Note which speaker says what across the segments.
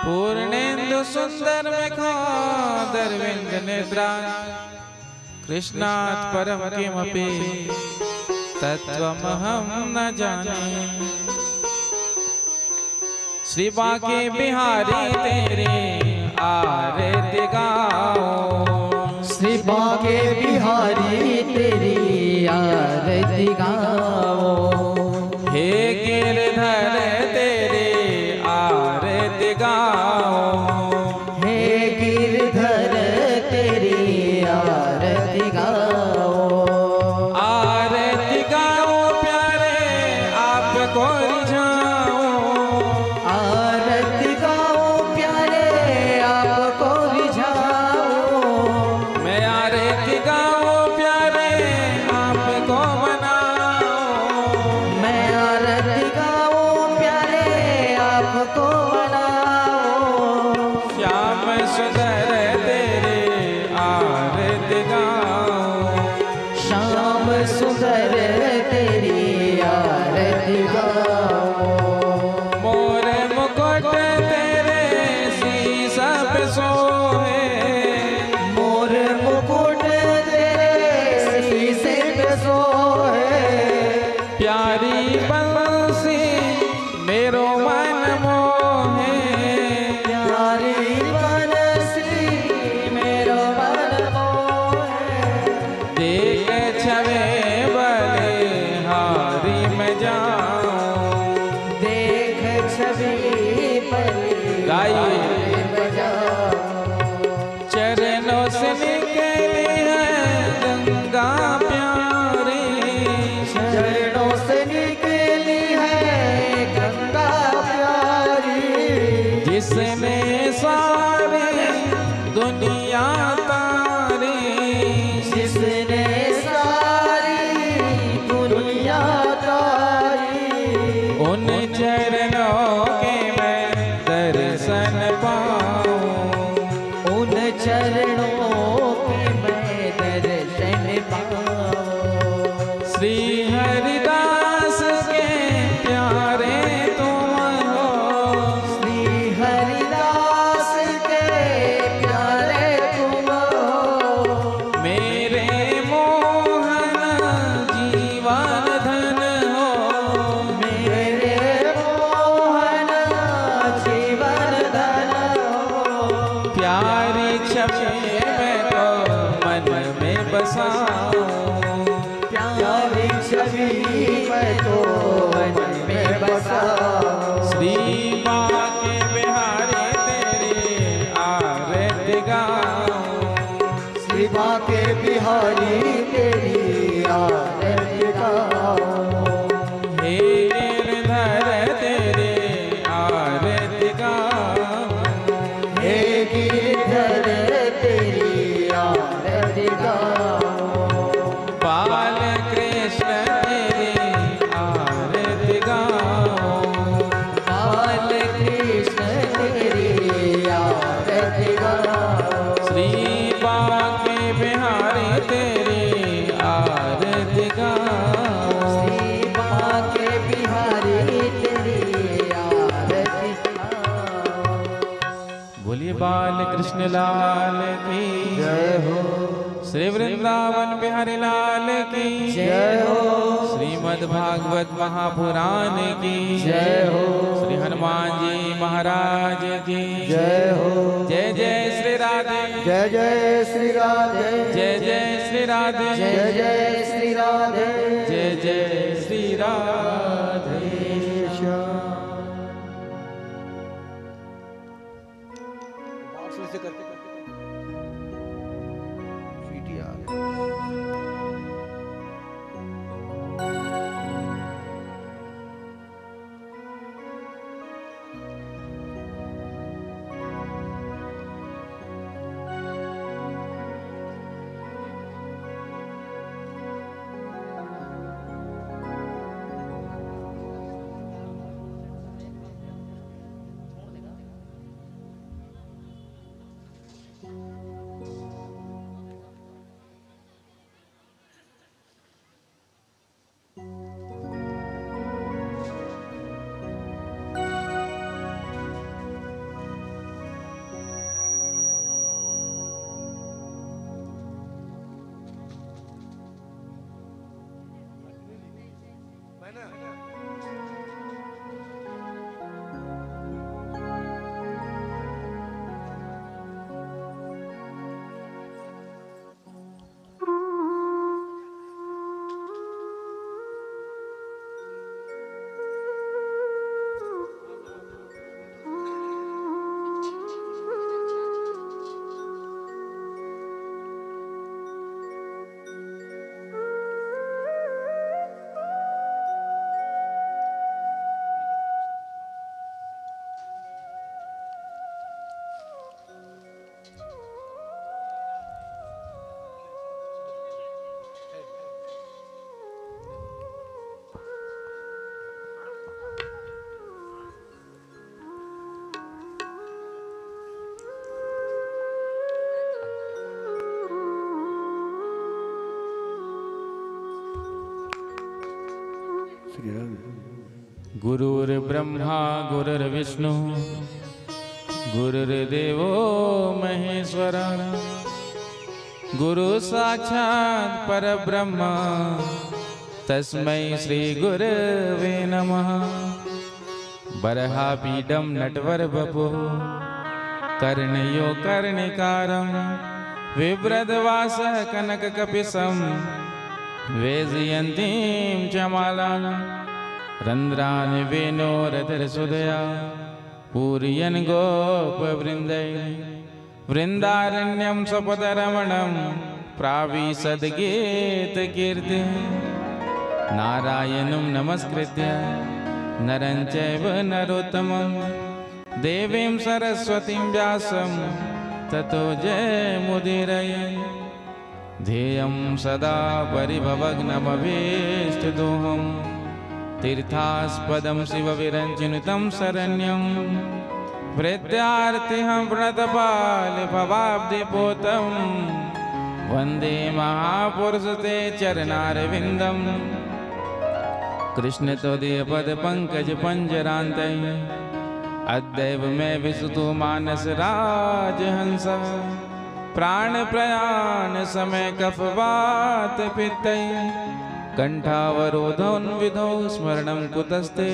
Speaker 1: पूर्णेन्दु सुंदर मखोदर विंद निद्रा कृष्णात् परम किमपि तत्त्वमहं न जाने। श्री बांके बिहारी तेरे आरती गाओ,
Speaker 2: श्री बांके बिहारी तेरी आरती गाओ।
Speaker 1: हे गिरधर तेरे आरती गाओ,
Speaker 2: हे गिरधर तेरी आरती गाओ।
Speaker 1: आरती गाओ प्यारे आपको रिझाओ,
Speaker 2: आरती गाओ प्यारे आपको रिझाओ।
Speaker 1: मैं आरती गाओ प्यारे आपको मनाओ,
Speaker 2: मैं आरती गाओ प्यारे आपको मनाओ।
Speaker 1: श्याम सुंदर तेरे आरती गाओ,
Speaker 2: श्याम सुंदर तेरी आरती गाओ।
Speaker 1: मोर मुकुट तेरे शीश पे सोहे,
Speaker 2: मोर मुकुट तेरे शीशे पे सोहे।
Speaker 1: प्यारी बंसी मेरो मन मोहे,
Speaker 2: प्यारी बंसी मेरो मन मोहे।
Speaker 1: देख छवे बलिहारी में जाऊं,
Speaker 2: देख छवि पली
Speaker 1: गाइए।
Speaker 2: बजाओ।
Speaker 1: चरणों से निकली है गंगा प्यारी,
Speaker 2: चरणों से निकली है गंगा प्यारी।
Speaker 1: जिसने सारी दुनिया तारी,
Speaker 2: जिसने सारी दुनिया तारी।
Speaker 1: उन चरणों के मैं दर्शन पाऊं,
Speaker 2: उन चरणों के मैं दर्शन पाऊं।
Speaker 1: श्री हरिदास के प्यारे तुम हो,
Speaker 2: श्री हरिदास के प्यारे तुम हो।
Speaker 1: मेरे मोहन जीवन धन हो,
Speaker 2: मेरे मोहन जीवन धन हो।
Speaker 1: प्यारी छवि मैं तो मन में बसाऊं,
Speaker 2: प्यारी छवि मैं तो मन में बसाऊं।
Speaker 1: श्री बांके बिहारी तेरे आरती गाऊं,
Speaker 2: श्री बांके बिहारी तेरी आरती गाओ।
Speaker 1: हे गिरधर तेरे आरती गाऊं,
Speaker 2: हे गिरधर तेरी आरती गाओ।
Speaker 1: बाल कृष्ण तेरी आरती गाऊं,
Speaker 2: बाल कृष्ण तेरी आरती गाओ।
Speaker 1: श्री बांके बिहारी तेरी आरती गाऊं।
Speaker 2: श्री बांके बिहारी तेरी आरती गाओ।
Speaker 1: बोलिए बाल कृष्ण लाल की
Speaker 2: जय हो।
Speaker 1: श्री वृंदावन बिहारी लाल की
Speaker 2: जय हो।
Speaker 1: श्रीमद् भागवत महापुराण की
Speaker 2: जय हो।
Speaker 1: श्री हनुमान जी महाराज की
Speaker 2: जय हो।
Speaker 1: जय जय श्री राधे,
Speaker 2: जय जय श्री राधे।
Speaker 1: जय जय श्री राधे,
Speaker 2: जय जय श्री राधे।
Speaker 1: जय जय श्री राधे।
Speaker 2: से करते सीटी आ गई।
Speaker 1: गुरुर्ब्रह्मा गुरुर्विष्णु गुरुर्देवो महेश्वर गुरु साक्षात् परब्रह्म तस्मै श्री गुरवे नमः। बर्हापीडं नटवरवपुः कर्णयो कर्णिकारं बिभ्रद्वासः कनककपिशं वैजयन्तीं च मालां रन्ध्रान् वेणोरधरसुधया पूरयन् गोपवृन्दैः वृन्दारण्यं स्वपदरमणं प्राविशद्गीतकीर्तिः नारायणं नमस्कृत्य नरं चैव नरोत्तमं देवीं सरस्वतीं व्यासं ततो जयमुदीरये। ध्येयं सदा परिभवग्नमभीष्टदोहं तीर्थास्पदं शिवविरञ्जनितं शरण्यं वृद्धार्तिहं प्रणतपालभवाब्धिपोतं वन्दे महापुरुषते चरणारविन्दं कृष्णतोदयपदपङ्कजपञ्जरान्तैः अद्यैव मे विसुतो मानसराजहंसः प्राणप्रयाण समय कफवात पित्तैः कंठावरोधोन्विधौ स्मरणं कुतस्ते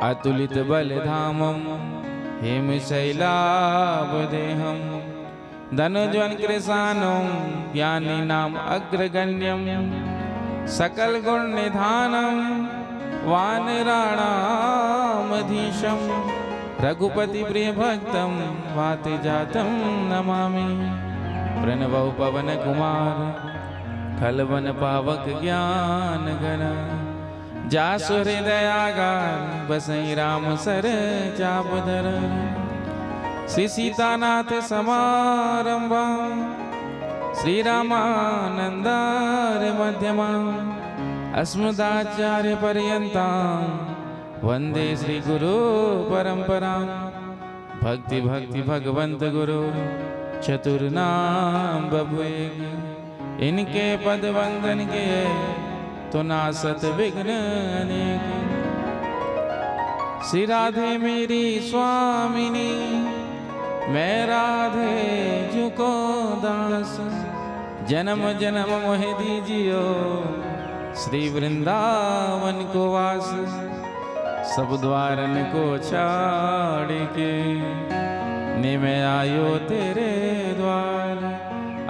Speaker 1: अतुलित बलधामं हेमशैलावदेहं धनुज्वन् कृशानं ज्ञानिनाम् अग्रगण्यं सकल गुण निधानं वानराणामधीशं रघुपति प्रिय भक्तं वाति जातं नमामि। प्रणवौ पवन कुमार खलवन पावक ज्ञान गण जासु हृदयागार बसई राम सर चापधर श्री सीतानाथ समारंभा श्री रामानंदार मध्यमा अस्मदाचार्य पर्यंता वंदे श्री गुरु परंपरा। भक्ति भक्ति भगवंत गुरु चतुर्नाम बबुए इनके पद वंदन के तो नासत विघ्न अनेक। श्री राधे मेरी स्वामिनी मैं राधे जुको दास जन्म जन्म मोहे दीजियो श्री वृंदावन को वास। सब द्वारन को छाड़ के निमे आयो तेरे द्वार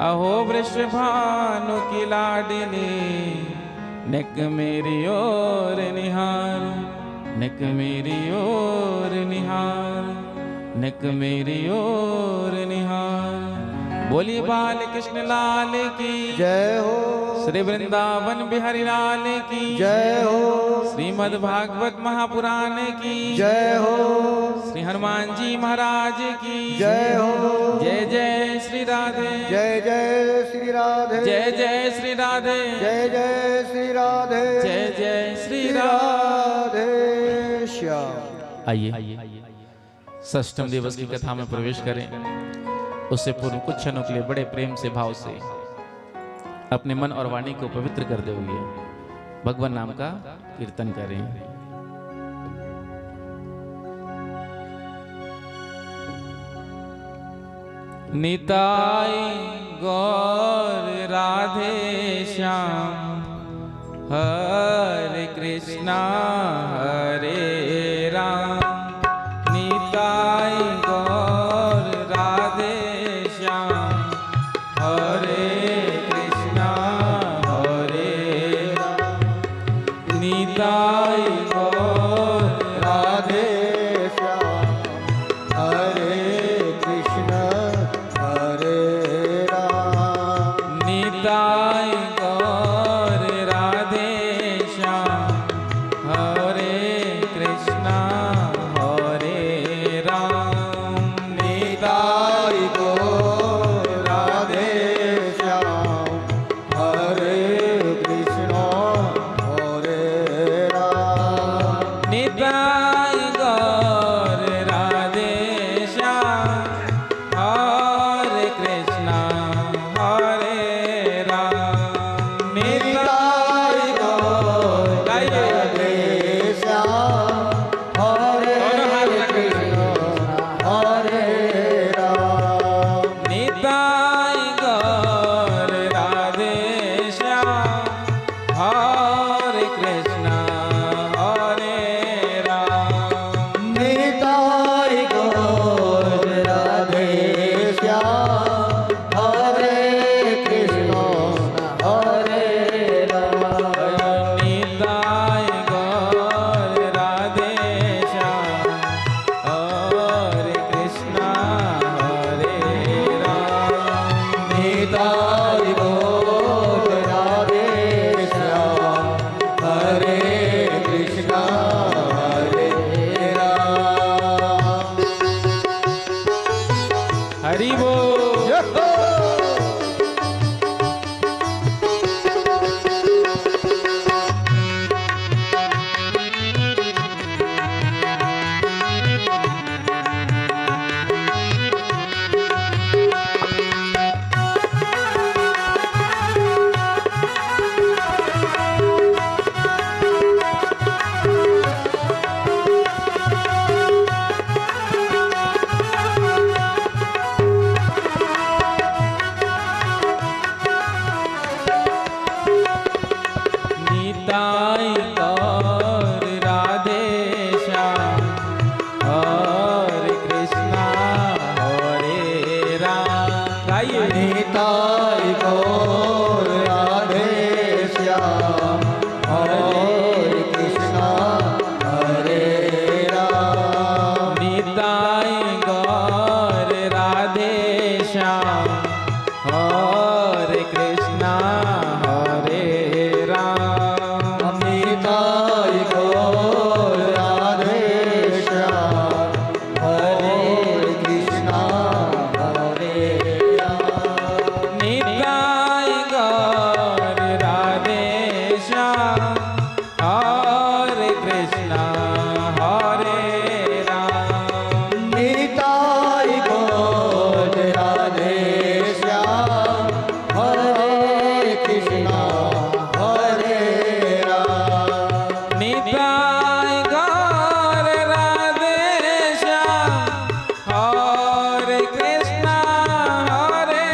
Speaker 1: अहो वृषभानु की लाडली निक मेरी ओर निहार निक मेरी ओर निहार निक मेरी ओर निहार। बोलिए बाल कृष्ण लाल की
Speaker 2: जय हो,
Speaker 1: श्री वृंदावन बिहारी लाल की
Speaker 2: जय हो,
Speaker 1: श्रीमद् भागवत महापुराण की
Speaker 2: जय हो,
Speaker 1: श्री हनुमान जी महाराज की
Speaker 2: जय हो।
Speaker 1: जय जय श्री राधे
Speaker 2: जय जय श्री राधे,
Speaker 1: जय जय श्री राधे
Speaker 2: जय जय श्री राधे,
Speaker 1: जय जय श्री
Speaker 2: राधे श्याम।
Speaker 1: आइए षष्ठम दिवस की कथा में प्रवेश करें। उससे पूर्व कुछ क्षणों के लिए बड़े प्रेम से भाव से अपने मन और वाणी को पवित्र करते हुए भगवान नाम का कीर्तन करें। निताय गौर राधे श्याम हरे कृष्णा हरे राम निताय गौर राधे श्याम हरे कृष्णा हरे राम निताय गौर
Speaker 2: राधे श्याम हरे कृष्ण हरे राम
Speaker 1: निताय गौर राधे श्याम हरे कृष्णा हरे राम
Speaker 2: निताय गौर राधे श्याम हरे कृष्ण हरे राम
Speaker 1: निताय गौर राधे श्याम हरे कृष्णा हरे राम निताय गौर
Speaker 2: राधे श्याम हरे कृष्ण हरे राम
Speaker 1: निताय गौर राधे श्याम हरे कृष्णा हरे राम
Speaker 2: निताय गौर राधे श्याम हरे कृष्ण हरे राम
Speaker 1: निताय गौर राधे श्याम हरे कृष्णा हरे राम
Speaker 2: निताय गौर राधे श्याम हरे कृष्ण हरे राम
Speaker 1: हरि बोल। निताय गौर राधे श्याम हरे कृष्णा हरे राम गाइए
Speaker 2: निताय गौर राधे श्याम हरे कृष्ण हरे राम
Speaker 1: निताय गौर राधे श्याम हरे कृष्णा हरे राम
Speaker 2: निताय गौर राधे श्याम हरे कृष्ण हरे राम
Speaker 1: निताय गौर राधे श्याम हरे कृष्णा हरे राम
Speaker 2: निताय गौर राधे श्याम हरे कृष्ण हरे राम
Speaker 1: निताय गौर राधे श्याम हरे कृष्णा हरे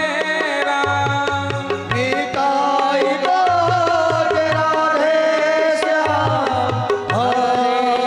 Speaker 1: राम
Speaker 2: निताय गौर राधे श्याम हरे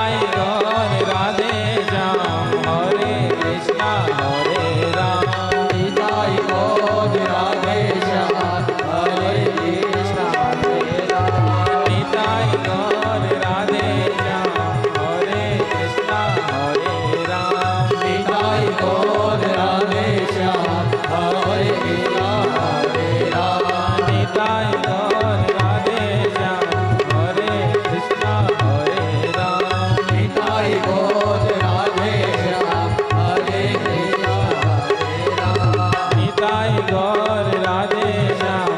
Speaker 1: निताय गौर राधे श्याम हरे कृष्णा हरे राम
Speaker 2: निताय गौर राधे श्याम हरे कृष्णा हरे राम
Speaker 1: निताय गौर राधे श्याम हरे कृष्णा हरे राम
Speaker 2: निताय गौर राधे श्याम हरे कृष्णा हरे राम
Speaker 1: निताय गौर राधे श्याम हरे कृष्णा हरे राम
Speaker 2: निताय गौर राधे श्याम हरे कृष्णा हरे राम
Speaker 1: निताय गौर राधे श्याम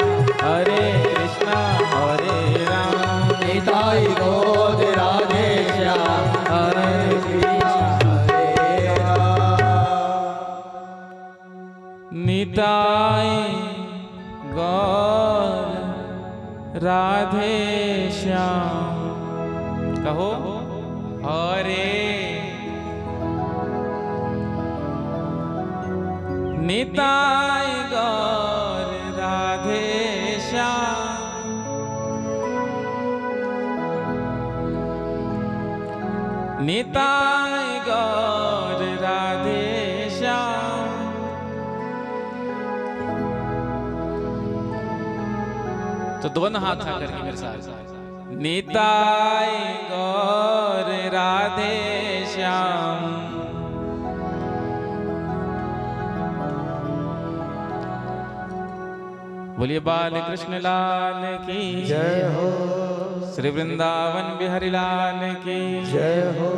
Speaker 1: हरे कृष्णा हरे राम
Speaker 2: निताय गौर राधे श्याम हरे कृष्णा हरे राम
Speaker 1: निताय गौर राधे श्याम कहो हरे निताय गौर राधे श्याम निताय गौर राधे श्याम तो दोनों हाथ उठा करके मेरे साथ निताय गौर राधे श्याम बोलिए बाल कृष्ण लाल की
Speaker 2: जय हो
Speaker 1: श्री वृंदावन बिहारी लाल की
Speaker 2: जय हो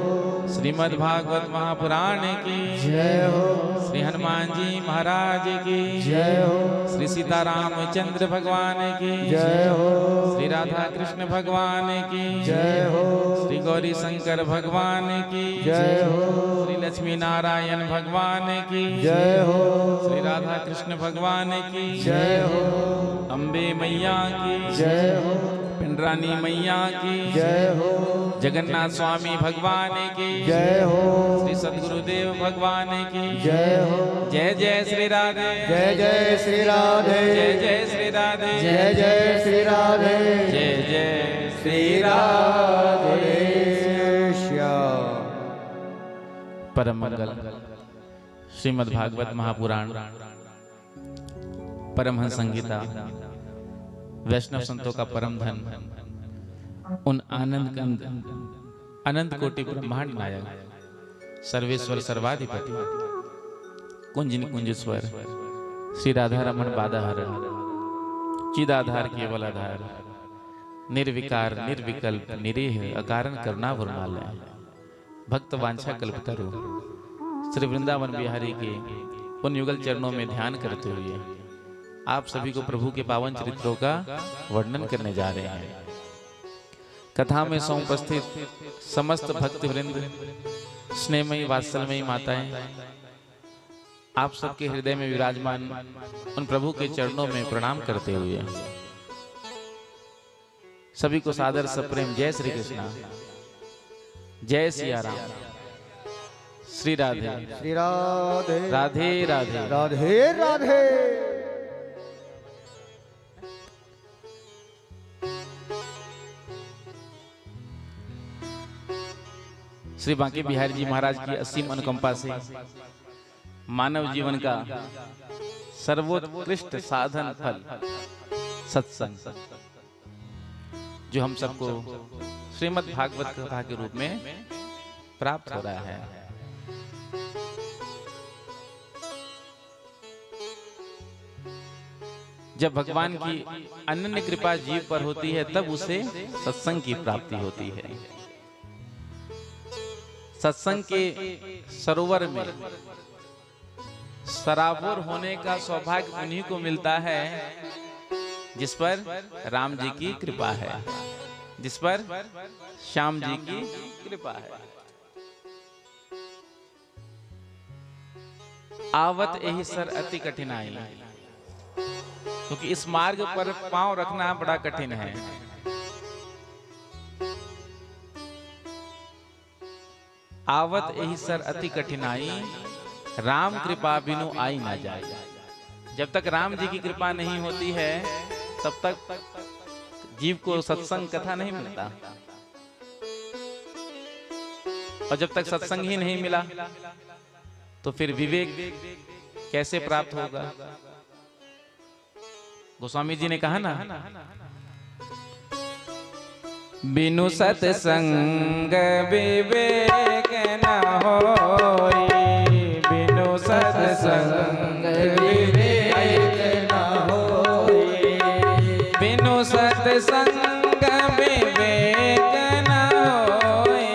Speaker 1: श्रीमद् भागवत महापुराण की
Speaker 2: जय हो
Speaker 1: श्री हनुमान जी महाराज की
Speaker 2: जय हो
Speaker 1: श्री सीताराम चंद्र भगवान की
Speaker 2: जय हो
Speaker 1: श्री राधा कृष्ण भगवान की
Speaker 2: जय हो
Speaker 1: श्री गौरी शंकर भगवान की
Speaker 2: जय हो
Speaker 1: श्री लक्ष्मी नारायण भगवान की
Speaker 2: जय हो
Speaker 1: श्री राधा कृष्ण भगवान की
Speaker 2: जय हो
Speaker 1: अम्बे मैया की
Speaker 2: जय हो
Speaker 1: पिंडरानी मैया की
Speaker 2: जय हो
Speaker 1: जगन्नाथ स्वामी भगवान की
Speaker 2: जय हो
Speaker 1: श्री सद्गुरुदेव भगवान की
Speaker 2: जय हो
Speaker 1: जय जय श्री राधे
Speaker 2: जय जय श्री राधे
Speaker 1: जय जय श्री राधे
Speaker 2: जय जय श्री राधे
Speaker 1: जय जय
Speaker 2: श्री राधे श्याम
Speaker 1: परम मंगल श्रीमद् भागवत महापुराण परमहंस संगीता वैष्णव संतों का परम धन उन आनंद कंद अनंत कोटि ब्रह्मांड नायक सर्वेश्वर सर्वाधिपति कुंजन कुंजेश्वर श्री राधा रमण बादाहर चिदाधार केवल आधार निर्विकार निर्विकल्प निरीह अकारण करुणा वरुणालय भक्त वांछा कल्पतरु श्री वृंदावन बिहारी के उन युगल चरणों में ध्यान करते हुए आप सभी को प्रभु के पावन चरित्रों का वर्णन करने जा रहे हैं। कथा में समुपस्थित समस्त भक्त वृंद, स्नेहमयी वात्सल्यमयी माताएं, आप सबके हृदय में विराजमान उन प्रभु के चरणों में प्रणाम करते हुए सभी को सादर सप्रेम जय श्री कृष्णा, जय सिया राम, श्री राधे
Speaker 2: श्री राधे
Speaker 1: राधे राधे
Speaker 2: राधे राधे
Speaker 1: श्री बांके बिहारी जी महाराज की असीम अनुकंपा से मानव जीवन का सर्वोत्कृष्ट साधन फल सत्संग जो हम सबको श्रीमद् भागवत कथा के रूप में प्राप्त हो रहा है। जब भगवान की अनन्य कृपा जीव पर होती है तब उसे सत्संग की प्राप्ति होती है। सत्संग के सरोवर में सराबोर होने का सौभाग्य उन्हीं को मिलता है जिस पर राम जी की कृपा है, जिस पर श्याम जी की कृपा है। आवत यही सर अति कठिनाई, क्योंकि इस मार्ग पर पांव रखना बड़ा कठिन है। आवत यही सर अति कठिनाई, राम कृपा बिनु आई ना जाए। जब तक राम जी की कृपा नहीं होती है तब तक जीव को सत्संग कथा नहीं मिलता। और जब तक सत्संग ही नहीं मिला तो फिर विवेक कैसे प्राप्त होगा? गोस्वामी जी ने कहा ना, बिनु सत्संग विवेक न होई, बिनु सत्संग विवेक न होई, बिनु सत्संग विवेक न होई,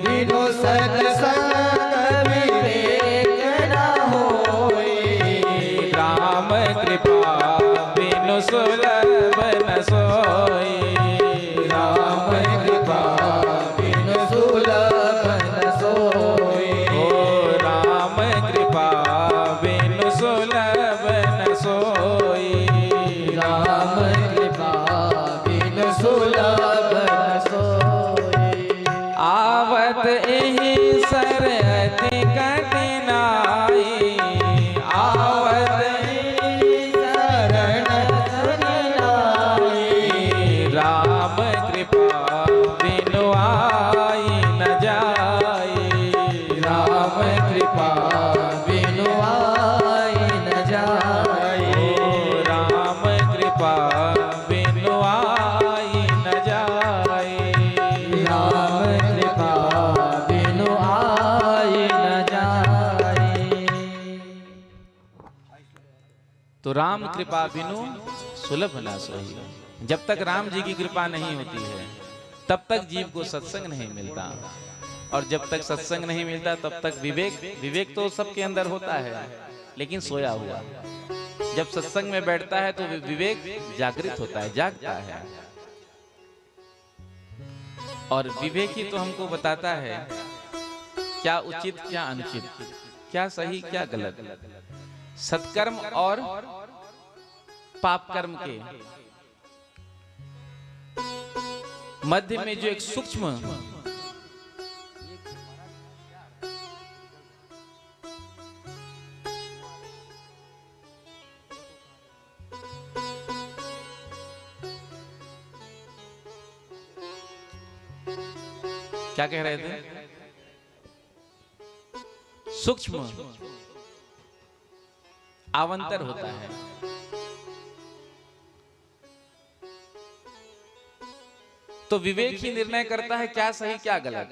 Speaker 2: बिनु सत्संग विवेक न होई,
Speaker 1: राम कृपा बिनु सुलभ न सोई,
Speaker 2: राम कृपा बिनु सुलभ न सोई,
Speaker 1: ओ राम कृपा बिनु सुलभ न सोई,
Speaker 2: राम कृपा बिनु सुलभ न सोई,
Speaker 1: आवत एहि सर अति कठिनाई, आवत एहि
Speaker 2: शरण कठिनाई,
Speaker 1: राम कृपा बिनु आई न जाई,
Speaker 2: राम कृपा बिनु आई न जाई,
Speaker 1: ओ राम कृपा बिनु आई न जाई,
Speaker 2: राम कृपा बिनु आई न जाई।
Speaker 1: तो राम कृपा बिनु सुलभ ना सोई। जब तक राम जी की कृपा नहीं होती है तब तक जीव को सत्संग नहीं मिलता, और जब तक सत्संग नहीं मिलता तब तक विवेक तो सबके अंदर होता है लेकिन सोया हुआ। जब सत्संग में बैठता है तो विवेक जागृत होता है, जागता है, और विवेक ही तो हमको बताता है क्या उचित क्या अनुचित, क्या सही क्या गलत, सत्कर्म और पाप कर्म के मध्य में जो एक सूक्ष्म क्या कह रहे थे? सूक्ष्म आवंतर होता है। तो विवेक ही निर्णय करता है क्या सही क्या गलत।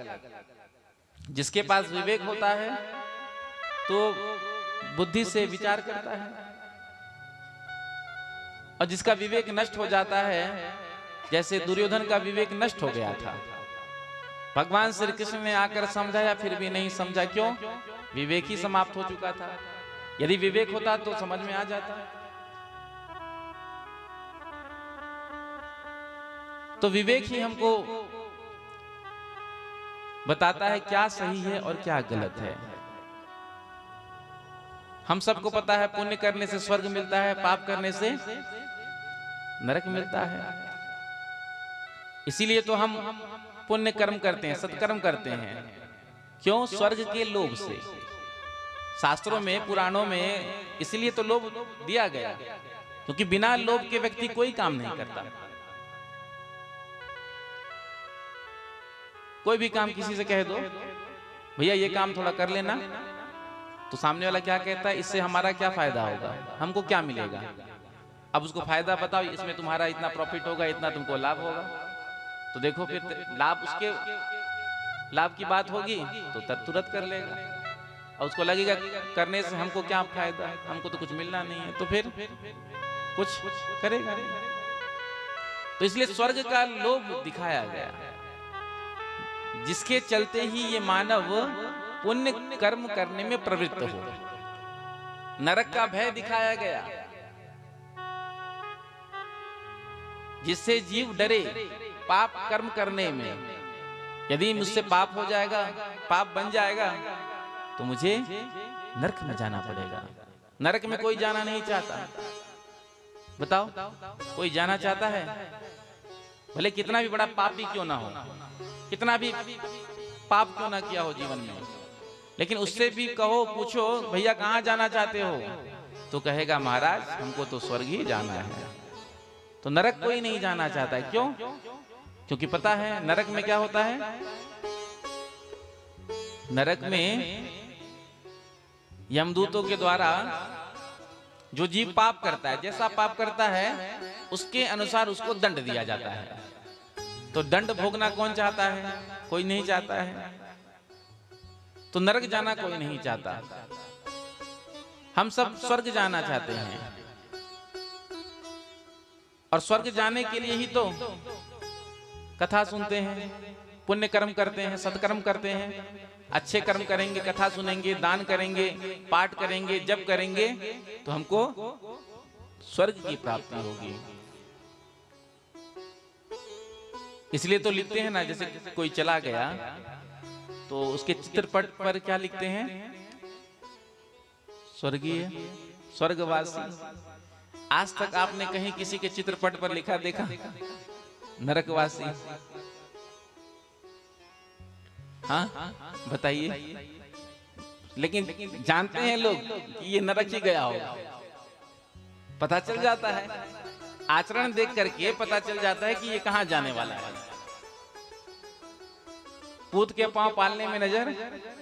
Speaker 1: जिसके पास विवेक होता है तो बुद्धि से विचार करता है, और जिसका विवेक नष्ट हो जाता है, जैसे दुर्योधन का विवेक नष्ट हो गया था, भगवान श्री कृष्ण ने आकर समझाया फिर भी नहीं समझा। क्यों? विवेक ही समाप्त हो चुका था। यदि विवेक होता तो समझ में आ जाता। तो विवेक ही हमको बताता है क्या सही है और क्या गलत है। हम सबको पता है पुण्य करने से स्वर्ग मिलता है, पाप करने से नरक मिलता है। इसीलिए तो हम पुण्य कर्म करते हैं, सत्कर्म करते हैं। क्यों? स्वर्ग के लोभ से। शास्त्रों में, पुराणों में इसलिए तो लोभ दिया गया, क्योंकि बिना लोभ के व्यक्ति कोई काम नहीं करता। कोई भी काम किसी से कह दो, भैया ये काम थोड़ा कर लेना, तो सामने वाला क्या कहता है, इससे हमारा क्या फायदा होगा, हमको क्या मिलेगा। अब उसको फायदा बताओ, इसमें तुम्हारा इतना प्रॉफिट होगा, इतना तुमको लाभ होगा। तो देखो फिर लाभ, उसके लाभ की बात होगी तो तुरंत कर लेगा, और उसको लगेगा करने से हमको क्या फायदा, हमको तो कुछ मिलना नहीं है, तो फिर कुछ करेगा नहीं। तो इसलिए स्वर्ग का लोभ दिखाया गया, जिसके चलते ही ये मानव पुण्य कर्म करने में प्रवृत्त हो। नरक का भय दिखाया गया, जिससे जीव डरे पाप कर्म करने में। यदि मुझसे पाप हो जाएगा, पाप बन जाएगा, तो मुझे नरक में जाना पड़ेगा। नरक में कोई जाना नहीं चाहता। बताओ, कोई जाना चाहता है? भले कितना भी बड़ा पापी क्यों ना हो, कितना भी पाप क्यों ना किया हो जीवन में, लेकिन उससे भी कहो, पूछो भैया कहाँ जाना चाहते हो, तो कहेगा महाराज हमको तो स्वर्ग ही जाना है। तो नरक कोई नहीं जाना चाहता है। क्यों? क्योंकि पता है नरक में क्या होता है, नरक में यमदूतों के द्वारा जो जीव पाप करता है, जैसा पाप करता है उसके अनुसार उसको दंड दिया जाता है। तो दंड भोगना कौन चाहता है? कोई नहीं चाहता है। तो नरक जाना कोई नहीं चाहता। हम सब स्वर्ग जाना चाहते हैं, और स्वर्ग जाने के लिए ही तो कथा सुनते हैं, पुण्य कर्म करते हैं, सत्कर्म करते हैं। अच्छे कर्म करेंगे, कथा सुनेंगे, दान करेंगे, पाठ करेंगे, जप करेंगे, तो हमको स्वर्ग की प्राप्ति होगी। इसलिए तो लिखते हैं ना, जैसे कोई चला गया तो उसके चित्रपट पर क्या लिखते हैं? स्वर्गीय, स्वर्गवासी। आज तक आपने कहीं किसी के चित्रपट पर लिखा देखा नरकवासी? हाँ बताइए। लेकिन जानते हैं लोग कि ये नरक ही गया होगा, पता चल जाता है। आचरण देख करके पता चल जाता है कि ये कहां जाने वाला है। पूत के पांव पालने में नजर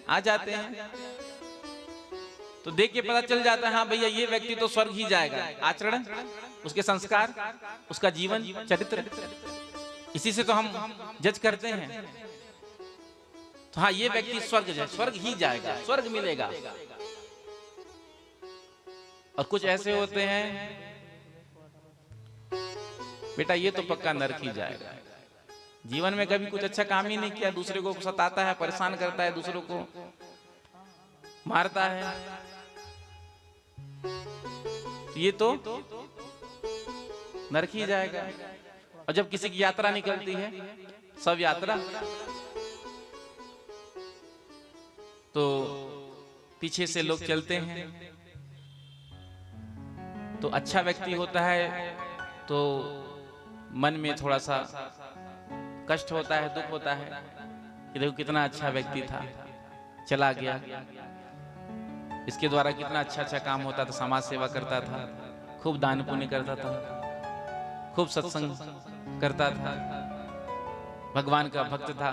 Speaker 1: आ जाते हैं, तो देख के पता चल जाता है हाँ भैया ये व्यक्ति तो स्वर्ग ही जाएगा। आचरण, उसके संस्कार, उसका जीवन चरित्र, इसी से तो हम जज करते हैं। तो हाँ ये व्यक्ति स्वर्ग ही जाएगा, स्वर्ग मिलेगा। और कुछ ऐसे होते हैं बेटा ये तो पक्का नरक ही जाएगा। जीवन में कभी कुछ अच्छा काम ही नहीं किया, दूसरे को सताता है, परेशान करता है, दूसरों को मारता है, तो ये तो नरक ही जाएगा। और जब किसी की यात्रा निकलती है, सब यात्रा, तो पीछे से लोग चलते हैं, तो अच्छा व्यक्ति होता है तो मन में थोड़ा सा कष्ट होता है, दुख होता है कि देखो कितना अच्छा व्यक्ति था, चला गया। इसके द्वारा कितना अच्छा अच्छा काम होता था, समाज सेवा करता था, खूब दान पुण्य करता था, खूब सत्संग करता था, भगवान का भक्त था,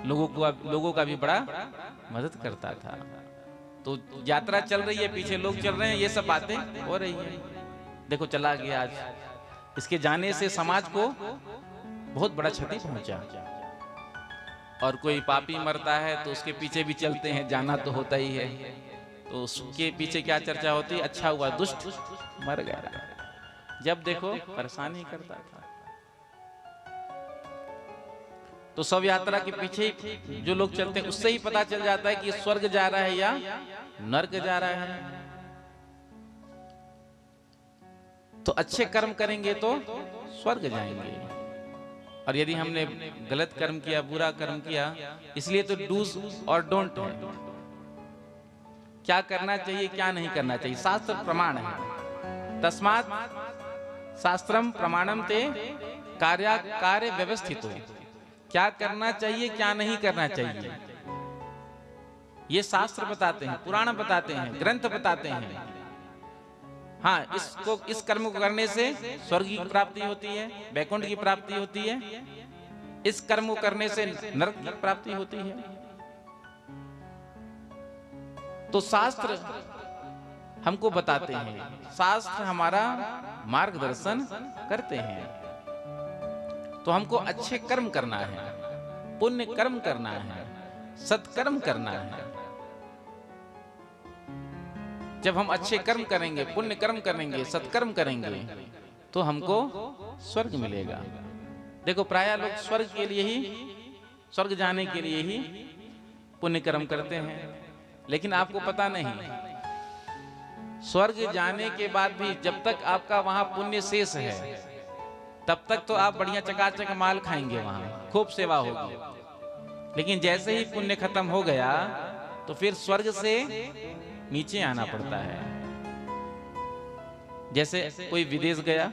Speaker 1: लोगों का भी बड़ा मदद करता था। तो यात्रा चल रही है, पीछे लोग चल रहे हैं, ये सब बातें हो रही है। देखो चला गया आज, इसके जाने से समाज को बहुत बड़ा क्षति पहुंचा। और कोई पापी मरता है तो उसके पीछे भी चलते हैं, जाना तो होता ही है। तो उसके पीछे क्या चर्चा होती है? अच्छा हुआ दुष्ट मर गया। जब देखो परेशान ही करता था। तो सब यात्रा के पीछे जो लोग चलते हैं उससे ही पता चल जाता है कि स्वर्ग जा रहा है या नर्क जा रहा है। तो अच्छे कर्म करेंगे तो स्वर्ग जाएंगे, और यदि हमने गलत कर्म किया, बुरा कर्म किया, इसलिए तो डूज और डोंट है। क्या करना चाहिए, क्या नहीं करना चाहिए, शास्त्र प्रमाण है। तस्मात् शास्त्रम प्रमाणम ते कार्य व्यवस्थित हो। क्या करना चाहिए, क्या नहीं करना चाहिए, ये शास्त्र बताते हैं, पुराण बताते हैं, ग्रंथ बताते हैं। हाँ, इस कर्म को करने से स्वर्ग की प्राप्ति होती है, वैकुंठ की प्राप्ति होती है, इस कर्म को करने से नरक की प्राप्ति होती है। तो शास्त्र हमको बताते हैं, शास्त्र हमारा मार्गदर्शन करते हैं। तो हमको अच्छे कर्म करना है, पुण्य कर्म करना है, सत्कर्म करना है। जब हम अच्छे कर्म करेंगे, पुण्य कर्म करेंगे, सत्कर्म करेंगे, तो हमको स्वर्ग मिलेगा। देखो प्रायः लोग स्वर्ग के लिए ही, स्वर्ग जाने के लिए ही पुण्य कर्म करते हैं, लेकिन आपको पता नहीं, स्वर्ग जाने के बाद भी जब तक आपका वहां पुण्य शेष है, तब तक तो आप बढ़िया चकाचक माल खाएंगे, वहां खूब सेवा होगी। लेकिन जैसे ही पुण्य खत्म हो गया तो फिर स्वर्ग से नीचे आना पड़ता है। जैसे कोई विदेश गया,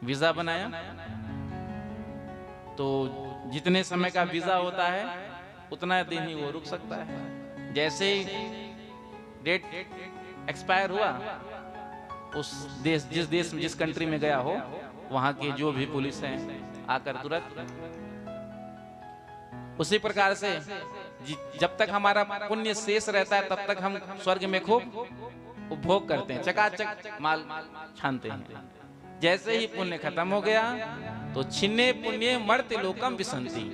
Speaker 1: वीजा बनाया, तो जितने समय का वीजा होता है उतना दिन ही वो रुक सकता है। जैसे डेट एक्सपायर हुआ, उस देश, जिस देश में, जिस कंट्री में गया हो, वहां के जो भी पुलिस हैं आकर तुरंत, उसी प्रकार से जब तक हमारा पुण्य शेष रहता है तब तक हम स्वर्ग में खूब उपभोग करते हैं, चकाचक माल छानते हैं। जैसे ही पुण्य खत्म हो गया तो छिन्ने पुण्य मर्त्य लोकम विसंति,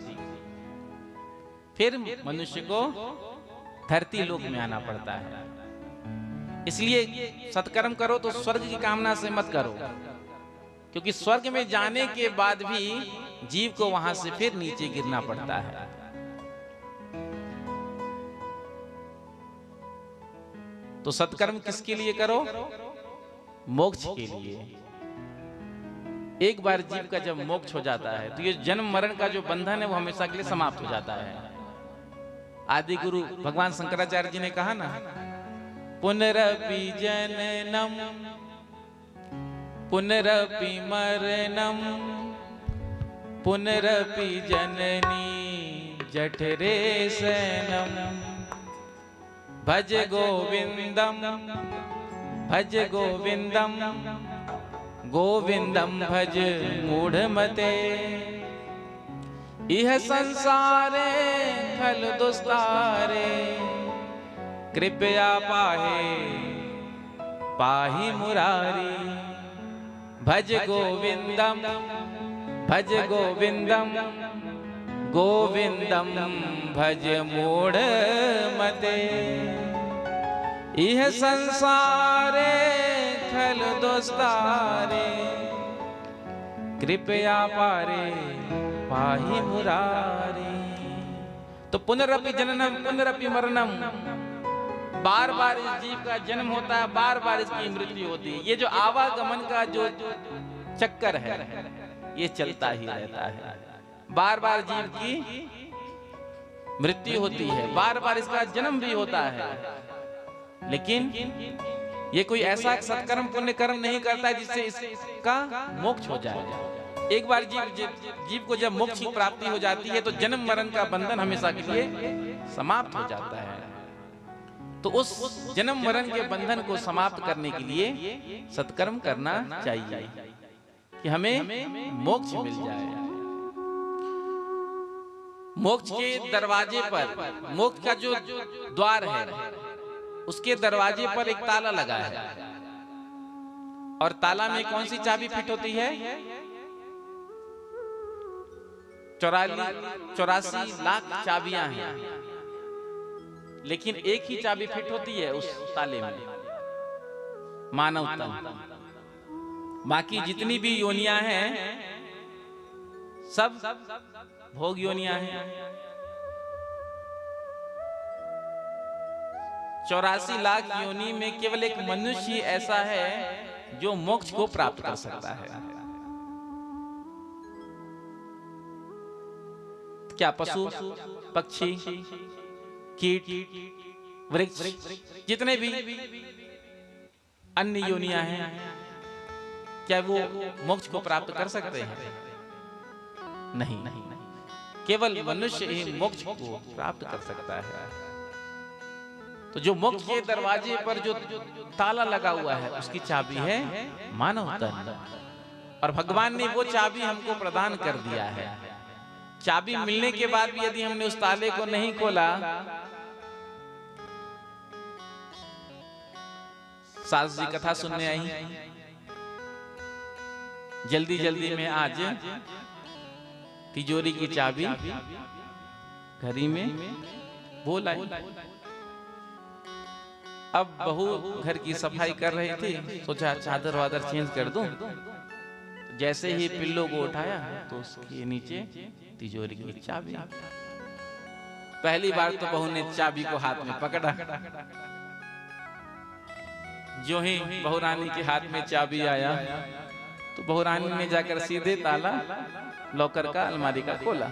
Speaker 1: फिर मनुष्य को धरती लोक में आना पड़ता है। इसलिए सत्कर्म करो तो स्वर्ग की कामना से मत करो, क्योंकि स्वर्ग में जाने के बाद भी जीव को वहां से फिर नीचे गिरना पड़ता है। तो सत्कर्म किसके लिए करो? मोक्ष के लिए। एक बार जीव का जब मोक्ष हो जाता है तो ये जन्म मरण का जो बंधन है वो हमेशा के लिए समाप्त हो जाता है। आदि गुरु भगवान शंकराचार्य जी ने कहा ना, पुनरपि जननम पुनरपि मरणम पुनरपि जननी जठरे शयनम भज गोविंदम गोविंदम भज मूढ़मते इह संसारे खल दुस्तारे कृपया पाहि मुरारी भज गोविंदम गोविंदम भज मूढ़मते इह संसारे खल दुस्तारे कृपया पाहि मुरारी। तो पुनरपि जननम पुनरपि मरणम, बार बार इस जीव का जन्म होता है, बार बार इसकी मृत्यु होती है। ये जो आवागमन का जो चक्कर है ये चलता ही रहता है। बार बार जीव की मृत्यु होती है, बार बार इसका जन्म भी होता है, लेकिन ये कोई ऐसा सत्कर्म पुण्य कर्म नहीं करता है जिससे इसका मोक्ष हो जाए। एक बार जीव को जब मोक्ष की प्राप्ति हो जाती है तो जन्म मरण का बंधन हमेशा के लिए समाप्त हो जाता है। तो उस जन्म मरण के बंधन को समाप्त करने के लिए सत्कर्म करना चाहिए कि हमें मोक्ष मिल जाए। मोक्ष के दरवाजे पर, मोक्ष का जो द्वार है उसके दरवाजे पर एक ताला लगा है, और ताला में कौन सी चाबी फिट होती है? 84 लाख चाबियां हैं, लेकिन एक ही चाबी फिट होती है उस ताले में, मानव तन। बाकी जितनी भी योनियां हैं सब भोग योनियां हैं। 84 लाख योनि में केवल एक मनुष्य ऐसा है जो मोक्ष को प्राप्त कर सकता है। क्या पशु पक्षी कीट वृक्ष जितने भी अन्य योनियां हैं, क्या वो मोक्ष को प्राप्त कर सकते हैं? नहीं, केवल मनुष्य ही मोक्ष को प्राप्त कर सकता है। तो जो मोक्ष के दरवाजे पर जो ताला लगा हुआ है उसकी चाबी है मानव तन, और भगवान ने वो चाबी हमको प्रदान कर दिया है। चाबी मिलने के बाद भी यदि हमने उस ताले को नहीं खोला, सास जी कथा सुनने आई, जल्दी जल्दी में आज तिजोरी की चाबी घड़ी में वो लाई। अब बहू घर की सफाई कर रही थी, सोचा चादर वादर चेंज कर दूं। जैसे ही पिल्लो को उठाया तो उसके नीचे तिजोरी की चाबी। पहली बार तो बहू ने चाबी को हाथ में पकड़ा, जो ही बहू रानी के हाथ में चाबी आया तो बहू रानी ने जाकर सीधे ताला लॉकर का, अलमारी का खोला।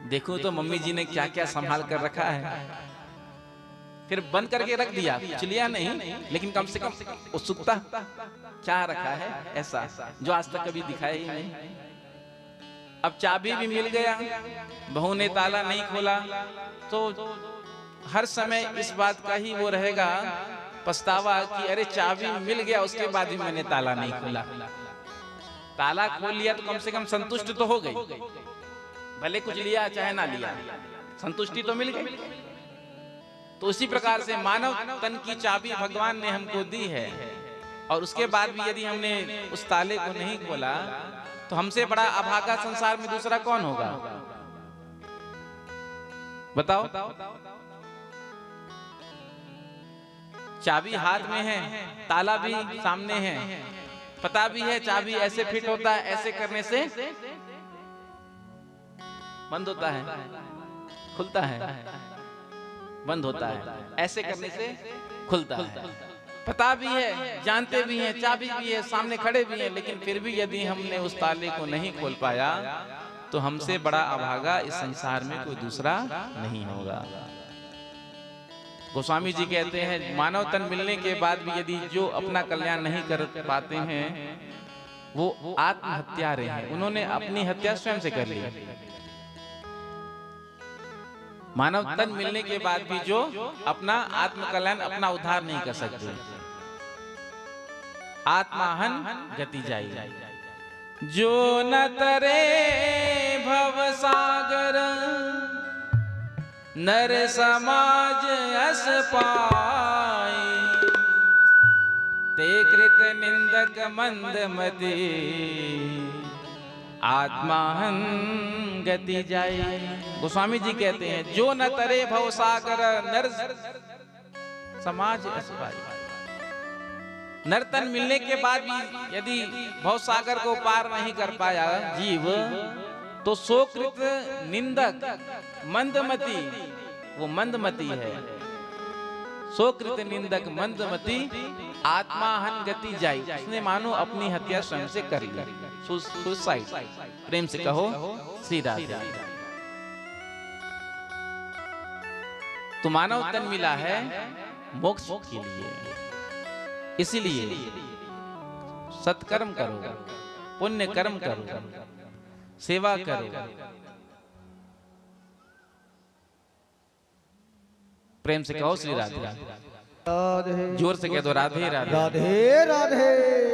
Speaker 1: देखो तो मम्मी जी ने क्या क्या संभाल कर रखा है। फिर बंद करके रख दिया, कुछ लिया नहीं, लेकिन कम से कम उत्सुकता क्या रखा है ऐसा जो आज तक कभी दिखाया ही नहीं। अब चाबी भी मिल गया, बहू ने ताला नहीं खोला, तो हर समय इस बात का ही वो रहेगा पछतावा कि अरे चाबी मिल गया, उसके बाद भी मैंने ताला नहीं खोला। ताला खोल लिया तो कम से कम संतुष्ट तो हो गई, भले कुछ लिया चाहे ना लिया, संतुष्टि तो मिल गई। तो उसी प्रकार से मानव तन की चाबी भगवान ने हमको दी है, और उसके बाद भी यदि हमने उस ताले को नहीं खोला तो हमसे बड़ा अभागा संसार में दूसरा कौन होगा? बताओ। चाबी हाथ में है, ताला भी सामने है, पता भी है चाबी ऐसे फिट होता है, ऐसे करने से बंद होता है, खुलता है, बंद होता है, ऐसे करने से खुलता है। पता भी है, जानते भी हैं, चाबी भी है, सामने खड़े भी हैं, लेकिन फिर भी यदि हमने उस ताले को नहीं खोल पाया तो हमसे बड़ा अभागा इस संसार में कोई दूसरा नहीं होगा। गोस्वामी जी कहते हैं मानव तन मिलने के बाद भी यदि जो अपना कल्याण नहीं कर पाते हैं वो आत्महत्यारे हैं, उन्होंने अपनी हत्या स्वयं से कर ली। मानव तन मिलने के बाद भी जो अपना आत्म कल्याण, अपना उद्धार नहीं कर सकते, आत्माहन गति जाई। जो न तरे भव सागर नर समाज अस पाई, ते कृत निंदक मंद मति आत्माहन गति जाए। गोस्वामी जी कहते हैं जो न तरे भव सागर नर समाज अस पाई। नर्तन मिलने के बाद भी यदि भव सागर को पार नहीं कर पाया जीव, तो सोकृत निंदक मंदमती, वो मंदमती है, सोकृत निंदक मंदमती आत्माहन गति जाई। उसने मानो अपनी हत्या स्वयं से कर ली, सुसाइड। प्रेम से कहो श्री राधे। तो मानव तन मिला है मोक्ष के लिए, इसीलिए सत्कर्म करो, पुण्य कर्म करो, सेवा करो। प्रेम से कहो श्री राधे। जोर से कह दो राधे राधे
Speaker 2: राधे राधे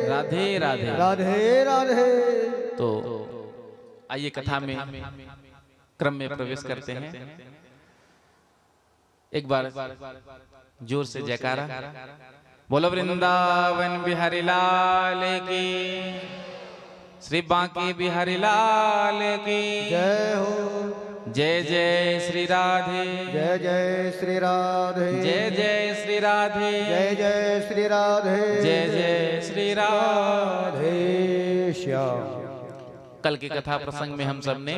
Speaker 1: राधे राधे
Speaker 2: राधे राधे।
Speaker 1: तो आइए कथा में क्रम में प्रवेश करते हैं। एक बार जोर से जयकारा बोलो वृंदावन बिहारी लाल की, श्री बांके बिहारी लाल की
Speaker 2: जय हो।
Speaker 1: जय जय श्री राधे,
Speaker 2: जय जय श्री राधे,
Speaker 1: जय जय श्री राधे,
Speaker 2: जय जय श्री राधे,
Speaker 1: जय जय श्री राधे
Speaker 2: श्याम।
Speaker 1: कल की कथा प्रसंग में हम सब ने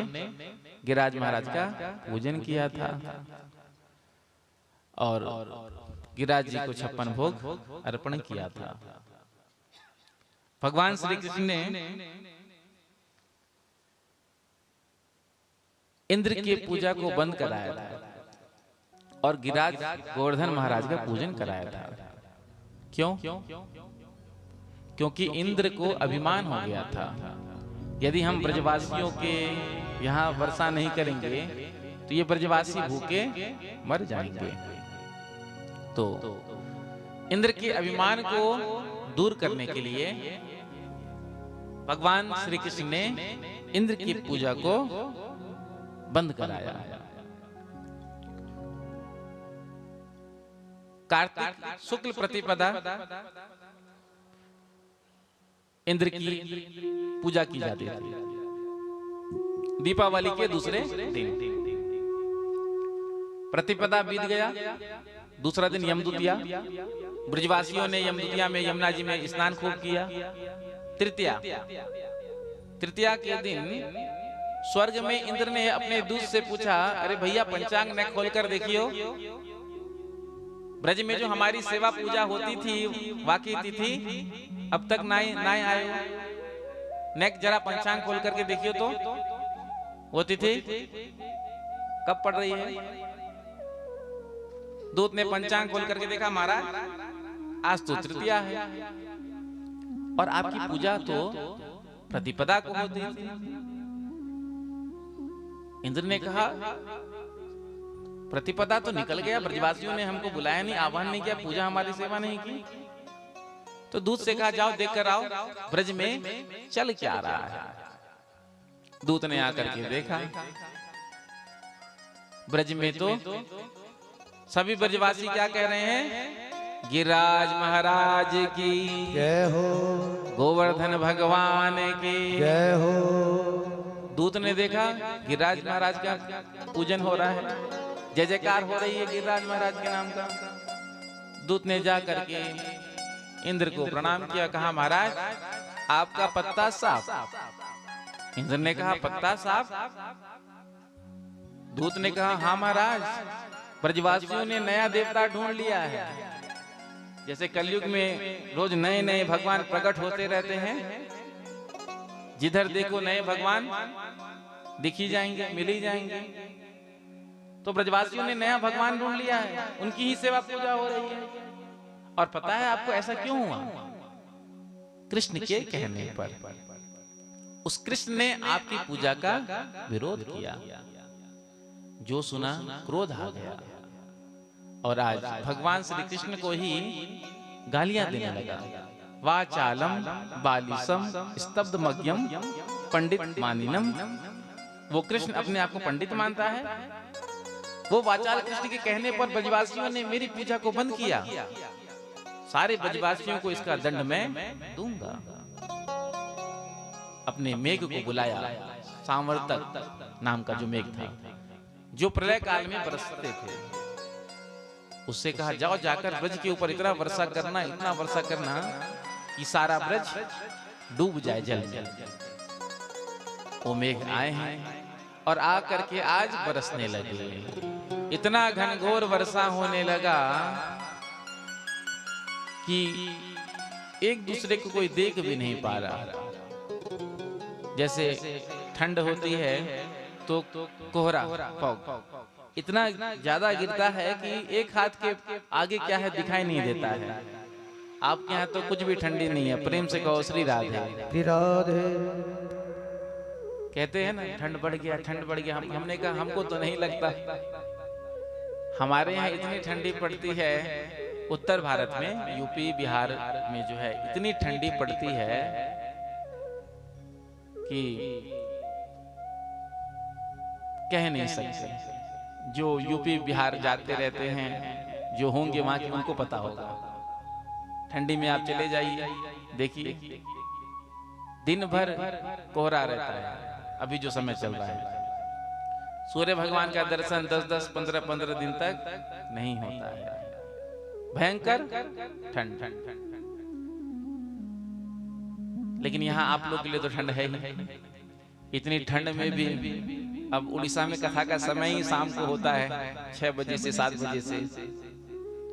Speaker 1: गिरिराज महाराज का पूजन किया था और गिरिराज जी को 56 भोग अर्पण किया था। भगवान श्री कृष्ण ने इंद्र की पूजा को बंद कराया था और गिरिराज गोवर्धन महाराज का पूजन कराया था। क्यों? क्योंकि इंद्र को अभिमान हो गया था यदि हम ब्रजवासियों के यहाँ वर्षा नहीं करेंगे तो ये ब्रजवासी भूखे मर जाएंगे। तो इंद्र के अभिमान को दूर करने के लिए भगवान श्री कृष्ण ने इंद्र की पूजा को बंद कराया। कार्तिक शुक्ल प्रतिपदा इंद्र की पूजा की जाती थी। दीपावली के दूसरे दिन प्रतिपदा बीत गया, दूसरा दिन यमदूतिया। ब्रजवासियों ने यमदूतिया में यमुना जी में स्नान खूब किया। तृतीया के दिन स्वर्ग में इंद्र ने अपने दूत से पूछा, अरे भैया पंचांग न खोलकर देखियो, ब्रज में जो हमारी सेवा पूजा होती थी वाकई तिथि अब तक नहीं आए, नेक जरा पंचांग खोल करके देखियो तो वो तिथि कब पड़ रही है। दूत ने पंचांग खोल करके देखा, महाराज आज तो तृतीया है और आपकी पूजा तो प्रतिपदा को होती थी। इंद्र ने कहा प्रतिपदा तो निकल गया, ब्रजवासियों ने हमको बुलाया नहीं, आह्वान नहीं किया, पूजा हमारी सेवा नहीं की। तो दूत से कहा जाओ देख कर आओ ब्रज में चल क्या रहा है। दूत ने आकर के देखा ब्रज में तो सभी ब्रजवासी क्या कह रहे हैं? गिरिराज महाराज की
Speaker 2: जय हो,
Speaker 1: गोवर्धन भगवान की
Speaker 2: जय हो।
Speaker 1: दूत ने देखा गिरिराज महाराज का पूजन हो रहा है, जय जयकार हो रही है गिरिराज महाराज के नाम का। दूत ने जा करके इंद्र को प्रणाम किया, कहा महाराज आपका पत्ता साफ। इंद्र ने कहा पत्ता साफ? दूत ने कहा हाँ महाराज, ब्रजवासियों ने नया देवता ढूंढ लिया है। जैसे कलयुग में रोज नए नए भगवान प्रकट होते रहते हैं, जिधर देखो नए भगवान दिख ही जाएंगे, मिल ही जाएंगे। तो ब्रजवासियों ने नया भगवान ढूंढ लिया है, उनकी ही सेवा पूजा हो रही है। और पता है आपको ऐसा क्यों हुआ? कृष्ण के कहने पर उस कृष्ण ने आपकी पूजा का विरोध किया। जो सुना क्रोध आ गया और आज भगवान श्री कृष्ण को ही गालियां देने लगा। वाचालम बालिसम स्तब्ध मग्यम पंडित मानिनम। वो कृष्ण अपने आप को पंडित मानता है। वो वाचाल कृष्ण के कहने पर ब्रजवासियों ने मेरी पूजा को बंद किया। सारे ब्रजवासियों को इसका दंड मैं दूंगा। अपने मेघ को बुलाया, सांवर्तक नाम का जो मेघ था, जो प्रलय काल में बरसते थे, उससे कहा जाओ जाकर ब्रज के ऊपर इतना वर्षा करना, इतना वर्षा करना कि सारा ब्रज डूब जाए जल में। वो मेघ आए हैं और आ करके आज बरसने लगे। इतना घनघोर वर्षा होने लगा कि एक दूसरे को कोई देख भी नहीं पा रहा। जैसे ठंड होती है तो कोहरा फॉग इतना ज्यादा गिरता है कि एक हाथ के आगे क्या है दिखाई नहीं देता है। आपके यहाँ तो कुछ भी ठंडी नहीं है। प्रेम से कहो श्री राधे।
Speaker 2: श्री राधे।
Speaker 1: कहते हैं ना ठंड बढ़ गया, ठंड बढ़ गया। हमने कहा हमको तो नहीं लगता। हमारे यहाँ इतनी ठंडी पड़ती है, उत्तर भारत में यूपी बिहार में जो है इतनी ठंडी पड़ती है कि कह नहीं सकते। जो यूपी बिहार जाते रहते हैं, जो होंगे वहां के, उनको पता होगा। ठंडी में आप चले जाइए, देखिए दिन भर कोहरा रहता है। अभी जो समय चल रहा है, सूर्य भगवान का दर्शन 10-10, 15-15 दिन तक नहीं होता है। भयंकर ठंड। लेकिन यहाँ आप लोग के लिए तो ठंड है ही। इतनी ठंड में भी अब उड़ीसा में कथा का समय ही शाम को होता है 6 बजे से 7 बजे से।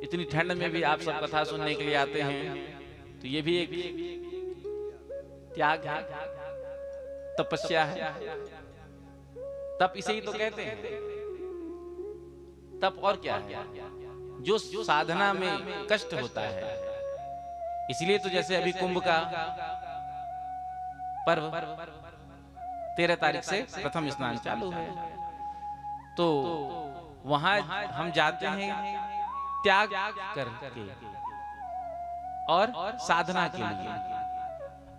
Speaker 1: इतनी ठंड में भी आप सब कथा सुनने के लिए आते हैं, तो ये भी एक त्याग है, तपस्या है। तप इसे ही तो कहते हैं। तप और क्या है? जो साधना में कष्ट होता है। इसलिए तो जैसे अभी कुंभ का पर्व 13 तारीख से प्रथम स्नान चालू है, तो वहां हम जाते हैं त्याग करके और साधना के लिए।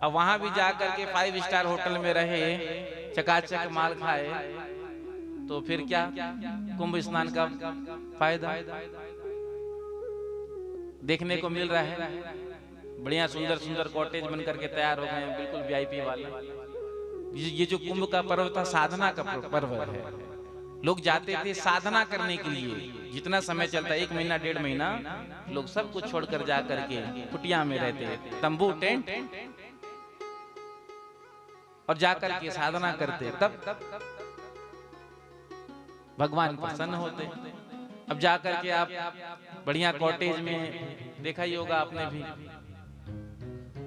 Speaker 1: अब वहां भी जाकर के 5 स्टार होटल में रहे, चकाचक माल खाए, तो फिर क्या कुंभ स्नान का फायदा? देखने को मिल रहा है बढ़िया सुंदर सुंदर कॉटेज बन करके तैयार हो गए हैं, बिल्कुल वीआईपी वाले। ये जो कुंभ का पर्व था साधना का पर्व है। लोग जाते थे साधना करने के लिए। जितना समय चलता, 1 महीना 1.5 महीना, लोग सब कुछ छोड़कर जा करके कुटिया में रहते, तंबू टेंट, और जाकर के साधना करते। तब भगवान प्रसन्न होते। अब जाकर के आप बढ़िया कॉटेज में देखा ही होगा आपने भी।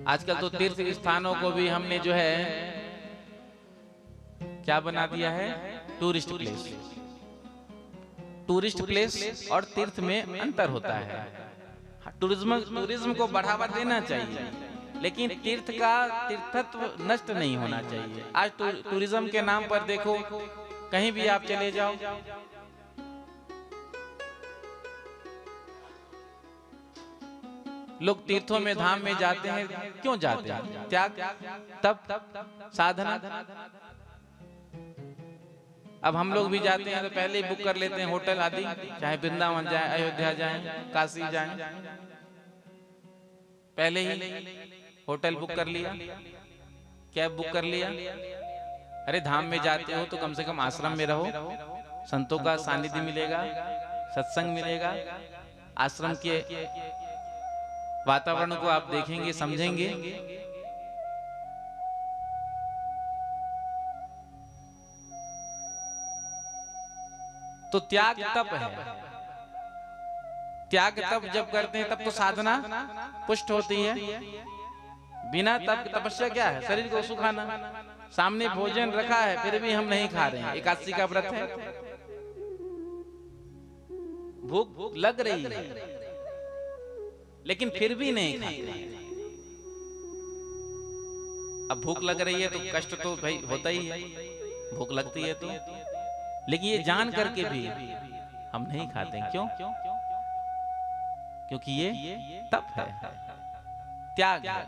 Speaker 1: आजकल तो तीर्थ स्थानों को भी हमने जो है क्या बना दिया है? Tourist place. टूरिस्ट प्लेस और तीर्थ में अंतर होता है। टूरिज्म को बढ़ावा देना चाहिए, लेकिन तीर्थ का तीर्थत्व नष्ट नहीं होना चाहिए। आज टूरिज्म के नाम पर देखो, कहीं भी आप चले जाओ, लोग तीर्थों में धाम में जाते हैं। क्यों जाते हैं? त्याग, तप, साधना। अब हम लोग भी जाते हैं तो पहले ही बुक कर लेते हैं होटल आदि, चाहे वृंदावन जाएं, अयोध्या जाएं, काशी जाएं, पहले ही होटल बुक कर लिया, कैब बुक कर लिया। अरे धाम में जाते हो तो कम से कम आश्रम में रहो, संतों का सानिध्य मिलेगा, सत्संग मिलेगा, आश्रम के वातावरण को आप देखेंगे, समझेंगे। तो त्याग तप है, त्याग तप जब करते हैं तब तो साधना पुष्ट होती है। बिना तप तपस्या क्या है? शरीर को सुखाना। सामने भोजन रखा है फिर भी हम नहीं खा रहे हैं, एकादशी का व्रत है, भूख लग रही है लेकिन फिर भी नहीं खाते। अब भूख लग रही है तो कष्ट तो भाई होता ही है, भूख लगती है तो, लेकिन ये जान करके भी हम नहीं खाते। क्यों? क्योंकि ये तप है, त्याग है।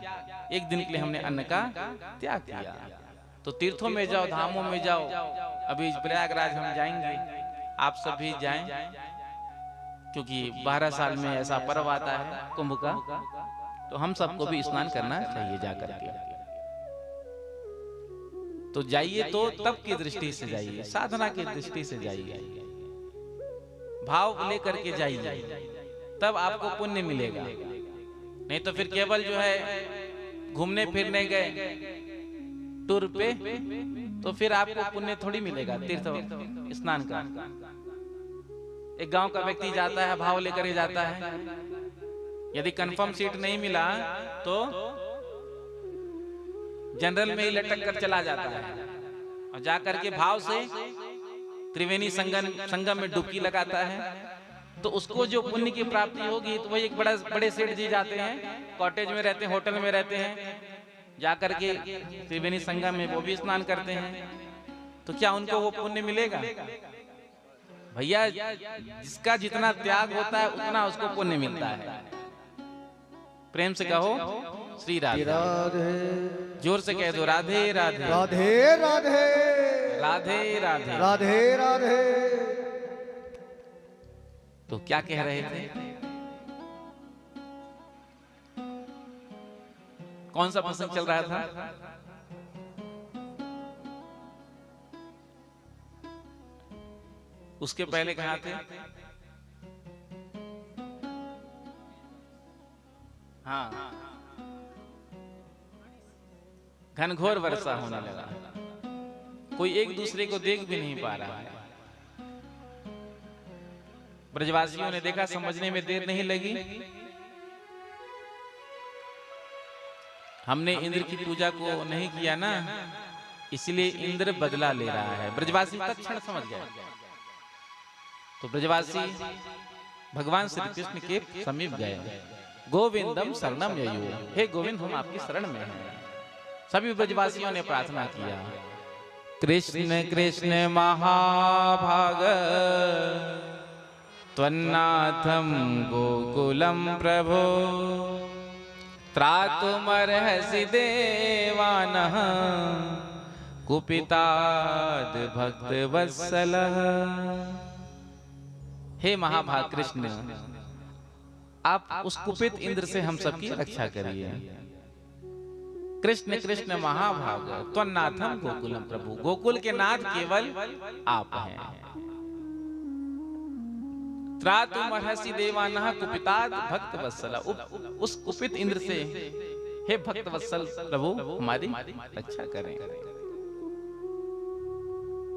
Speaker 1: एक दिन के लिए हमने अन्न का त्याग किया। तो तीर्थों में जाओ, धामों में जाओ, अभी प्रयागराज हम जाएंगे, आप सब भी जाएं, क्योंकि 12 साल में ऐसा पर्व आता है कुंभ का, तो हम सबको भी स्नान करना चाहिए जाकर के। तो जाइए तो तप की दृष्टि से जाइए, साधना की दृष्टि से जाइए, भाव लेकर के जाइए, तब आपको पुण्य मिलेगा। नहीं तो फिर केवल जो है घूमने फिरने गए टूर पे, तो फिर आपको पुण्य थोड़ी मिलेगा तीर्थ स्नान का। एक गांव का व्यक्ति जाता है, भाव लेकर ही जाता है, यदि कंफर्म सीट नहीं मिला तो जनरल में ही लटक कर चला जाता है और जाकर के भाव से त्रिवेणी संगम में डुबकी लगाता है। तो उसको जो पुण्य की प्राप्ति होगी, तो वही एक बड़े सेठ जी जाते हैं, कॉटेज में रहते हैं, होटल में रहते हैं, जाकर के त्रिवेणी संगम में वो भी स्नान करते हैं, तो क्या उनको वो पुण्य मिलेगा? भैया, जिसका जितना त्याग होता है उतना उसको पुण्य मिलता है। प्रेम से कहो श्री राधे राधे, जोर से कह दो राधे राधे
Speaker 2: राधे राधे
Speaker 1: राधे राधे
Speaker 2: राधे राधे।
Speaker 1: तो क्या कह रहे थे? कौन सा प्रसंग चल रहा था? उसके पहले कहाँ थे? हाँ, घनघोर वर्षा होने लगा, कोई एक दूसरे को देख भी नहीं पा रहा है। ब्रजवासियों ने देखा, समझने में देर नहीं लगी, हमने इंद्र की पूजा को नहीं किया ना, इसलिए इंद्र बदला ले रहा है। ब्रजवासी तत्क्षण समझ गए। तो ब्रजवासी भगवान श्री कृष्ण के समीप गए, गोविंदम शरणम ययु, हे गोविंद हम आपकी शरण में हैं। सभी ब्रजवासियों ने प्रार्थना किया, कृष्ण कृष्ण महाभाग त्वन्नाथम गोकुलम प्रभो, त्रातुमर्हसि देवानः, कुपिताद भक्त वत्सलः। हे महाभाग कृष्ण, आप उस कुपित इंद्र से हम सबकी रक्षा करिए। कृष्ण कृष्ण महाभाग त्वन्नाथम गोकुलम प्रभु, गोकुल के नाथ केवल आप हैं। त्रातुमर्हसि देवानः, कुपिताद भक्त वत्सल, उस कुपित इंद्र से हे भक्त वत्सल प्रभु हमारी रक्षा करें।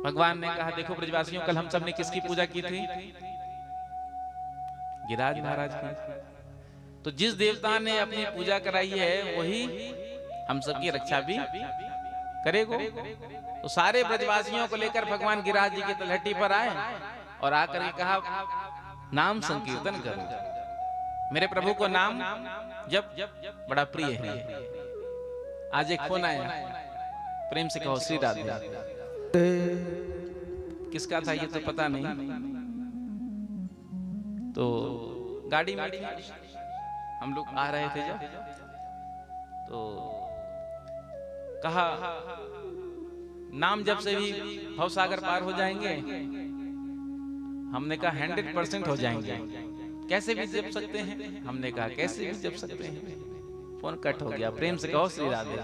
Speaker 1: भगवान ने कहा, देखो ब्रजवासियों, कल हम सब ने किसकी पूजा की थी? गिरिराज महाराज की। तो जिस देवता ने अपनी पूजा कराई है वही हम सबकी रक्षा भी करेगा। तो सारे ब्रजवासियों को लेकर भगवान गिरिराज जी की तलहटी पर आए और आकर के कहा, नाम संकीर्तन करो, मेरे प्रभु को नाम जब बड़ा प्रिय है। आज एक फोन आया, प्रेम से कहो श्री राधे। किसका था ये तो पता नहीं। तो गाड़ी में हम लोग आ रहे थे जब, तो कहा नाम जब से भी भवसागर पार हो जाएंगे। हमने कहा 100% हो जाएंगे। कैसे भी जप सकते हैं? हमने कहा कैसे भी जप सकते हैं। फोन कट हो गया। प्रेम से कहो श्री राधे।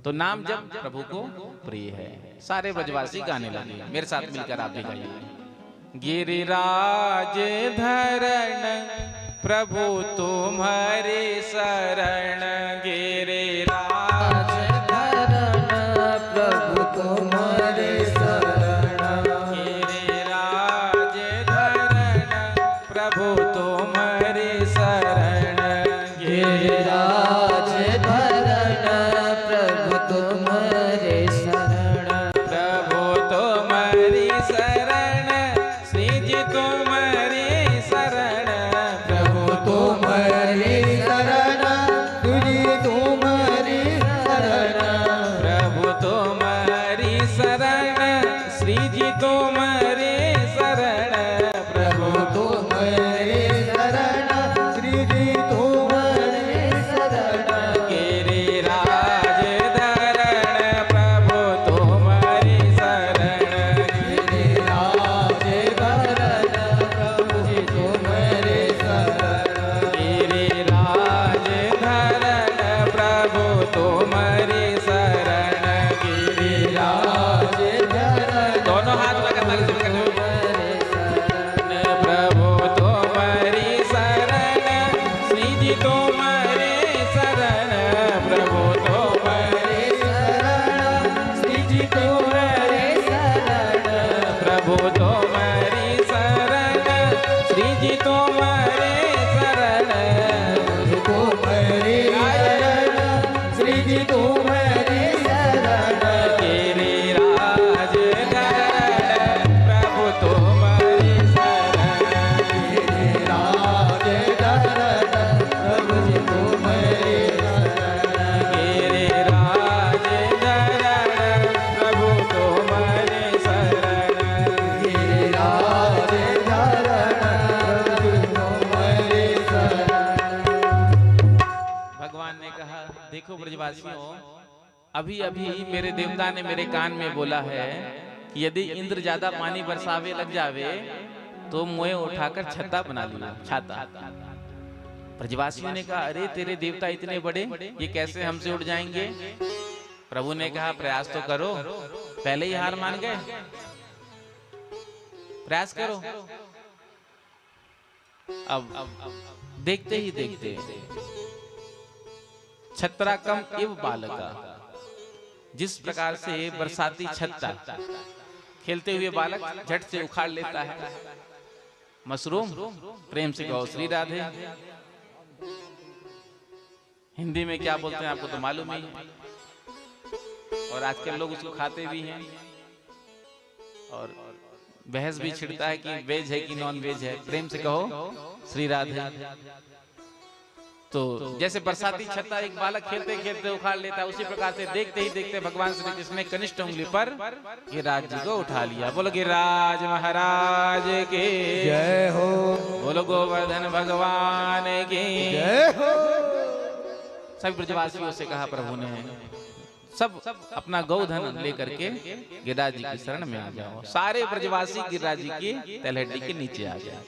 Speaker 1: तो नाम जब प्रभु को प्रिय है। सारे ब्रजवासी गाने लगे। मेरे साथ मिलकर आप भी गाइए। गिरिराज धरण प्रभु तुम्हारे शरण। गिरिराज
Speaker 2: धरण प्रभु तुम्हारे शरण।
Speaker 1: गिरिराज धरण प्रभु तुम्हारे शरण।
Speaker 2: गिरिराज धरण प्रभु तुम्हारे शरण।
Speaker 1: प्रभु तुम्हारी शरण श्री जी तुम्हारी शरण।
Speaker 2: प्रभु तुम्हारी शरण तुझी तुम्हारी शरण।
Speaker 1: प्रभु तुम्हारी शरण श्री जी तुम्हारी शरण।
Speaker 2: प्रभु तुम्हारी शरण श्री जी तुम्हारी शरण।
Speaker 1: गिरिराज धरण प्रभु तुम्हारी शरण।
Speaker 2: गिरिराज धरण प्रभु जी तुम्हारे शरण।
Speaker 1: गिरिराज धरण प्रभु तुम्हारी शरण। गिरिराज
Speaker 2: धरण
Speaker 1: दोनों हाथ लगा ताली से करने। प्रभु तुम्हारी शरण श्री जी तुम्हारी शरण। प्रभु तुम्हारी
Speaker 2: शरण श्री जी तुम्हारे शरण।
Speaker 1: प्रभु तुम्हारी शरण श्री जी तुम्हारी शरण।
Speaker 2: तुम्हारी शरण श्री जी तुम्हारी शरण।
Speaker 1: गिरिराज धरण प्रभु तुम्हारी शरण।
Speaker 2: गिरिराज धरण प्रभु जी तुम्हारे शरण।
Speaker 1: गिरिराज धरण प्रभु तुम्हारी शरण।
Speaker 2: गिरिराज धरण प्रभु तुम्हारे शरण।
Speaker 1: भगवान ने कहा देखो ब्रजवासियों, अभी अभी मेरे देवता ने मेरे कान में बोला है कि यदि इंद्र ज्यादा पानी बरसावे लग जावे तो मुझे उठाकर छत्ता बना लिया। छाता। ब्रजवासियों ने कहा अरे तेरे देवता इतने बड़े, ये कैसे हमसे उड़ जाएंगे? प्रभु ने कहा प्रयास तो करो। पहले ही हार मान गए। प्रयास करो। अब देखते ही देखते छत्रा कम इव बालका, जिस प्रकार से बरसाती छत्ता खेलते हुए बालक झट से उखाड़ लेता है मशरूम। प्रेम से कहो श्री राधे। हिंदी में क्या बोलते हैं आपको तो मालूम ही है, और आजकल लोग उसको खाते भी हैं और बहस भी छिड़ता है कि वेज है कि नॉन वेज है। प्रेम से कहो श्री राधे। तो जैसे बरसाती छत्ता एक बालक खेलते खेलते उखाड़ लेता है, उसी प्रकार से देखते ही देखते भगवान श्री कृष्ण ने कनिष्ठ उंगली पर गिरिराज जी को उठा लिया। बोलो गिरिराज महाराज के
Speaker 2: जय हो।
Speaker 1: बोलो गोवर्धन भगवान की
Speaker 2: जय हो।
Speaker 1: सभी ब्रजवासियों से कहा प्रभु ने सब अपना गौधन लेकर के गिरिराज जी की शरण में आ जाओ। सारे ब्रजवासी गिरिराज जी की तलहटी के नीचे आ गए।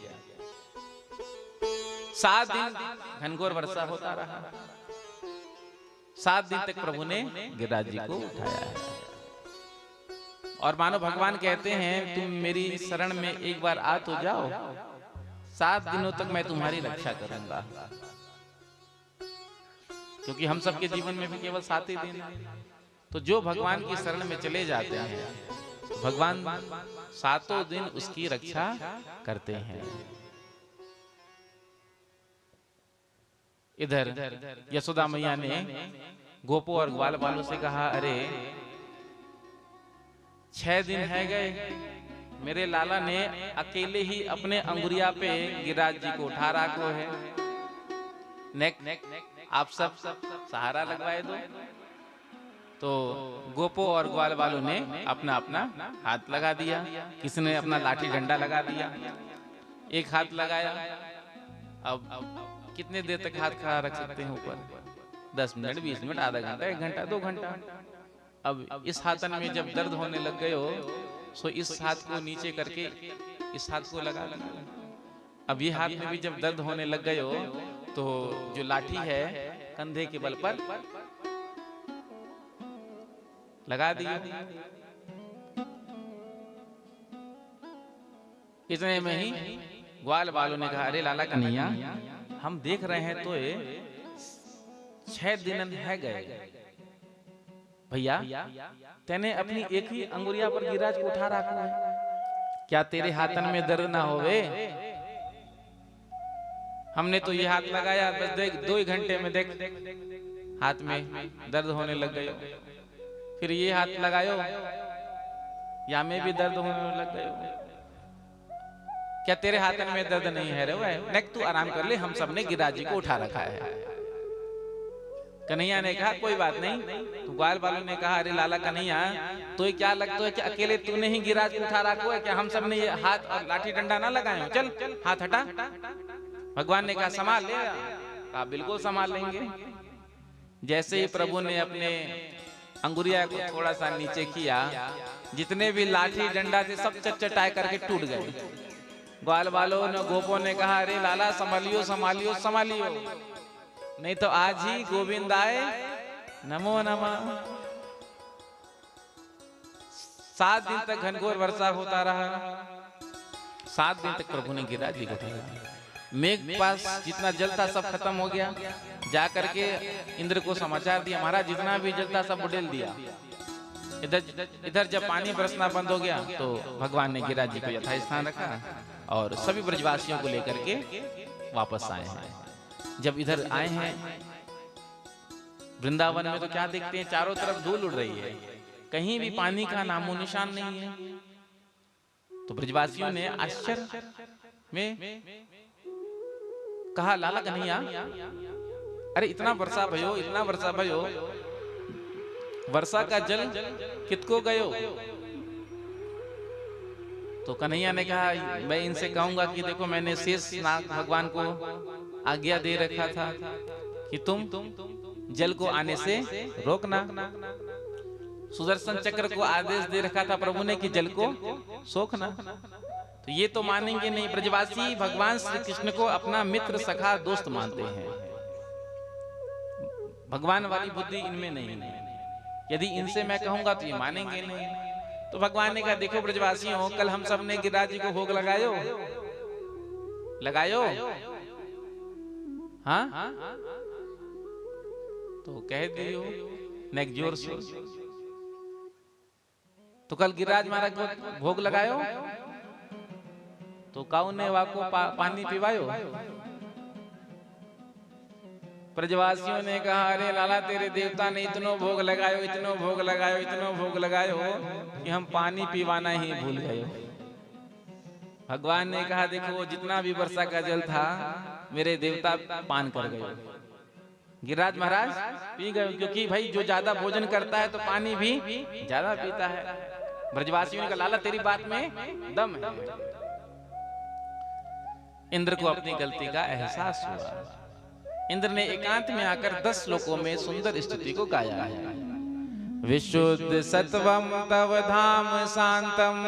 Speaker 1: 7 दिन घनघोर वर्षा होता रहा। 7 दिन तक प्रभु ने गिरिराज जी को उठाया है। और मानो भगवान कहते हैं तुम मेरी शरण में एक बार आ तो जाओ, 7 दिनों तक मैं तुम्हारी रक्षा करूंगा। क्योंकि हम सबके जीवन में भी केवल 7 ही दिन हैं। तो जो भगवान की शरण में चले जाते हैं भगवान 7 दिन उसकी रक्षा करते हैं। इधर यशोदा मैया ने गोपो और ग्वाल बालों से कहा अरे 6 दिन है गए, मेरे लाला ने अकेले ही अपने अंगुरिया पे गिरिराज जी को उठा रखो है। आप सब सहारा लगवाए दो। तो गोपो और ग्वाल वालों ने अपना अपना हाथ लगा दिया। किसी ने अपना लाठी डंडा लगा दिया। एक हाथ लगाया। अब कितने देर तक हाथ खड़ा रख सकते हैं ऊपर? 10 मिनट, 20 मिनट, आधा घंटा, 1 घंटा, 2 घंटा। अब इस हाथन में जब दर्द होने लग गए हो, सो इस हाथ को नीचे करके इस हाथ को लगा लेना। अब ये हाथ में भी जब दर्द होने लग गए हो, तो जो लाठी है कंधे के बल पर लगा दिया। इतने में ही ग्वाल वालों ने कहा, अरे लाला कन्हैया, हम देख रहे हैं तो ये 6 दिन है गए भैया, तेने अपनी एक ही अंगुरिया पर गिरिराज को उठा रखा है, क्या तेरे हाथन में दर्द ना होवे? हमने तो ये हाथ लगाया, बस देख 2 ही घंटे में देख हाथ में दर्द होने लग गयो। फिर ये हाथ लगायो, या में भी दर्द होने लग गयो। क्या तेरे हाथन में दर्द नहीं है रे? नेक तू आराम कर ले, हम सबने गिरिराज जी को उठा रखा है। कन्हैया ने कहा, कोई बात नहीं। तो ग्वाल वालों ने कहा, अरे लाला कन्हैया, तो क्या लगता है कि अकेले तूने ही गिरिराज को उठा रखा है? क्या हम सब ने ये हाथ और लाठी डंडा ना लगाए हो? चल हाथ हटा। भगवान ने कहा, संभाल ले। कहा, बिल्कुल संभाल लेंगे। जैसे ही प्रभु ने अपने अंगुरिया को थोड़ा सा नीचे किया, जितने भी लाठी डंडा थे सब चटचटाए करके टूट गए। ग्वाल वालों ने, गोपों ने कहा, अरे लाला संभालियो संभालियो संभालियो, नहीं तो आज ही गोविंद आए, नमो नमः। 7 दिन तक घनघोर वर्षा होता रहा। 7 दिन तक प्रभु ने गिरिराज जी को उठाया। मेघ पास जितना जल था सब खत्म हो गया। जाकर के इंद्र को समाचार दिया, महाराज जितना भी जल था सब उड़ेल दिया। इधर जब पानी बरसना बंद हो गया, तो भगवान ने गिरिराज जी को यथास्थान रखा और सभी ब्रजवासियों को लेकर के वापस आए हैं। जब इधर आए हैं वृंदावन में, तो क्या देखते हैं? चारों तरफ धूल उड़ रही है, कहीं भी पानी का नामो निशान नहीं है। तो ब्रजवासियों ने आश्चर्य में कहा, लाला कन्हैया, अरे इतना वर्षा भयो, इतना वर्षा भयो, वर्षा का जल कितको गयो? तो कन्हैया ने कहा, मैं इनसे कहूंगा कि देखो, मैंने शेष नाग भगवान को आज्ञा दे रखा था कि तुम जल को आने से रोकना। सुदर्शन चक्र को आदेश दे रखा था प्रभु ने कि जल को सोखना। तो ये तो मानेंगे नहीं। ब्रजवासी भगवान श्री कृष्ण को अपना मित्र, सखा, दोस्त मानते हैं। भगवान वाली बुद्धि इनमें नहीं है। यदि इनसे मैं कहूंगा तो ये मानेंगे नहीं। तो भगवान ने कहा, देखो ब्रजवासियों, कल हम सब ने गिरिराज जी को भोग लगायो, लगायो, हाँ? तो कह दियो नेक जोर से, तो कल गिरिराज महाराज को भोग लगायो, तो काऊ ने वाको पानी पिवायो। ब्रजवासियों ने कहा, अरे लाला, तेरे देवता ने इतनो भोग लगायो, इतनो भोग लगायो, इतनो भोग लगायो कि हम पानी पीवाना ही भूल गए। भगवान ने कहा, देखो, जितना भी वर्षा का जल था मेरे देवता पान कर गए। गिरिराज महाराज पी गए, क्योंकि भाई जो ज्यादा भोजन करता है तो पानी भी ज्यादा पीता है। ब्रजवासियों ने कहा, लाला तेरी बात में दम है। इंद्र को अपनी गलती का एहसास हुआ। इंद्र ने एकांत में आकर 10 श्लोकों में सुंदर स्तुति को गाया है। विशुद्ध सत्वम तव धाम शांतम,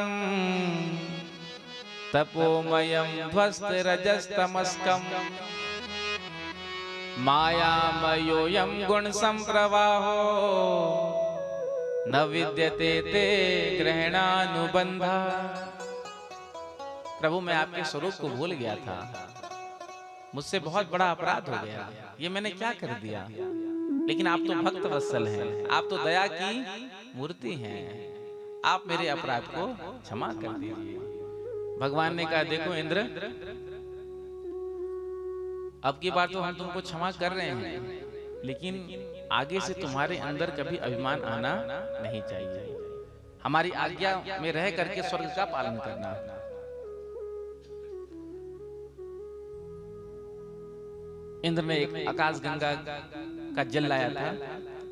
Speaker 1: तपोमयम ध्वस्त रजस्तमस्कम, मायामयोयम गुण संप्रवाहो, न विद्यते ते ग्रहणानुबंधा। प्रभु, मैं आपके स्वरूप को भूल गया था, मुझसे बहुत बड़ा अपराध हो गया। ये मैंने क्या कर दिया? लेकिन आप तो भक्त वत्सल हैं, आप तो दया की मूर्ति हैं, आप मेरे अपराध को क्षमा कर दीजिए। भगवान ने कहा, देखो इंद्र, अब की बार तो हम तुमको क्षमा कर रहे हैं, लेकिन आगे से तुम्हारे अंदर कभी अभिमान आना नहीं चाहिए। हमारी आज्ञा में रह करके स्वर्ग का पालन करना। इंद्र ने एक आकाश गंगा का जल लाया था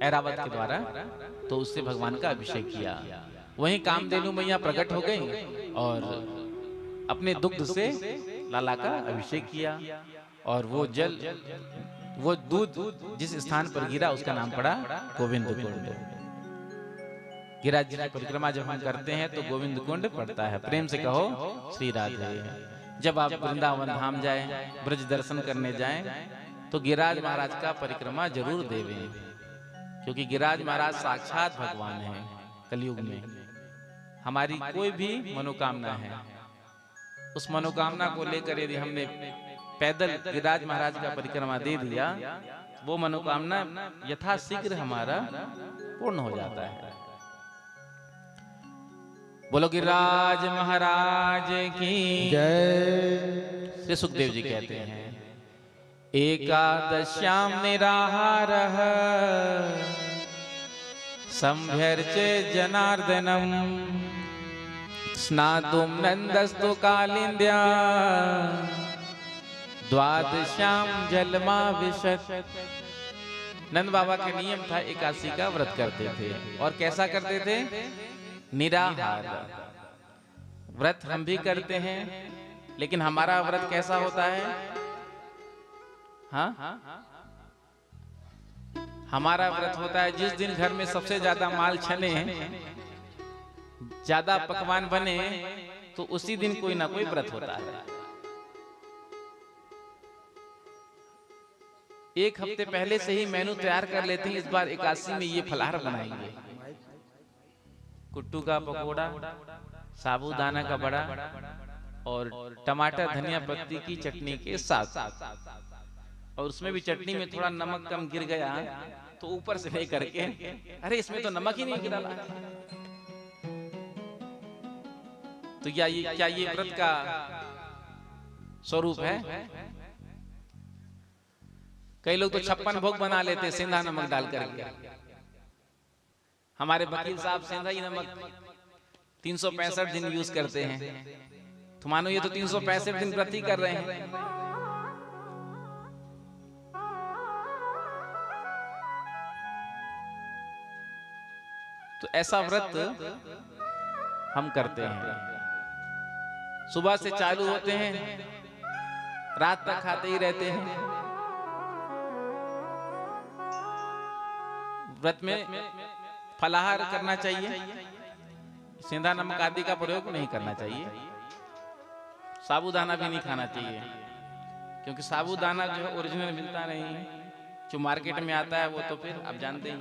Speaker 1: ऐरावत के द्वारा, तो उससे भगवान का अभिषेक किया। वहीं कामधेनु मैया प्रकट हो गई और अपने दुग्ध से लाला का अभिषेक किया, और वो जल वो दूध जिस स्थान पर गिरा उसका नाम पड़ा गोविंद कुंड। गिरिराज जी की परिक्रमा जब हम करते हैं तो गोविंद कुंड पड़ता है। प्रेम से कहो श्री राधे। जब आप वृंदावन धाम जाएं, ब्रज दर्शन करने जाएं, तो गिरिराज महाराज का परिक्रमा जरूर देवें, क्योंकि गिरिराज महाराज साक्षात भगवान हैं। कलयुग में हमारी कोई भी मनोकामना है, उस मनोकामना को लेकर यदि हमने पैदल गिरिराज महाराज का परिक्रमा दे दिया, वो मनोकामना यथाशीघ्र हमारा पूर्ण हो जाता है। बोलो गिरिराज महाराज की
Speaker 2: जय।
Speaker 1: श्री सुखदेव जी कहते हैं, एकादश्याम निराहारः संभ्यर्चे जनार्दनम स्नातुं नंदस्तु कालिंद्या द्वादश्याम जलमाविशत। नंद बाबा के नियम था एकादशी का व्रत करते थे। और कैसा करते थे? निराहार व्रत हम भी करते हैं, लेकिन हमारा व्रत कैसा होता है? हाँ, हमारा व्रत होता है जिस दिन घर में सबसे ज्यादा माल छने, ज्यादा पकवान बने, तो उसी दिन कोई ना कोई व्रत होता है। एक हफ्ते पहले से ही मेनू तैयार कर लेते हैं, इस बार एकादशी में ये फलाहार बनाएंगे। कुट्टू का पकोड़ा, साबूदाना का बड़ा और टमाटर धनिया पत्ती की चटनी के साथ, और उसमें भी चटनी में थोड़ा नमक कम गिर गया तो ऊपर से नहीं करके, अरे इसमें तो नमक ही नहीं गिरा। तो क्या ये व्रत का स्वरूप है? कई लोग तो 56 भोग बना लेते सेंधा नमक डाल करके। हमारे वकील साहब सेंधा ही नमक 365 दिन यूज करते हैं। तो मानो ये तो 365 दिन व्रत ही कर रहे हैं। तो ऐसा व्रत हम करते हैं। सुबह से चालू होते हैं, रात तक खाते ही रहते हैं। व्रत में फलाहार करना चाहिए, सेंधा नमक आदि का प्रयोग नहीं करना चाहिए। साबूदाना भी नहीं खाना चाहिए, क्योंकि साबूदाना जो है ओरिजिनल मिलता नहीं है, जो मार्केट में आता है वो तो फिर आप जानते ही।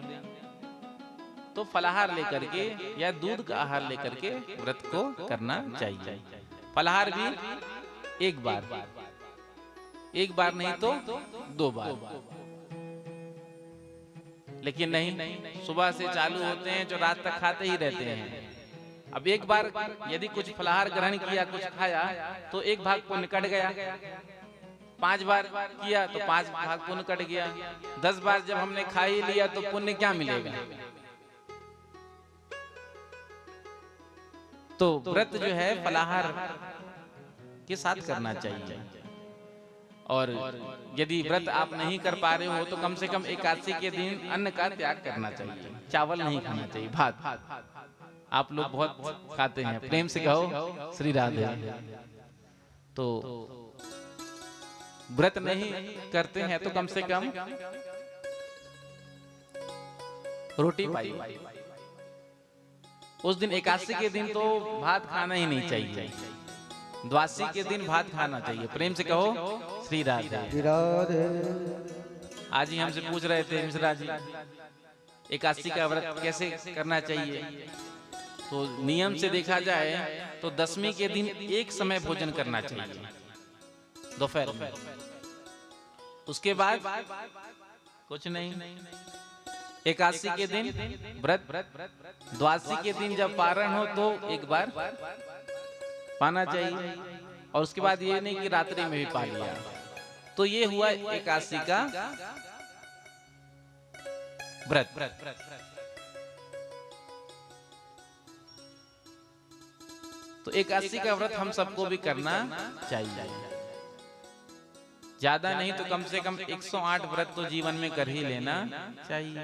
Speaker 1: तो फलाहार लेकर के या दूध का आहार लेकर के व्रत को करना चाहिए। फलाहार भी एक बार नहीं तो 2 बार, लेकिन नहीं, सुबह से चालू होते हैं जो रात तक खाते ही रहते हैं। अब एक बार यदि कुछ फलाहार ग्रहण किया, कुछ खाया, तो एक भाग पुण्य कट गया। 5 बार किया तो 5 भाग पुण्य कट गया। 10 बार जब हमने खा ही लिया तो पुण्य क्या मिलेगा? तो व्रत जो है फलाहार के साथ करना चाहिए। और यदि व्रत आप नहीं कर पा रहे हो तो कम से कम एकादशी के दिन अन्न का त्याग करना चाहिए। चावल नहीं खाना चाहिए, भात। आप लोग बहुत खाते हैं, प्रेम से कहो श्री राधे। तो व्रत नहीं करते हैं तो कम से कम रोटी पाइए। उस दिन एकादशी के दिन तो भात खाना ही नहीं चाहिए, द्वादशी के दिन भात खाना चाहिए। प्रेम से कहो श्री राधे। आज ही हमसे पूछ रहे थे मिश्रा जी, एकादशी का व्रत कैसे करना चाहिए? तो नियम से देखा जाए तो 10वीं के दिन एक समय भोजन करना चाहिए, दोपहर में। उसके बाद कुछ नहीं। एकादशी के दिन व्रत, द्वादशी के दिन जब पारण हो तो एक बार पाना चाहिए, और उसके बाद ये नहीं कि रात्रि में भी पा लिया। तो ये हुआ एकादशी का व्रत। तो एकादशी का व्रत हम सबको भी करना चाहिए। ज्यादा नहीं तो कम से कम 108 व्रत तो जीवन में कर ही लेना चाहिए।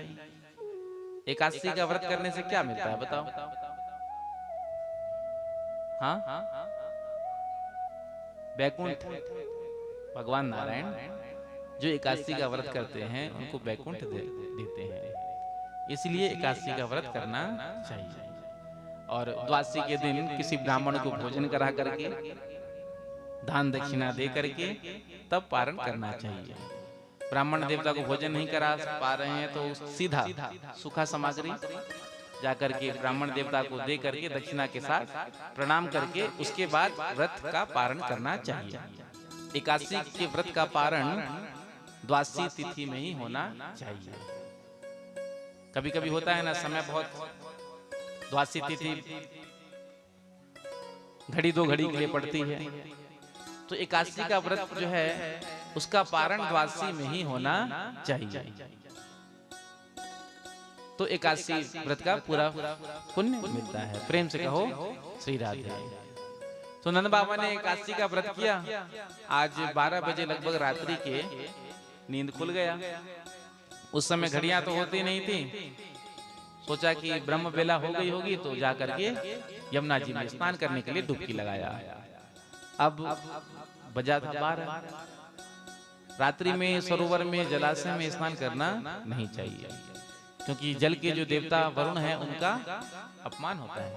Speaker 1: एकादशी का व्रत करने से क्या मिलता है बताओ? हाँ, वैकुंठ, भगवान नारायण जो एकादशी का व्रत करते हैं उनको वैकुंठ देते हैं। इसलिए एकादशी का व्रत करना चाहिए। और द्वादशी के दिन किसी ब्राह्मण को भोजन करा करके, दान दक्षिणा दे करके तब पारण करना चाहिए। ब्राह्मण देवता को भोजन नहीं करा पा रहे हैं तो सीधा सूखा सामग्री जाकर के ब्राह्मण देवता को दे करके दक्षिणा के साथ प्रणाम करके उसके बाद व्रत का पारण करना चाहिए। एकादशी के व्रत का पारण द्वादशी तिथि में ही होना चाहिए। कभी कभी होता है ना, समय बहुत, द्वादशी तिथि घड़ी दो घड़ी के लिए पड़ती है, तो एकादशी का व्रत जो है उसका पारण द्वादशी में ही होना चाहिए। तो एकादशी व्रत का पूरा पुण्य मिलता है। प्रेम से कहो श्री राधे। तो नंद बाबा ने एकादशी का व्रत किया। आज 12 बजे लगभग रात्रि के नींद खुल गया। उस समय घड़ियां तो होती नहीं थी। सोचा कि ब्रह्म बेला हो गई होगी तो जाकर के यमुना जी में स्नान करने के लिए डुबकी लगाया। अब बजा था 12। रात्रि में सरोवर में जलाशय में स्नान करना नहीं चाहिए, क्योंकि जल के जो देवता वरुण है उनका अपमान होता है।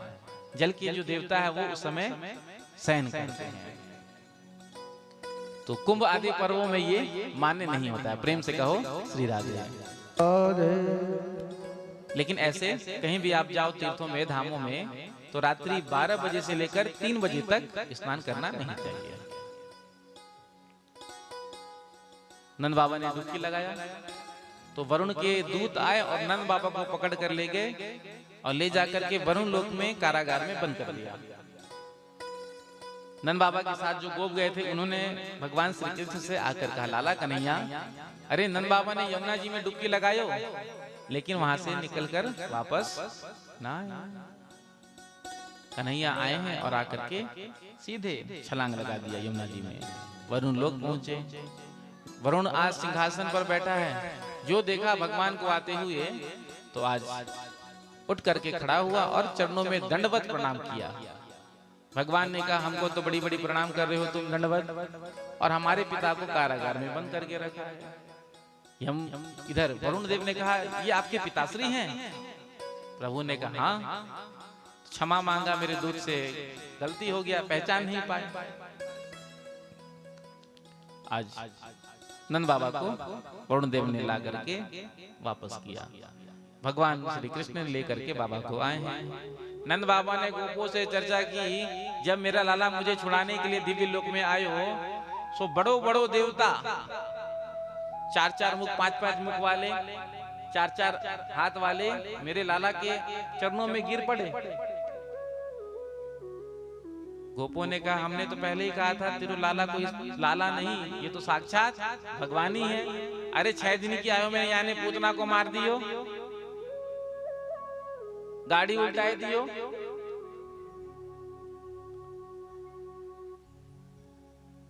Speaker 1: जल के जो देवता है वो उस समय शयन करते हैं। तो कुंभ आदि पर्वों में ये मान्य नहीं होता है। प्रेम से कहो श्री राधे। लेकिन ऐसे कहीं भी आप जाओ तीर्थों में, धामों में, तो रात्रि 12 बजे से लेकर 3 बजे तक स्नान करना नहीं चाहिए। नंद बाबा ने डुबकी लगाया तो वरुण के दूत आए और नंद बाबा को पकड़ कर ले गए और ले जाकर के वरुण लोक में कारागार में बंद कर दिया। नंद बाबा के साथ जो गोप गए थे उन्होंने भगवान श्री कृष्ण से आकर कहा, लाला कन्हैया, अरे नंद बाबा ने यमुना जी में डुबकी लगायो, लेकिन वहां से निकलकर वापस ना आए। कन्हैया आए हैं और आकर के सीधे छलांग लगा दिया यमुना जी में। वरुण लोग पहुंचे। वरुण आज सिंहासन पर बैठा है। जो देखा भगवान को आते हुए तो आज उठ करके खड़ा हुआ और चरणों में दंडवत प्रणाम किया। भगवान ने कहा, हमको तो बड़ी बड़ी प्रणाम कर रहे हो तुम दंडवत, और हमारे पिता को कारागार में बंद करके रखा है। हम इधर वरुण देव ने कहा, ये आपके पिताश्री हैं? प्रभु ने कहा, हाँ, क्षमा मांगा, मेरे दूध से गलती हो गया, पहचान नहीं पाए। आज नंद बाबा को वरुण देव ने ला करके वापस किया। भगवान श्री कृष्ण ने लेकर के बाबा को आए हैं। नंद बाबा ने गोपों से चर्चा की, जब मेरा लाला मुझे छुड़ाने के लिए दिव्य लोक में आयो, सो बड़ो बड़ो देवता 4-4 मुख, 5-5 मुख वाले, 4-4 हाथ वाले मेरे लाला के चरणों में गिर पड़े। गोपों ने कहा, हमने तो पहले ही कहा था तेरे लाला को लाला नहीं, ये तो साक्षात भगवान ही है। अरे 6 दिन की आयु में यानी पूतना को मार दियो, गाड़ी उल्टाए दियो।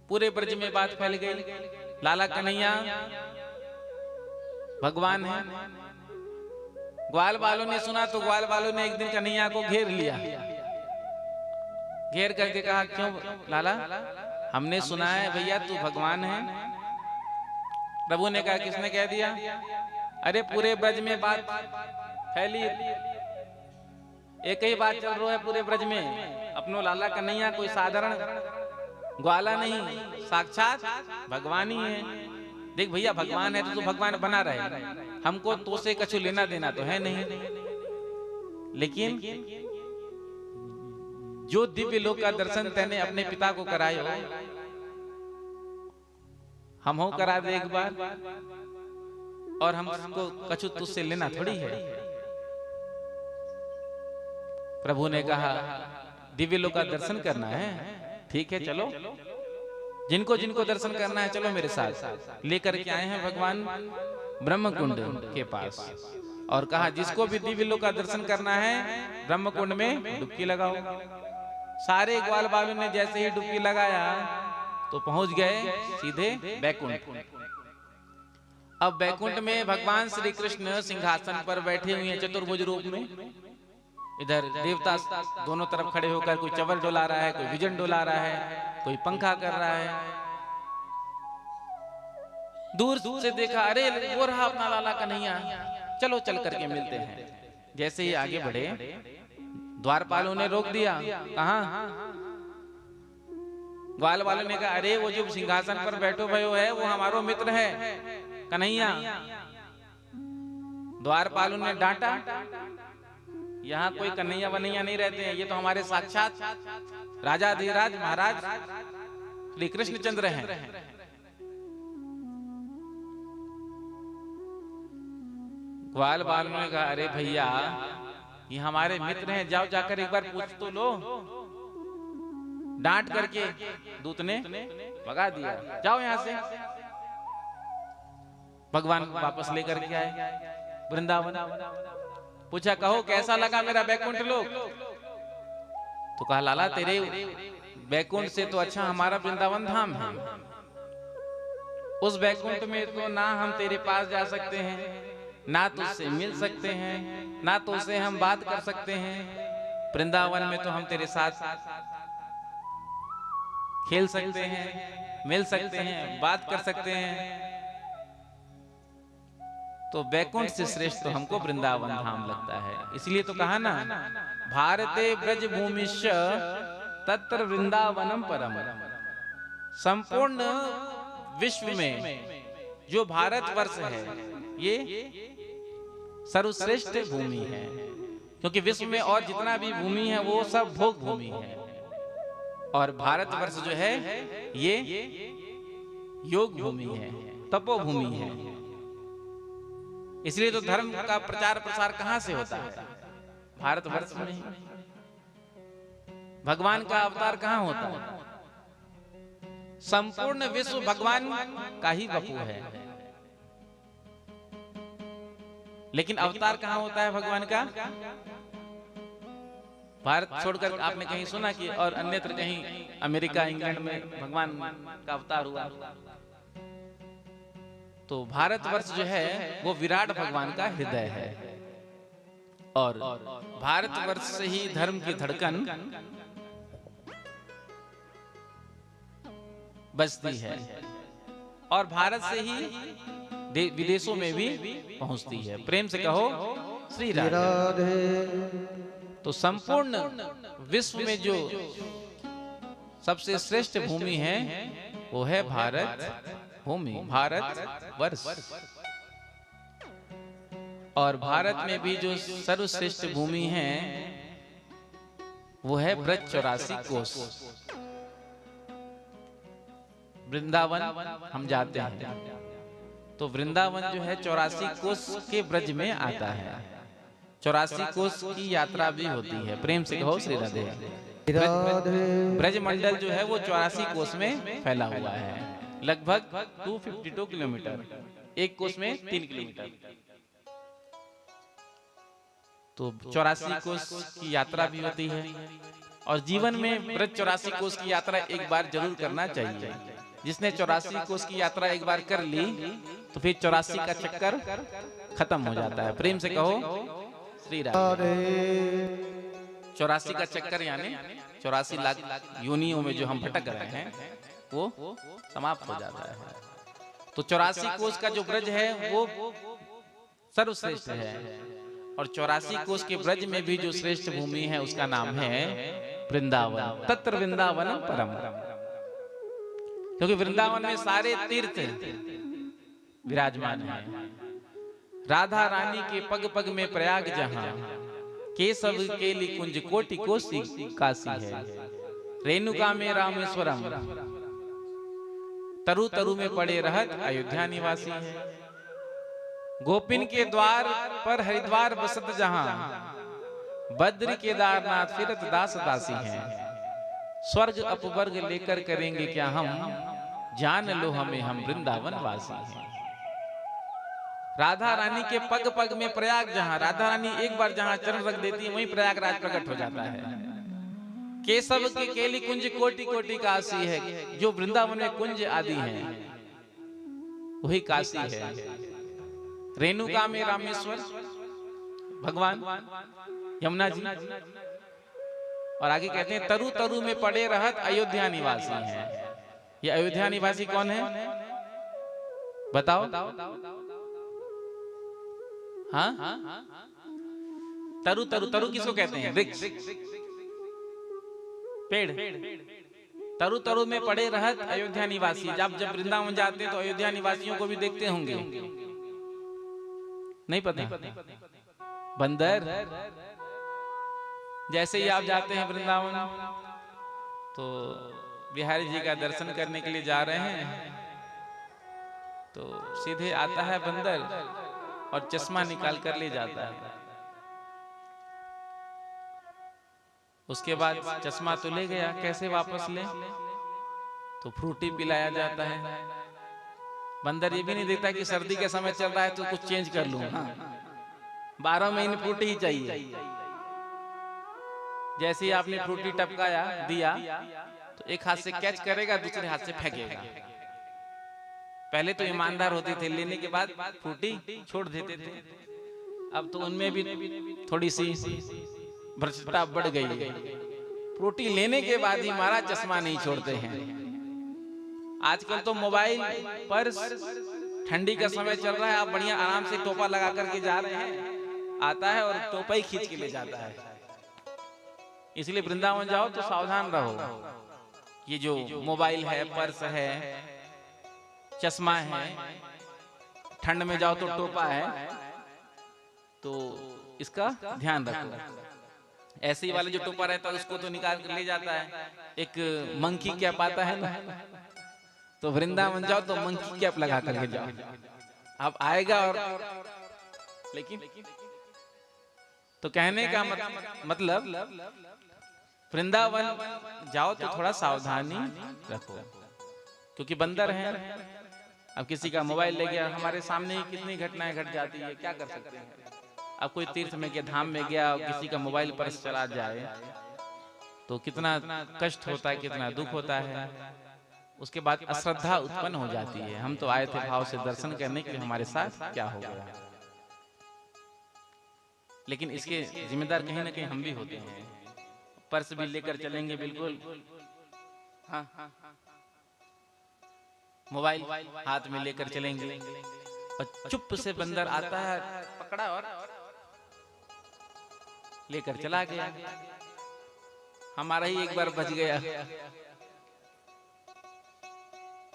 Speaker 1: पूरे ब्रज में बात फैल गई, लाला कन्हैया भगवान है। ग्वाल वालों ने सुना तो ग्वाल वालों ने एक दिन कन्हैया को घेर लिया। घेर करके कहा, क्यों लाला? हमने सुना है भैया तू भगवान है। प्रभु ने कहा, किसने कह दिया? अरे पूरे ब्रज में बात फैली, एक ही बात चल रहा है पूरे ब्रज में, अपनो लाला कन्हैया कोई साधारण ग्वाला नहीं, साक्षात भगवान ही है। देख भैया, भगवान है तो भगवान बना रहे, हमको तो से कछु लेना देना तो है नहीं। लेकिन जो दिव्य लोक का दर्शन तेने अपने पिता को करायो, हम हो करा दे एक बार, और हमको कछु तुझसे लेना थोड़ी है। प्रभु ने कहा, दिव्य लोक का दर्शन करना है, ठीक है चलो, जिनको जिनको दर्शन करना है चलो मेरे साथ। लेकर के आए हैं भगवान ब्रह्मकुंड के पास और कहा, जिसको भी दिव्य लोक का दर्शन करना है ब्रह्मकुंड में डुबकी लगाओ। सारे ग्वाल बालों ने जैसे ही डुबकी लगाया तो पहुंच गए सीधे बैकुंठ। अब बैकुंठ में भगवान श्री कृष्ण सिंहासन पर बैठे हुए हैं चतुर्भुज रूप में। इधर देवता दोनों तरफ खड़े होकर कोई चवर डोला रहा है, कोई विजन डोला रहा है, कोई पंखा कर रहा है। दूर से देखा, अरे वो रहा अपना लाला कन्हैया, चलो चल करके मिलते हैं। जैसे ही आगे बढ़े, द्वारपालों ने रोक दिया। कहाँ? ग्वाल वालों ने कहा, अरे वो जो सिंहासन पर बैठो भयो है वो हमारो मित्र है कन्हैया। द्वारपालों ने डांटा, यहाँ कोई कन्हैया वन्हैया नहीं रहते हैं, ये तो हमारे साक्षात राजा धीराज महाराज श्री कृष्णचंद्र हैं। ग्वाल वालों ने कहा, अरे भैया ये हमारे मित्र हैं, जाओ जाकर एक बार पूछ तो लो। डांट करके दूत ने भगा दिया, जाओ यहां से। भगवान वापस लेकर के आए वृंदावन। पूछा, कहो कैसा लगा मेरा बैकुंठ लोक? तो कहा, लाला तेरे बैकुंठ से तो अच्छा हमारा वृंदावन धाम है। उस बैकुंठ में तो ना हम तेरे पास जा सकते हैं, ना तो उससे मिल सकते हैं, ना तो उससे हम बात कर सकते हैं। वृंदावन में तो हम तेरे साथ खेल सकते हैं, मिल सकते हैं, बात कर सकते हैं। तो बैकुंठ से श्रेष्ठ तो हमको वृंदावन धाम लगता है। इसलिए तो कहा ना, भारते ब्रज भूमिश्च तत्र वृंदावनम परम। संपूर्ण विश्व में जो भारतवर्ष है ये सर्वश्रेष्ठ भूमि है, क्योंकि विश्व में और जितना भी भूमि है वो सब भोग भूमि है, और भारतवर्ष जो है ये योग भूमि है, तपोभूमि है। इसलिए तो धर्म का प्रचार प्रसार कहां से होता है? भारतवर्ष में। भगवान का अवतार कहां होता है? संपूर्ण विश्व भगवान का ही वपु है, लेकिन अवतार कहां होता है भगवान का? भारत छोड़कर आपने कहीं सुना कि और अन्यत्र कहीं अमेरिका इंग्लैंड में भगवान का अवतार हुआ? तो भारतवर्ष जो है वो विराट भगवान का हृदय है, और भारतवर्ष से ही धर्म की धड़कन बजती है, और भारत से ही विदेशों में भी पहुंचती है। प्रेम से कहो श्री राधे। तो संपूर्ण विश्व में जो सबसे श्रेष्ठ भूमि है वो है भारत भूमि, भारत वर्ष। और भारत में भी जो सर्वश्रेष्ठ भूमि है वो है ब्रज 84 कोस। वृंदावन हम जाते हैं तो वृंदावन जो है 84 कोस के ब्रज में आता है। 84 कोस की यात्रा भी होती है। प्रेम से कहो श्री राधे। ब्रज मंडल जो है वो 84 कोस में फैला हुआ है, लगभग 252 किलोमीटर, एक कोस में 3 किलोमीटर। तो 84 कोस की यात्रा भी होती है, और जीवन में ब्रज 84 कोस की यात्रा एक बार जरूर करना चाहिए। जिसने 84 कोस की यात्रा एक बार कर ली तो फिर 84 का चक्कर खत्म हो जाता है। प्रेम से कहो श्री राधे। 84 का चक्कर यानी 84 लाख योनियों में जो हम भटक रहे हैं वो समाप्त हो जाता है। तो 84 कोस का जो ब्रज है वो सर्वश्रेष्ठ है, और 84 कोस के ब्रज में भी जो श्रेष्ठ भूमि है उसका नाम है वृंदावन। तत्र वृंदावन परम, क्योंकि वृंदावन में सारे तीर्थ विराजमान हैं। राधा रानी के पग पग में प्रयाग जहां, केशव केली कुंज कोटि कोसी काशी है। रेणुका में रामेश्वरम, तरु तरु में पड़े रहत अयोध्या निवासी है। गोपिन के द्वार पर हरिद्वार बसत जहां, बद्री केदारनाथ फिरत दास दासी हैं। स्वर्ग अपवर्ग लेकर करेंगे क्या हम, जान लो हमें हम वृंदावन वासी हैं। राधा रानी के पग पग में प्रयाग जहां, राधा रानी एक बार जहां चरण रख देती है वहीं प्रयागराज प्रकट हो जाता है। केशव के केली कुंज कोटि कोटि काशी है, जो वृंदावन में कुंज आदि हैं वही काशी है। रेणुका में रामेश्वर भगवान यमुना जी, और आगे कहते हैं तरु तरु में पड़े रहत अयोध्या निवासी हैं। ये अयोध्या निवासी कौन है? बताओ। हाँ, तरु तरु तरु किसको कहते हैं? वृक्ष, पेड़। तरु तरु में पड़े रहत अयोध्या निवासी। जब जब वृंदावन जाते तो अयोध्या निवासियों को भी देखते होंगे, नहीं पता? बंदर। जैसे ही आप जाते हैं वृंदावन तो बिहारी जी का दर्शन करने के लिए जा रहे हैं तो सीधे आता है बंदर और चश्मा निकाल कर ले जाता है। उसके बाद चश्मा तो ले गया, कैसे वापस ले? तो फ्रूटी पिलाया जाता है। बंदर ये भी नहीं देखता कि सर्दी के समय चल रहा है तो कुछ चेंज कर लूं। 12 महीने फ्रूटी ही चाहिए। जैसे ही आपने फ्रूटी टपकाया दिया तो एक हाथ से कैच करेगा, दूसरे हाथ से फेंकेगा। पहले तो ईमानदार होते थे, लेने के बाद फ्रूटी छोड़ देते थे। अब तो उनमें भी थोड़ी सी भ्रष्टता बढ़ गई है। फ्रूटी लेने के बाद ही हमारा चश्मा नहीं छोड़ते हैं। आजकल तो मोबाइल, पर्स, ठंडी का समय चल रहा है, आप बढ़िया आराम से टोपा लगा करके जा रहे हैं, आता है और टोपा ही खींच के ले जाता है। इसलिए वृंदावन जाओ तो सावधान रहो। ये जो मोबाइल है, पर्स है, चश्मा है, ठंड में जाओ तो टोपा है, तो इसका ध्यान रखो। ऐसे ही वाले जो टोपा रहता है उसको तो निकाल कर ले जाता है। एक मंकी कैप आता है ना, तो वृंदावन जाओ तो मंकी कैप लगा करके जाओ। अब आएगा और लेकिन तो कहने का मतलब वृंदावन जाओ तो थोड़ा सावधानी रखो, क्योंकि बंदर हैं। अब किसी का मोबाइल ले गया, हमारे सामने ही कितनी घटनाएं घट जाती है, क्या कर सकते हैं? अब कोई तीर्थ में गया, धाम में गया, किसी का मोबाइल पर्स चला जाए तो कितना कष्ट होता है, कितना दुख होता है। उसके बाद अश्रद्धा उत्पन्न हो जाती है। हम तो आए थे भाव से दर्शन करने के लिए, हमारे साथ क्या हो गया? लेकिन इसके जिम्मेदार कहीं ना कहीं हम भी होते हैं। पर्स भी लेकर चलेंगे बिल्कुल, हाँ, मोबाइल हाथ में लेकर चलेंगे और चुप से बंदर आता है, पकड़ा और लेकर चला गया। हमारा ही एक बार बच गया।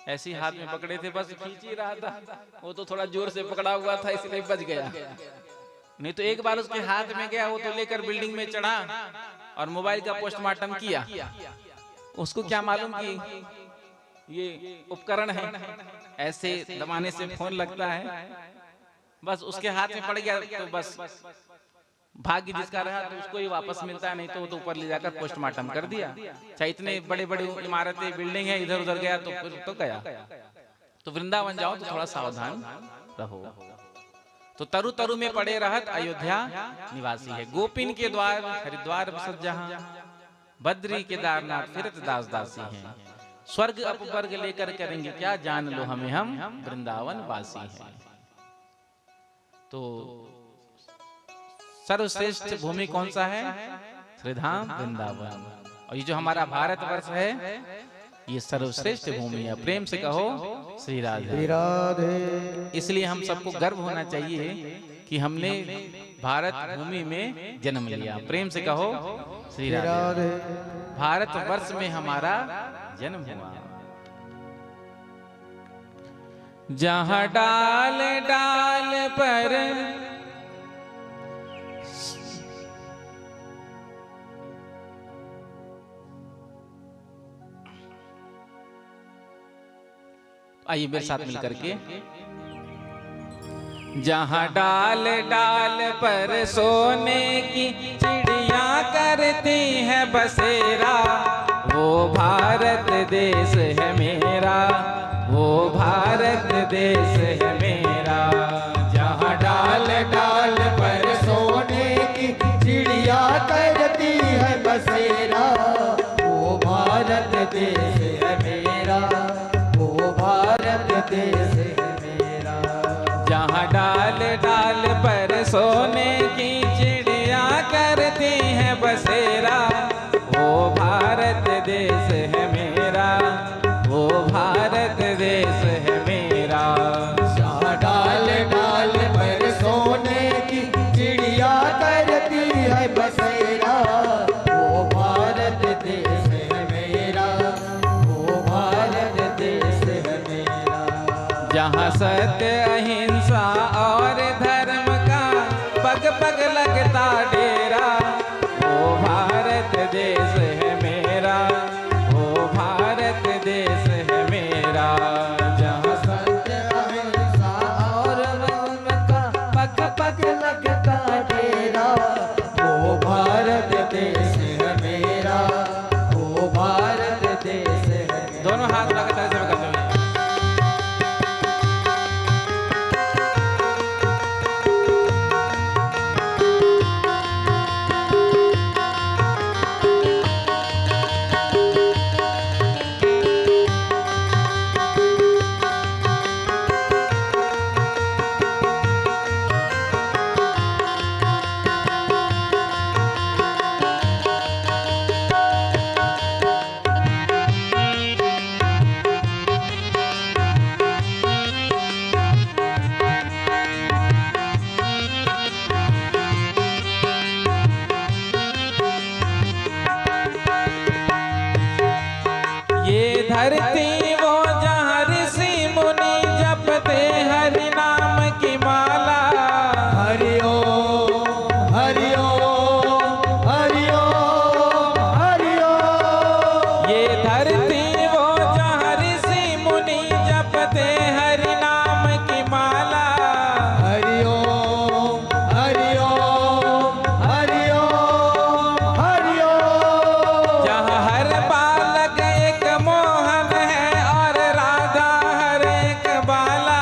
Speaker 1: ऐसी हाथ में पकड़े थे, बस खींच ही रहा था, वो तो थोड़ा जोर से पकड़ा हुआ था इसलिए बच गया। नहीं तो एक बार उसके हाथ में गया, वो तो लेकर बिल्डिंग में चढ़ा और मोबाइल का पोस्टमार्टम किया। उसको क्या मालूम कि ये उपकरण है, ऐसे दबाने से फोन लगता है। बस उसके हाथ में पड़ गया तो बस भाग्य जिसका रहा तो उसको ही वापस मिलता है, नहीं तो वो तो ऊपर ले जाकर पोस्टमार्टम कर दिया। चाहे इतने बड़े बड़े इमारतें, बिल्डिंग है, इधर उधर गया तो फिर तो गया। तो वृंदावन जाओ तो थोड़ा सावधान रहो। तो तरु तरु में पड़े रहत अयोध्या निवासी है। गोपिन के द्वार हरिद्वार बसत जहां, बद्री केदारनाथ फिरत दास दासी हैं। स्वर्ग अपवर्ग लेकर करेंगे क्या, जान लो हमें हम वृंदावन वासी हैं। तो सर्वश्रेष्ठ भूमि कौन सा है? श्रीधाम वृंदावन। और ये जो हमारा भारतवर्ष है ये सर्वश्रेष्ठ भूमि है। प्रेम से कहो श्री राधे राधे। इसलिए हम सबको गर्व होना चाहिए कि हमने भारत भूमि में जन्म लिया। प्रेम से कहो श्री राधे। भारतवर्ष में हमारा जन्म हुआ। जहां डाल डाल पर आइए मेरे साथ मिलकर के। जहां डाल डाल पर सोने की चिड़िया करती है बसेरा, वो भारत देश है मेरा, वो भारत देश है मेरा।
Speaker 2: जहाँ डाल डाल पर सोने की चिड़िया करती है बसेरा, वो भारत देश है मेरा, वो भारत देश है मेरा।
Speaker 1: जहाँ डाल डाल पर सोने की चिड़िया करती है बसेरा, वो भारत देश है मेरा, वो भारत देश है मेरा। जहाँ सत्य अहिंसा और धर्म का पग पग लगता डेरा, वो भारत देश है मेरा, वो भारत देश है मेरा।
Speaker 2: जहाँ सत्य अहिंसा और धर्म का पग पग लगता डेरा, वो भारत देश है मेरा, वो भारत देश है मेरा।
Speaker 1: दोनों हाथ लगातार ऐसे करते हुए धरती वो जहाँ ऋषि मुनि जपते हरि नाम की माला।
Speaker 2: हरि ओम हरि ओम हरि ओम हरि ओम।
Speaker 1: ये धरती वो जहाँ ऋषि मुनि जपते हरि नाम की माला।
Speaker 2: हरि ओम हरि ओम हरि ओम हरि ओम।
Speaker 1: जहाँ हर बालक एक मोहन है और राधा हर एक बाला।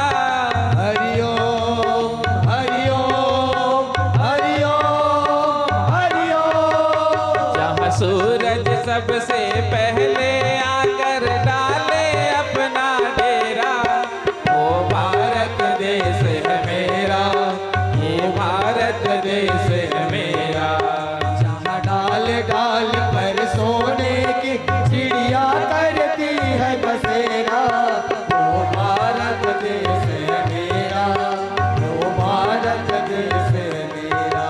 Speaker 2: हरि ओम हरि ओम हरि ओम हरि ओम।
Speaker 1: जहाँ सूरज सबसे पहले आकर डाले अपना डेरा, वो भारत देश है मेरा, ये भारत देश है मेरा।
Speaker 2: जहाँ डाल डाल पर सोने की चिड़िया करती है बसेरा, वो भारत देश है मेरा, वो भारत देश है मेरा।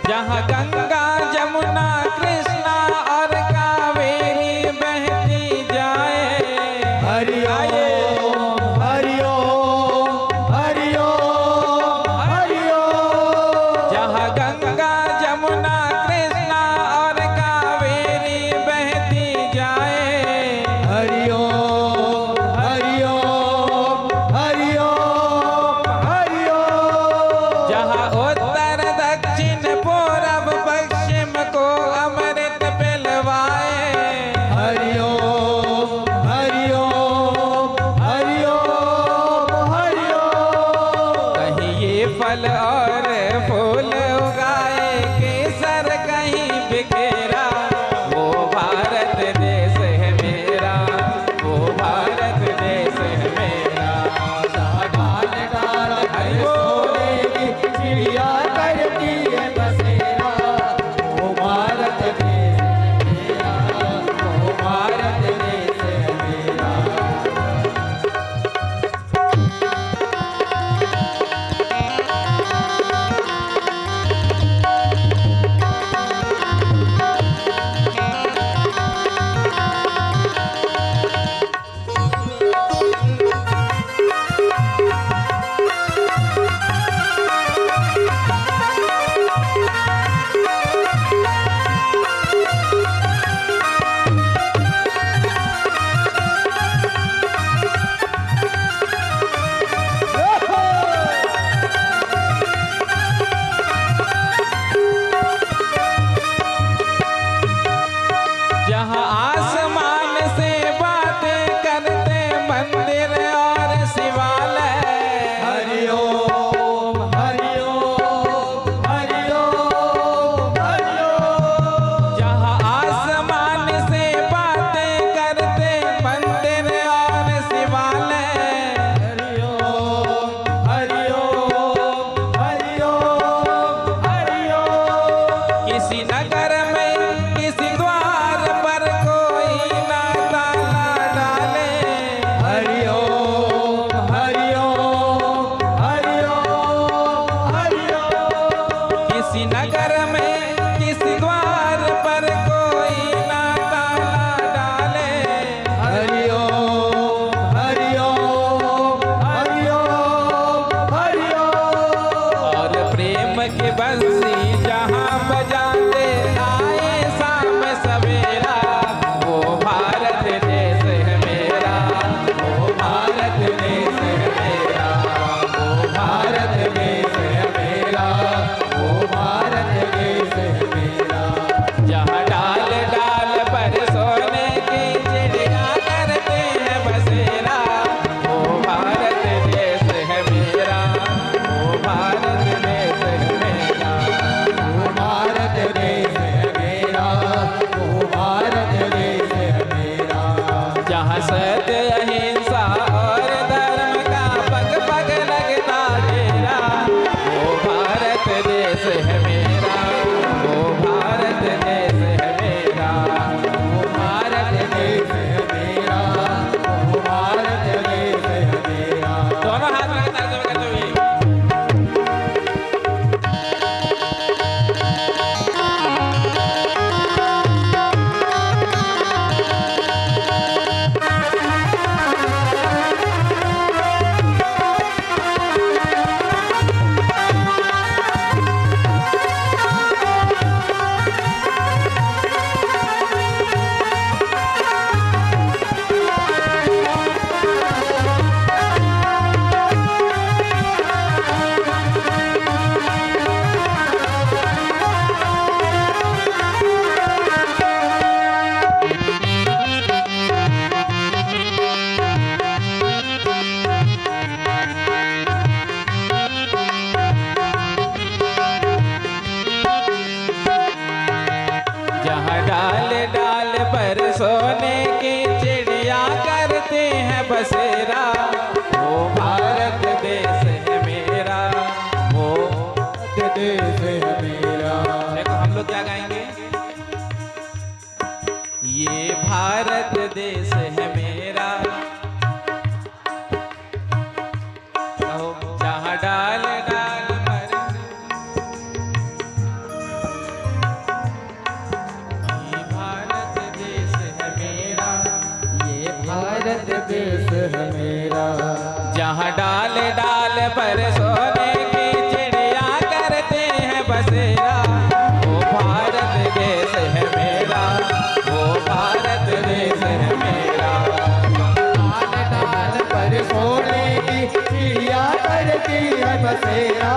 Speaker 1: जहाँ गंगा जमुना कृष्णा और कावेरी बहती जाए।
Speaker 2: हरि ओम हरि ओम हरि ओम हरि ओम।
Speaker 1: जहाँ गंगा जमुना कृष्णा और कावेरी बहती जाए।
Speaker 2: हरि ओम हरि ओम हरि ओम हरि ओम।
Speaker 1: जहाँ उत्तर दक्षिण पूरब पश्चिम को अमृत पिलवाए।
Speaker 2: हरि ओम हरि ओम हरि ओम हरि ओम।
Speaker 1: कहीं ये फल और फूल उगाए, केसर कहीं बिखेरा, वो भारत देश है मेरा, वो भारत देश है मेरा।
Speaker 2: जहाँ डाल डाल पर सोने की चिड़िया करती है बसेरा, वो भारत देश है मेरा, वो भारत देश है मेरा।
Speaker 1: जहाँ डाल डाल पर सोने की चिड़िया करते हैं बसेरा, वो भारत देश है मेरा, वो भारत देश है मेरा।
Speaker 2: डाल डाल पर सोने की चिड़िया करती है बसेरा,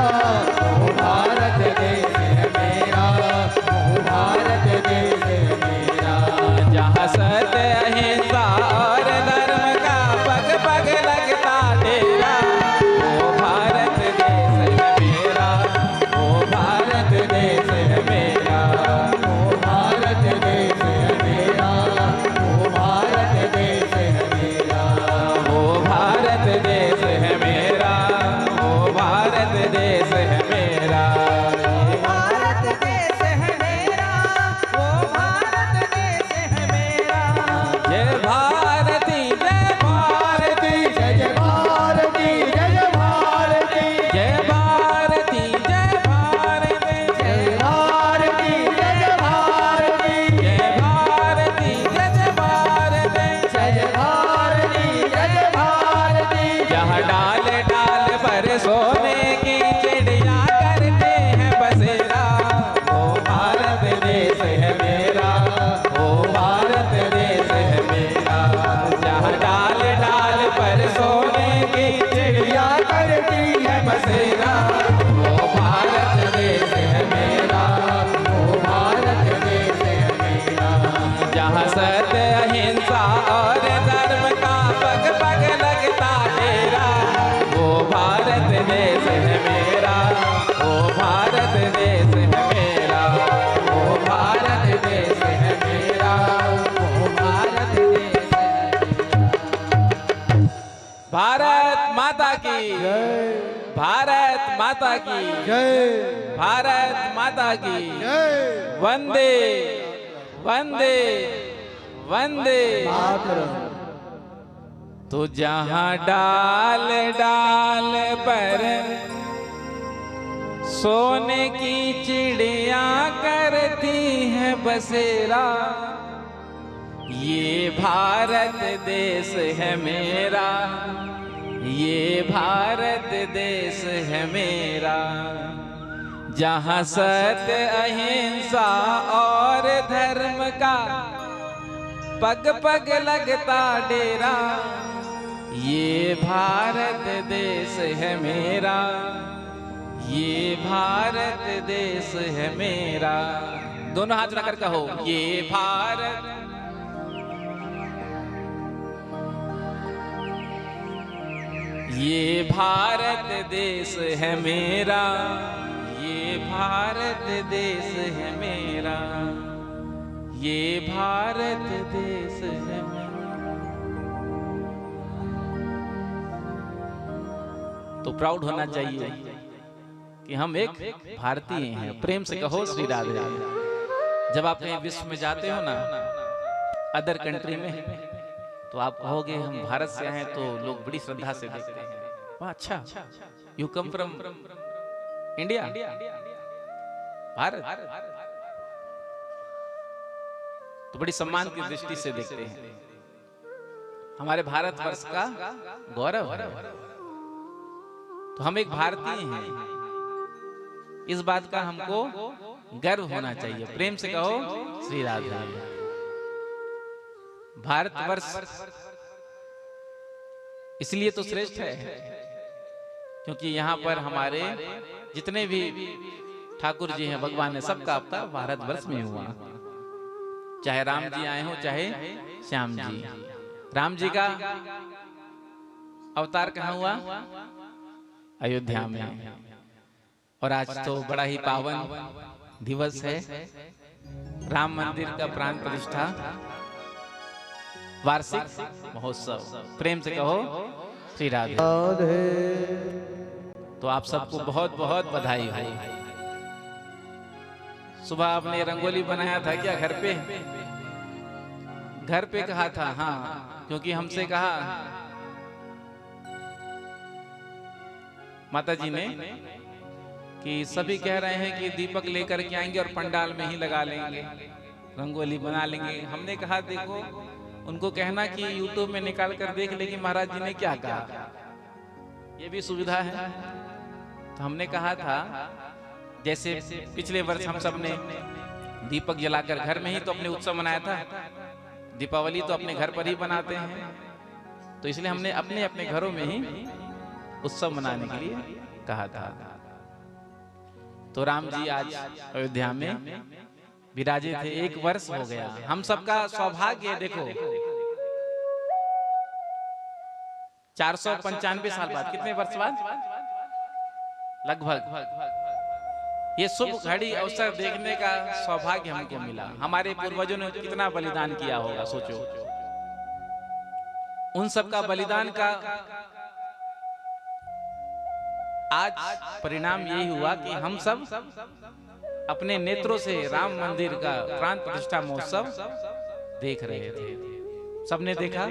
Speaker 2: वो भारत देश है मेरा, वो भारत देश है मेरा।
Speaker 1: जहाँ सत्य अहिंसा और धर्म का पग पग लगता डेरा, वो भारत देश है मेरा, वो भारत देश है मेरा,
Speaker 2: वो भारत देश है मेरा, वो भारत देश है मेरा।
Speaker 1: वो भारत देश है मेरा, वो भारत देश है मेरा।
Speaker 3: भारत देश है मेरा, वो भारत देश है मेरा।
Speaker 1: जय भारती जय भारती
Speaker 2: जय जय भारती जय जय भारती
Speaker 1: जय भारती जय भारती
Speaker 2: जय भारती जय जय भारती
Speaker 1: जय भारती जय भारती
Speaker 2: जय जय भारती जय जय भारती।
Speaker 1: जहाँ डाल डाल पर सोने की चिड़िया करते हैं बसेरा, वो भारत देश है मेरा, वो भारत देश है मेरा। जहाँ डाल डाल पर सोने की चिड़िया
Speaker 2: करती है
Speaker 1: बसेरा, वो भारत देश है मेरा,
Speaker 2: वो भारत देश है मेरा।
Speaker 1: जहाँ सत्य अहिंसा और धर्म का पग पग लगता डेरा, वो भारत देश है मेरा, वो भारत देश है मेरा, वो भारत देश है मेरा, वो भारत देश है मेरा। भारत माता की भारत माता की
Speaker 2: जय
Speaker 1: भारत माता की
Speaker 2: जय
Speaker 1: वंदे वंदे वंदे
Speaker 2: मातरम।
Speaker 1: तो जहाँ डाल डाल पर सोने की चिड़िया करती है बसेरा, ये भारत देश है मेरा, ये भारत देश है मेरा। जहाँ सत्य अहिंसा और धर्म का पग पग लगता डेरा, ये भारत देश है मेरा, ये भारत देश है मेरा। दोनों हाथ रखकर कहो ये भारत, ये भारत देश है मेरा, ये भारत देश है मेरा, ये भारत देश है मेरा। तो प्राउड होना चाहिए कि हम एक भारतीय हैं। प्रेम से कहो श्री राधे। जब आप कहीं विश्व में जाते हो ना, अदर कंट्री में, तो आप कहोगे हम भारत से आए हैं, तो लोग बड़ी श्रद्धा से देखते हैं। वाह, अच्छा, you come from India, Bharat, तो बड़ी सम्मान की दृष्टि से देखते हैं। हमारे भारतवर्ष का गौरव है, तो हम एक भारतीय हैं। इस बात का हमको गर्व होना चाहिए। प्रेम से कहो श्री राधे। भारतवर्ष इसलिए तो श्रेष्ठ है क्योंकि यहाँ पर हमारे जितने भी ठाकुर जी हैं, भगवान ने सबका अवतार भारतवर्ष में हुआ। चाहे राम जी आए हो, चाहे श्याम जी। राम जी का अवतार कहाँ हुआ? अयोध्या में। और आज तो बड़ा ही पावन दिवस है, राम मंदिर का प्राण प्रतिष्ठा वार्षिक महोत्सव। प्रेम से कहो श्री राधे। तो आप सबको बहुत बहुत बधाई हो। सुबह आपने रंगोली बनाया था क्या घर पे? घर पे कहा था? हाँ, क्योंकि हमसे कहा माता जी ने कि सभी कह रहे हैं कि दीपक लेकर के आएंगे और पंडाल में ही लगा लेंगे, रंगोली बना लेंगे। हमने कहा देखो, उनको कहना कि YouTube में निकाल कर देख ले कि महाराज जी ने क्या कहा। ये भी सुविधा है। तो हमने कहा था जैसे पिछले वर्ष हम सब ने दीपक जलाकर घर में ही तो अपने उत्सव मनाया था, दीपावली तो अपने घर पर ही बनाते हैं, तो इसलिए हमने अपने अपने घरों में ही उत्सव मनाने के लिए कहा था। तो राम जी आज अयोध्या में विराजे थे, 1 वर्ष हो गया। हम सबका सौभाग्य है, देखो 495 साल बाद, कितने वर्ष बाद लगभग, ये शुभ घड़ी अवसर देखने का सौभाग्य हमको मिला। हमारे पूर्वजों ने कितना बलिदान किया होगा, सोचो। उन सब का बलिदान का आज परिणाम यही हुआ कि हम सब अपने नेत्रों से राम मंदिर का प्राण प्रतिष्ठा महोत्सव देख रहे थे। सबने देखा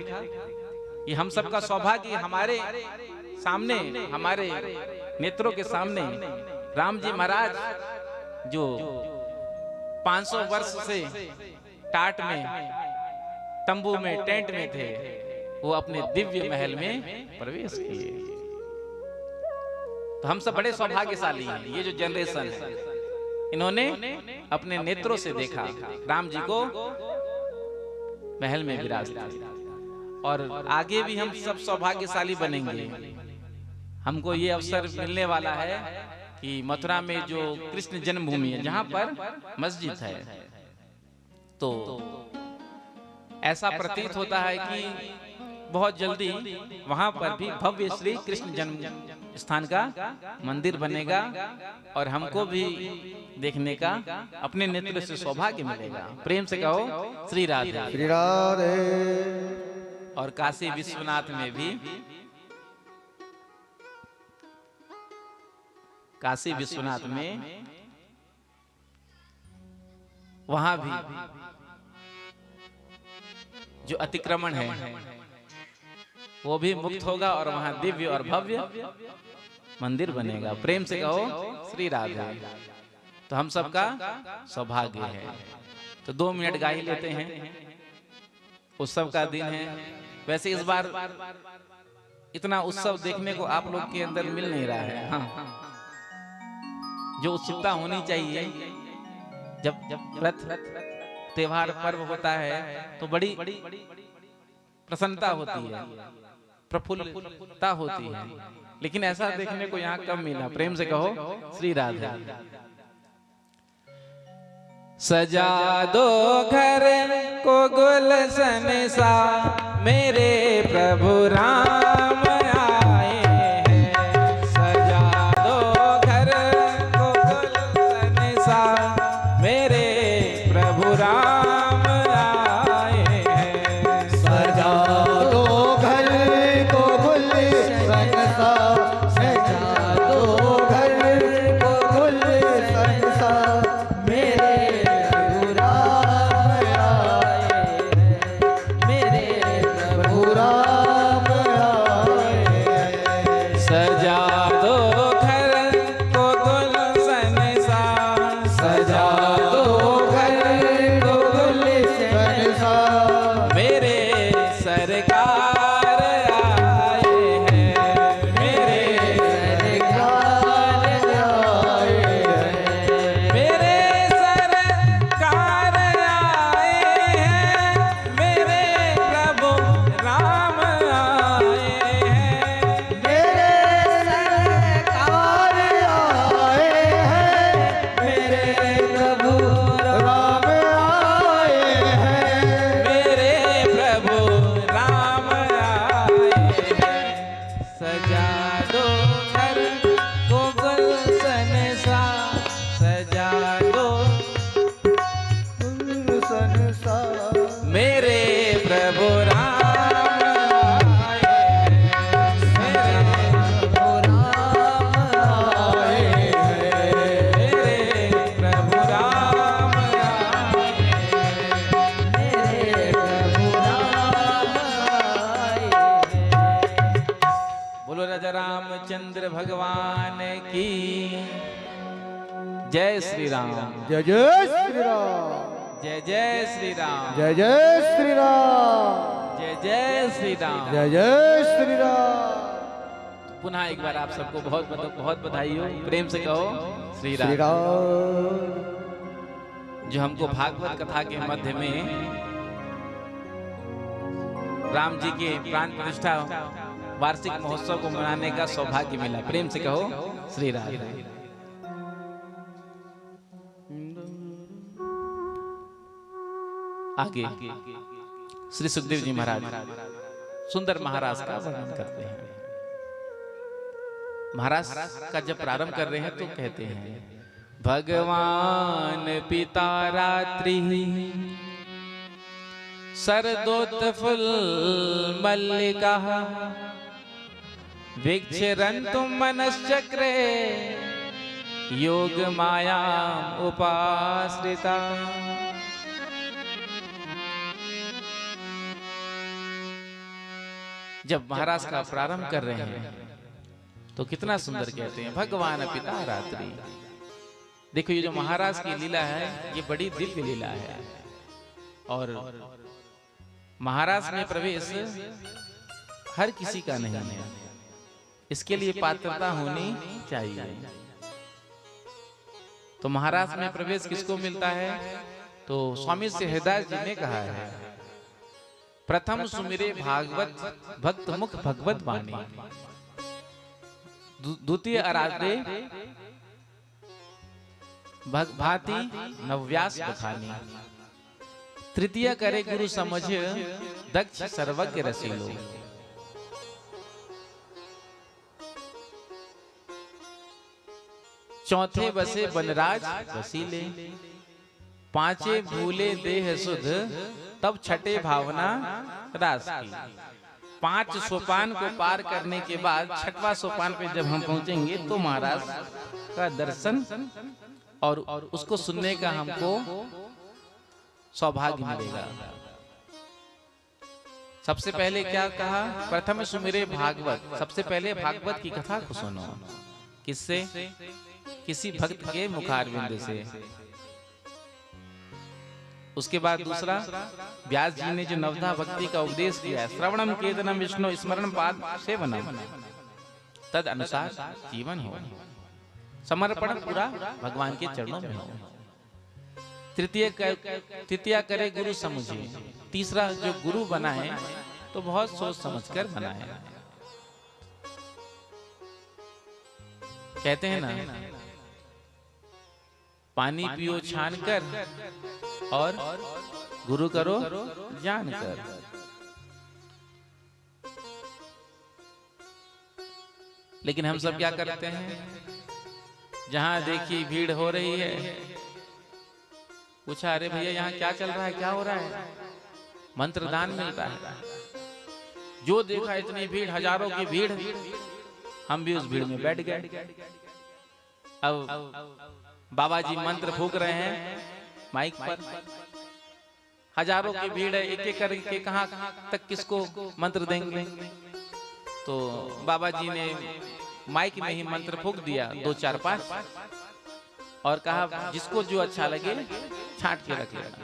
Speaker 1: कि हम सबका सौभाग्य हमारे सामने, हमारे नेत्रों के सामने राम जी महाराज जो 500 वर्ष से टाट में, तंबू में, टेंट में थे, वो अपने दिव्य महल में प्रवेश किए। तो हम सब बड़े सौभाग्यशाली हैं। ये जो जनरेशन है, इन्होंने अपने नेत्रों से देखा राम जी को महल में विराजते, और आगे भी हम सब सौभाग्यशाली बनेंगे। हमको ये अवसर मिलने वाला है कि मथुरा में जो कृष्ण जन्मभूमि है, जहां पर मस्जिद है, तो ऐसा प्रतीत होता है कि बहुत जल्दी वहां पर भी भव्य श्री कृष्ण जन्म स्थान का मंदिर बनेगा, और हमको भी देखने का अपने नेत्र से सौभाग्य मिलेगा। प्रेम से कहो श्री राधे,
Speaker 2: श्री राधे।
Speaker 1: और काशी विश्वनाथ में भी, काशी विश्वनाथ में वहां भी जो अतिक्रमण है वो भी मुक्त होगा, और वहां दिव्य और भव्य मंदिर बनेगा। प्रेम से कहो श्री राधे। तो हम सबका सौभाग्य है। तो 2 मिनट गा ही लेते हैं, उत्सव का दिन है। वैसे इस बार इतना उत्सव देखने को आप लोग के अंदर मिल नहीं रहा है। हाँ, जो उत्सुकता होनी चाहिए, जब व्रत त्योहार पर्व होता है तो बड़ी प्रसन्नता होती है, प्रफुल्लता होती है, लेकिन ऐसा देखने को यहाँ कम मिला। प्रेम से कहो श्री राधे। सजा दो घर को गुलशन सा, मेरे प्रभु राम आए हैं। सजा दो घर को गुलशन सा, मेरे प्रभु राम आए हैं।
Speaker 2: सजा दो घर को गुलशन सा, सजा दो घर को गुलशन सा, मेरे प्रभु राम आए हैं, मेरे प्रभु राम आए हैं।
Speaker 1: सजा दो घर को गुलशन सा,
Speaker 2: सजा दो घर को गुलशन सा,
Speaker 1: मेरे सरकार आए हैं, मेरे
Speaker 2: सरकार आए हैं,
Speaker 1: मेरे सरकार आए हैं, मेरे प्रभु राम आए हैं।
Speaker 2: मेरे सरकार आए हैं, मेरे प्रभु राम आए हैं।
Speaker 1: मेरे प्रभु राम आए हैं। सजा दो घर को गुलशन सा, सजा दो
Speaker 2: गुलशन सा,
Speaker 1: मेरे प्रभु राम आए हैं। मेरे
Speaker 2: प्रभु राम आए हैं,
Speaker 1: मेरे प्रभु राम आए हैं।
Speaker 2: मेरे प्रभु राम आए हैं।
Speaker 1: बोलो राजा रामचंद्र भगवान की जय। श्री राम,
Speaker 2: जय जय श्री राम,
Speaker 1: जय जय श्री राम,
Speaker 2: जय जय श्री राम,
Speaker 1: जय जय श्री राम।
Speaker 2: जय जय श्री राम।
Speaker 1: पुनः एक बार आप सबको बहुत बहुत बधाई हो। प्रेम से कहो श्री राम।
Speaker 2: श्री राम।
Speaker 1: जो हमको भागवत कथा के मध्य में राम जी के प्राण प्रतिष्ठा वार्षिक महोत्सव को मनाने का सौभाग्य मिला। प्रेम से कहो श्री राम। आगे श्री सुखदेव जी महाराज सुंदर महाराज का वर्णन करते हैं। महाराज का जब प्रारंभ कर रहे हैं तो कहते हैं, भगवान पिता रात्रि शरदोत्फुल्ल मल्लिका विक्षरन्तुं मनश्चक्रे योग माया उपाश्रिता। जब महाराज का प्रारंभ कर रहे हैं तो कितना सुंदर कहते हैं, भगवान पिता रात्रि। देखो ये जो महाराज की लीला है ये बड़ी दिव्य लीला है, और महाराज में प्रवेश हर किसी का नहीं है, इसके लिए पात्रता होनी चाहिए। तो महाराज में प्रवेश किसको मिलता है? तो स्वामी सिद्धदास जी ने कहा है, प्रथम सुमिरे भागवत भक्त मुख भगवत वाणी, द्वितीय आराधे भांति नव्यास बखानी, तृतीय करे गुरु समझ दक्ष सर्वज्ञ रसीलो। चौथे बसे बनराज वसीले, पांचे भूले देह सुध तब छठे भावना रास की। 5 सोपान को पार करने के बाद 6वां सोपान पे जब हम पहुंचेंगे तो महाराज का दर्शन और उसको सुनने का हमको सौभाग्य मिलेगा। सबसे पहले क्या कहा? प्रथम सुमिरे भागवत, सबसे पहले भागवत की कथा को सुनो। किससे? किसी भक्त के मुखारविंद से। उसके बाद दूसरा, व्यास जी ने जो नवधा भक्ति का उपदेश किया है, श्रवणम कीर्तनम विष्णु स्मरण पाद सेवनम, तद अनुसार जीवन हो, समर्पण पूरा भगवान के चरणों में हो। तृतीय करे गुरु समझे, तीसरा जो गुरु बनाए तो बहुत सोच समझकर बनाए। कहते हैं ना, पानी पियो छान कर और गुरु करो जान कर। लेकिन हम सब क्या करते हैं? जहां देखी भीड़ हो रही है, पूछा, अरे भैया यहाँ क्या चल रहा है, क्या हो रहा है? मंत्र दान मिल रहा है। जो देखा इतनी भीड़, हजारों की भीड़, हम भी उस भीड़ में बैठ गए। अब बाबा जी मंत्र फूंक रहे हैं माइक पर, हजारों की भीड़ है, एक एक करके कहां तक किसको मंत्र देंगे। तो बाबा जी ने माइक में ही मंत्र फूंक दिया 2 4 5 और कहा, जिसको जो अच्छा लगे छांट के रख लेना।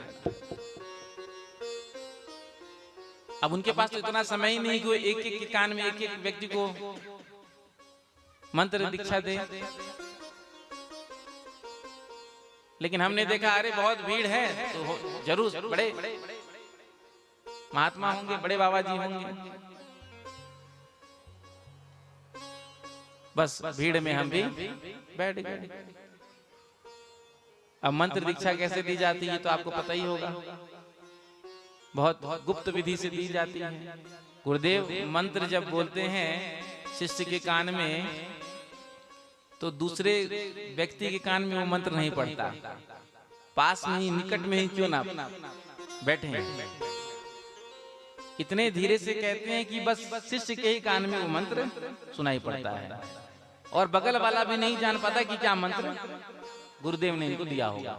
Speaker 1: अब उनके पास तो इतना समय ही नहीं कि एक एक के कान में एक एक व्यक्ति को मंत्र दीक्षा दे। लेकिन हमने देखा, अरे बहुत भीड़ है तो जरूर बड़े महात्मा होंगे, बड़े बाबा जी होंगे। बस भीड़ में हम भी बैठ गए। अब मंत्र दीक्षा कैसे दी जाती है तो आपको पता ही होगा, बहुत गुप्त विधि से दी जाती है। गुरुदेव मंत्र जब बोलते हैं शिष्य के कान में, तो दूसरे व्यक्ति के कान में वो मंत्र नहीं पड़ता, पास में ही निकट में ही क्यों ना बैठे हैं, इतने धीरे से कहते हैं कि बस शिष्य के ही कान में वो मंत्र सुनाई पड़ता है, और बगल वाला भी नहीं जान पाता कि क्या मंत्र गुरुदेव ने इनको दिया होगा।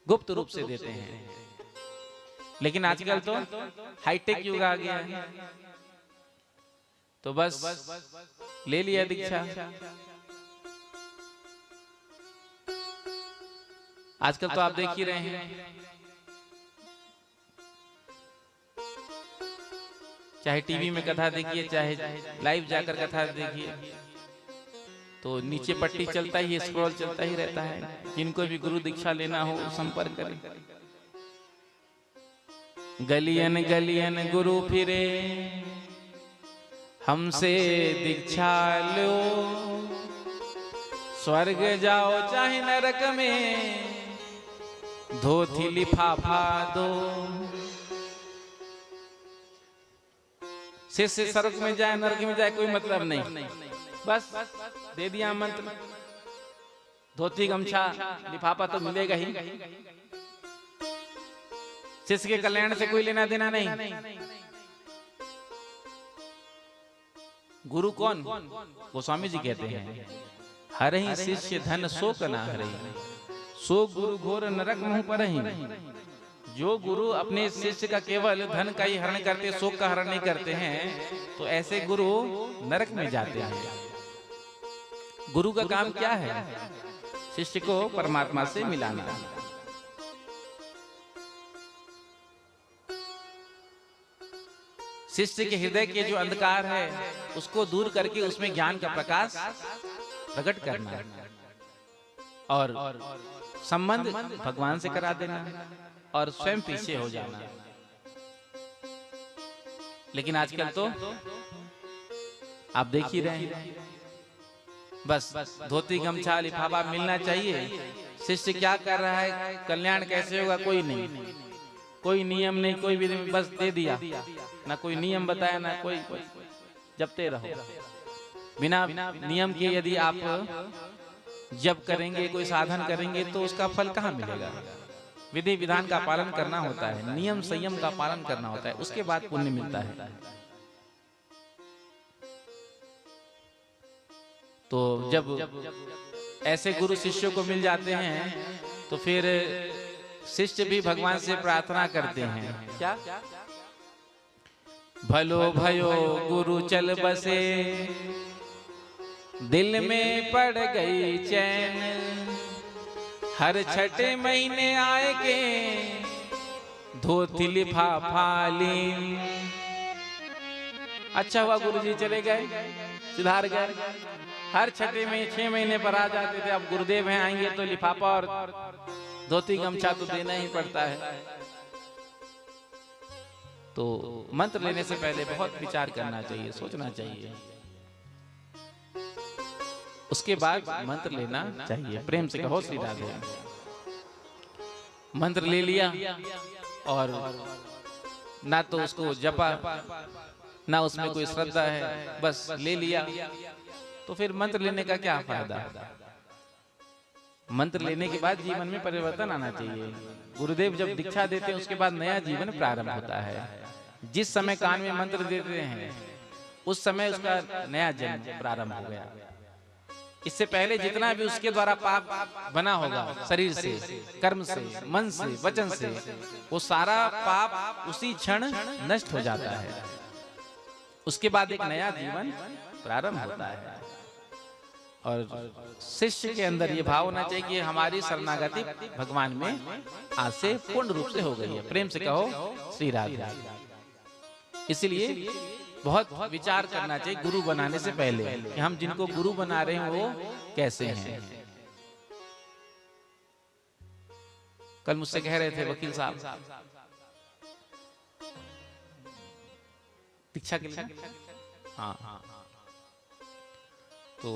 Speaker 1: गुप्त रूप से देते हैं। लेकिन आजकल तो हाईटेक युग आ गया है, तो बस ले लिया दीक्षा। आजकल तो आप देख ही रहे हैं, चाहे टीवी में कथा देखिए, चाहे लाइव जाकर कथा देखिए, तो नीचे पट्टी चलता ही, स्क्रॉल चलता ही रहता है। जिनको भी गुरु दीक्षा लेना हो संपर्क करें। गलियन गलियन गुरु फिरे, हमसे दीक्षा लो, स्वर्ग जाओ चाहे नरक में, धोती लिफाफा दो। शिष्य स्वर्ग में जाए नरक में जाए कोई मतलब नहीं, बस दे दिया मंत्र, धोती गमछा लिफाफा तो मिलेगा ही। शिष्य के कल्याण से कोई लेना देना नहीं। गुरु कौन? गोस्वामी जी कहते हैं, हरहि शिष्य धन शोक न हरहि, सो गुरु घोर नरक मुँह परहि। जो गुरु अपने शिष्य का केवल धन का ही हरण करते, शोक का हरण नहीं करते हैं, तो ऐसे गुरु नरक में जाते हैं। गुरु का काम क्या है? शिष्य को परमात्मा से मिलाना। शिष्य के हृदय के जो अंधकार है उसको दूर करके उसमें ज्ञान का प्रकाश प्रकट करना और संबंध भगवान से करा देना और स्वयं पीछे हो जाना। लेकिन आजकल तो आप देख ही रहे हैं, बस धोती गमछा लिफाफा मिलना चाहिए। शिष्य क्या कर रहा है, कल्याण कैसे होगा, कोई नहीं, कोई नियम नहीं, कोई भी नहीं, बस दे दिया, ना कोई नियम बताया, ना कोई जपते रहो। बिना नियम के यदि आप जप करेंगे, कोई साधन करेंगे, तो उसका फल कहाँ मिलेगा? विधि विधान का पालन करना होता है, नियम संयम का पालन करना होता है, उसके बाद पुण्य मिलता है। तो जब ऐसे गुरु शिष्यों को मिल जाते हैं तो फिर शिष्य भी भगवान से प्रार्थना करते हैं, क्या? भलो भयो गुरु चल बसे, दिल में पड़ गई चैन, हर छठे महीने आए के धोती लिफाफा लीन। अच्छा हुआ गुरुजी चले गए, सुधार गए। हर छठे में 6 महीने पर आ जाते थे, अब गुरुदेव हैं, आएंगे तो लिफाफा और धोती गमछा तो देना ही पड़ता है। तो मंत्र लेने से पहले बहुत विचार करना चाहिए, सोचना चाहिए, उसके बाद मंत्र लेना चाहिए। प्रेम से कहो श्री राधे। मंत्र ले लिया और ना तो उसको जपा, ना उसमें कोई श्रद्धा है, बस ले लिया, तो फिर मंत्र लेने का क्या फायदा? मंत्र लेने के बाद जीवन में परिवर्तन आना चाहिए। गुरुदेव जब दीक्षा देते हैं उसके बाद नया जीवन प्रारंभ होता है। जिस समय कान में मंत्र देते हैं उस समय उसका नया जन्म प्रारंभ हो गया। इससे पहले जितना भी उसके द्वारा पाप बना होगा, शरीर से, कर्म से, मन से, वचन से, वो सारा पाप उसी क्षण नष्ट हो जाता है। उसके बाद एक नया जीवन प्रारंभ होता है। और शिष्य के अंदर ये भाव होना चाहिए कि हमारी शरणागति भगवान में आज से पूर्ण रूप से हो गई है। प्रेम से कहो श्री राधे। इसलिए बहुत विचार करना चाहिए गुरु बनाने से पहले कि हम जिनको गुरु बना रहे हैं वो कैसे हैं। कल मुझसे कह रहे थे वकील साहब, दीक्षा के लिए, हाँ, तो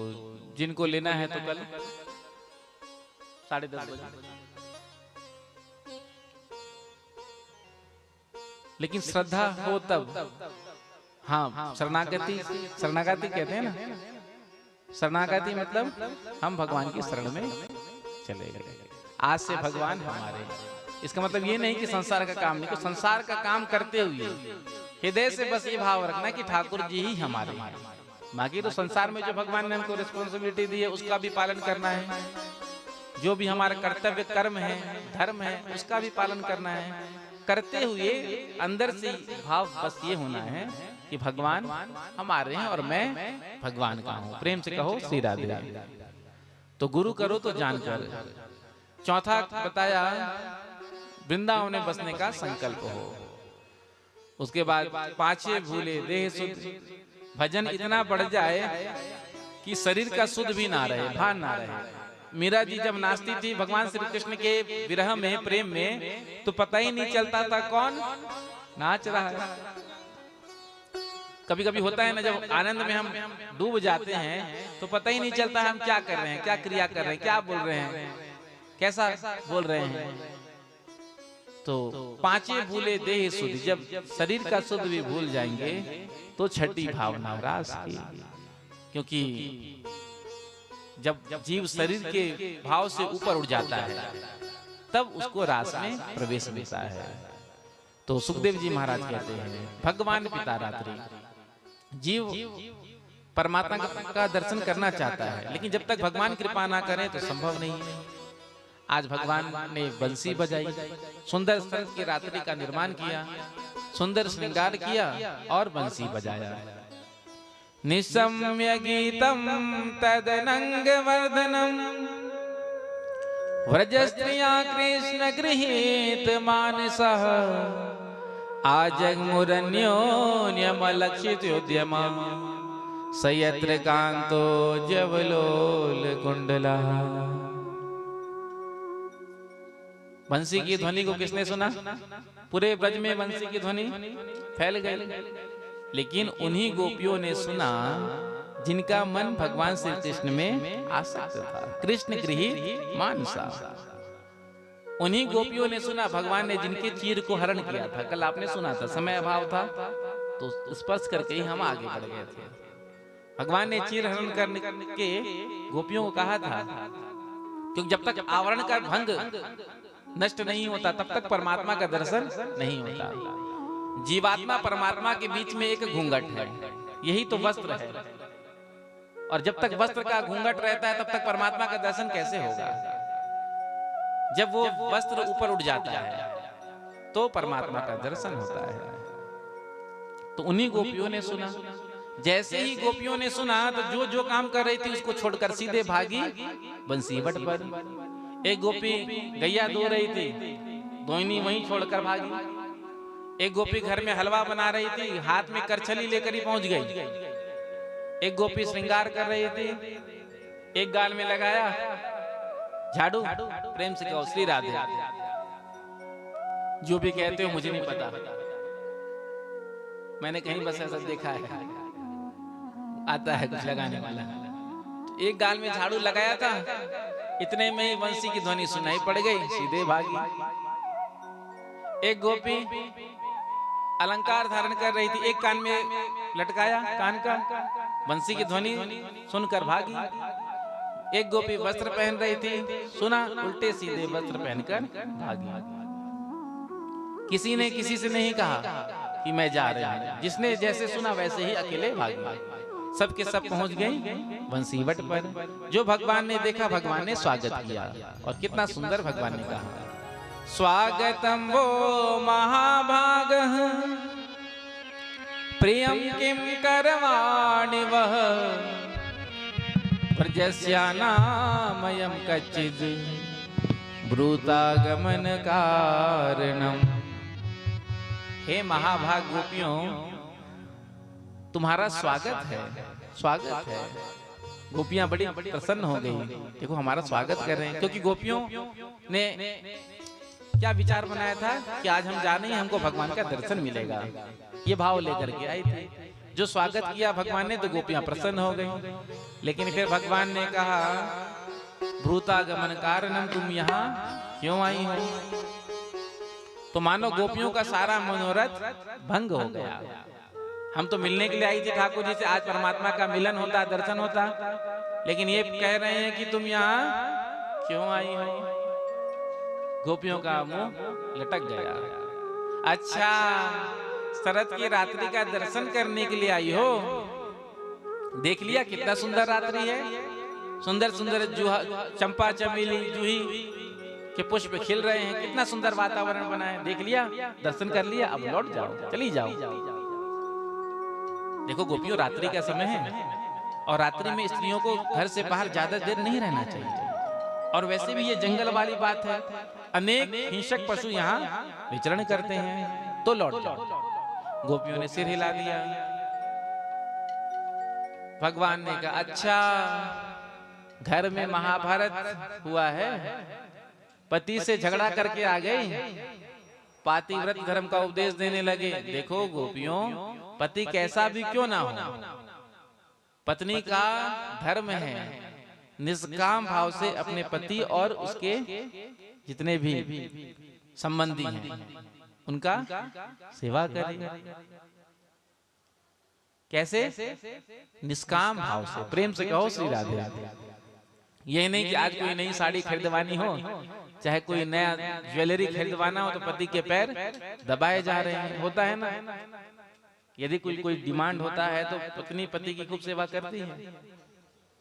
Speaker 1: जिनको लेना है तो कल 10:30 बजे, लेकिन श्रद्धा हो तब। हाँ, शरणागति कहते हैं ना, शरणागति मतलब हम भगवान की शरण में चले गए, आज से भगवान हमारे। इसका मतलब ये नहीं कि संसार का काम नहीं, तो संसार का काम करते हुए हृदय से बस ये भाव रखना कि ठाकुर जी ही हमारे हैं। बाकी तो संसार में जो भगवान ने हमको रिस्पॉन्सिबिलिटी दी है उसका भी पालन करना है, जो भी हमारा कर्तव्य कर्म है, धर्म है, उसका भी पालन करना है। करते हुए अंदर से भाव बस ये होना है कि भगवान हमारे हैं और मैं भगवान का हूँ। प्रेम से कहो श्री राधे। तो गुरु करो तो जानकर। चौथा बताया वृंदावन में बसने का संकल्प हो। उसके बाद पांचे भूले देह सुध, भजन इतना बढ़ जाए कि शरीर का सुध भी ना रहे, भान ना रहे। मीरा जी जब नाचती थी भगवान श्री कृष्ण के विरह में, प्रेम में, तो पता ही नहीं चलता था कौन नाच रहा है। कभी कभी होता है ना, जब आनंद में हम डूब जाते हैं तो पता ही नहीं चलता हम क्या कर रहे हैं, क्या क्रिया कर रहे हैं, क्या बोल रहे हैं, कैसा बोल रहे हैं। तो पांचे भूले देह सुध, जब शरीर का सुध भी भूल जाएंगे तो छठी भावना रास की। क्योंकि जब जीव शरीर के भाव से ऊपर उठ जाता है तब उसको रास में प्रवेश मिलता है। तो सुखदेव जी महाराज कहते हैं भगवान पिता रात्रि, जीव परमात्मा का दर्शन करना चाहता है, लेकिन जब तक भगवान कृपा ना करें तो संभव नहीं है। आज भगवान ने बंसी बजाई, सुंदर संत की रात्रि का निर्माण किया, सुंदर श्रृंगार किया और बंसी बजाया। निशम्य गीतम तदनंग वर्धनम, व्रज स्त्रिया कृष्ण गृहीत मानसः, आजग्मुरन्योन्यमलक्षित उद्यमा, सयत्र कांतो जवलोल कुंडला। बंसी की ध्वनि को किसने सुना? पूरे ब्रज में बंसी की ध्वनि फैल गई, लेकिन उन्हीं गोपियों ने सुना जिनका मन भगवान श्री कृष्ण में आसक्त था। कृष्ण गृहीत मानसा, उन्हीं गोपियों ने सुना भगवान ने जिनके चीर को हरण किया था। कल आपने सुना था, समय अभाव था तो स्पर्श करके ही हम आगे बढ़ गए थे। भगवान ने चीर हरण करने के गोपियों को कहा था, क्योंकि जब तक आवरण का भंग नष्ट नहीं होता तब तक परमात्मा का दर्शन नहीं होता। जीवात्मा परमात्मा के बीच में एक घूंघट है, यही तो वस्त्र है। और जब तक वस्त्र का घूंघट रहता है तब तक परमात्मा का दर्शन कैसे होगा? जब वो वस्त्र ऊपर उठ जाता है तो परमात्मा का दर्शन होता है। तो उन्हीं गोपियों ने सुना। जैसे ही गोपियों ने सुना तो जो जो काम कर रही थी उसको छोड़कर सीधे भागी बंसीवट पर। एक गोपी गैया धो रही थी, दोइनी वहीं छोड़कर भागी। एक गोपी घर में हलवा बना रही थी, हाथ में करछली लेकर ही पहुंच गई। एक गोपी श्रृंगार कर रही थी, एक गाल में लगाया झाड़ू, प्रेम से कहो श्री राधे। जो भी कहते हो मुझे नहीं पता, मैंने कहीं बस ऐसा देखा है, आता है कुछ लगाने वाला। तो एक गाल में झाड़ू लगाया था, इतने में ही बंसी की ध्वनि सुनाई पड़ गई, सीधे भागी। एक गोपी अलंकार धारण कर रही थी, एक कान में लटकाया कान का, बंसी की ध्वनि सुनकर भागी। एक गोपी वस्त्र पहन रही थी, सुना, उल्टे सीधे वस्त्र पहनकर भागी। किसी ने किसी से नहीं कहा कि मैं जा रही हूं, जिसने जैसे सुना वैसे ही अकेले भागी। सबके सब पहुंच गई बंसीवट पर। जो भगवान ने देखा, भगवान ने स्वागत किया, और कितना सुंदर भगवान ने कहा, स्वागतम वो महाभागः प्रियम किम करवाणि वह, प्रजस्यानामयं कच्चिद् ब्रूतागमन कारणम। हे महाभाग गोपियों, तुम्हारा स्वागत है, स्वागत है। गोपियां बड़ी प्रसन्न हो गई, देखो हमारा स्वागत कर रहे हैं। क्योंकि गोपियों ने क्या विचार बनाया था कि आज हम जाने ही हमको भगवान का दर्शन मिलेगा, ये भाव लेकर के आई थी। जो स्वागत किया भगवान ने तो गोपियां प्रसन्न हो गई। लेकिन फिर भगवान ने कहा, भ्रूतागमन कारणम, तुम यहाँ क्यों आई हो? तो मानो गोपियों का सारा मनोरथ भंग हो गया। हम तो मिलने के लिए आई थी ठाकुर जी से, आज परमात्मा का मिलन होता, दर्शन होता, लेकिन ये कह रहे हैं कि तुम यहाँ क्यों आई हो? गोपियों का मुंह लटक गया। अच्छा, शरद की रात्रि का दर्शन करने के लिए आई हो? देख लिया कितना सुंदर रात्रि है, सुंदर सुंदर चंपा चमेली जूही के पुष्प खिल रहे हैं, कितना सुंदर वातावरण बना है। देख लिया, दर्शन कर लिया, अब लौट जाओ, चली जाओ। देखो गोपियों, रात्रि का समय है और रात्रि में स्त्रियों को घर से बाहर ज्यादा देर नहीं रहना चाहिए। और वैसे भी ये जंगल वाली बात है, अनेक हिंसक पशु यहाँ विचरण करते हैं, तो लौट जाओ। गोपियों ने सिर हिला दिया। भगवान ने कहा अच्छा, घर में महाभारत हुआ है, पति से झगड़ा करके आ गई, पातिव्रत धर्म का उपदेश देने लगे। देखो गोपियों, पति कैसा भी क्यों ना हो, पत्नी का धर्म है निष्काम भाव से अपने पति और उसके जितने भी संबंधी हैं उनका सेवा करें। कैसे? निष्काम भाव से, प्रेम से कहो श्री राधे। ये नहीं कि आज कोई नई साड़ी खरीदवानी हो, चाहे कोई नया ज्वेलरी खरीदवाना हो तो पति के पैर दबाए जा रहे हैं, होता है ना। यदि कोई डिमांड होता है तो पत्नी पति की खूब सेवा करती है,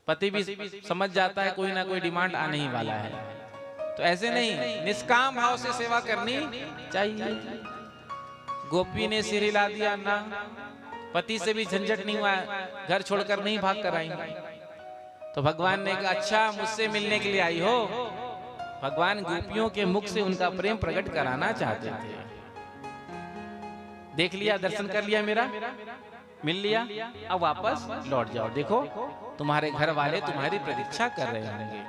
Speaker 1: पति भी समझ जाता है कोई ना कोई डिमांड आने ही वाला है। तो ऐसे नहीं, निष्काम भाव से सेवा करनी चाहिए। गोपी ने सिर हिला दिया ना, पति से भी झंझट नहीं हुआ, घर छोड़कर नहीं भाग कर आई। तो भगवान ने कहा अच्छा, मुझसे मिलने के लिए आई हो। भगवान गोपियों के मुख से उनका प्रेम प्रकट कराना चाहते थे। देख लिया, दर्शन कर लिया मेरा, मिल लिया, अब वापस लौट जाओ। देखो तुम्हारे घर वाले तुम्हारी प्रतीक्षा कर रहे होंगे।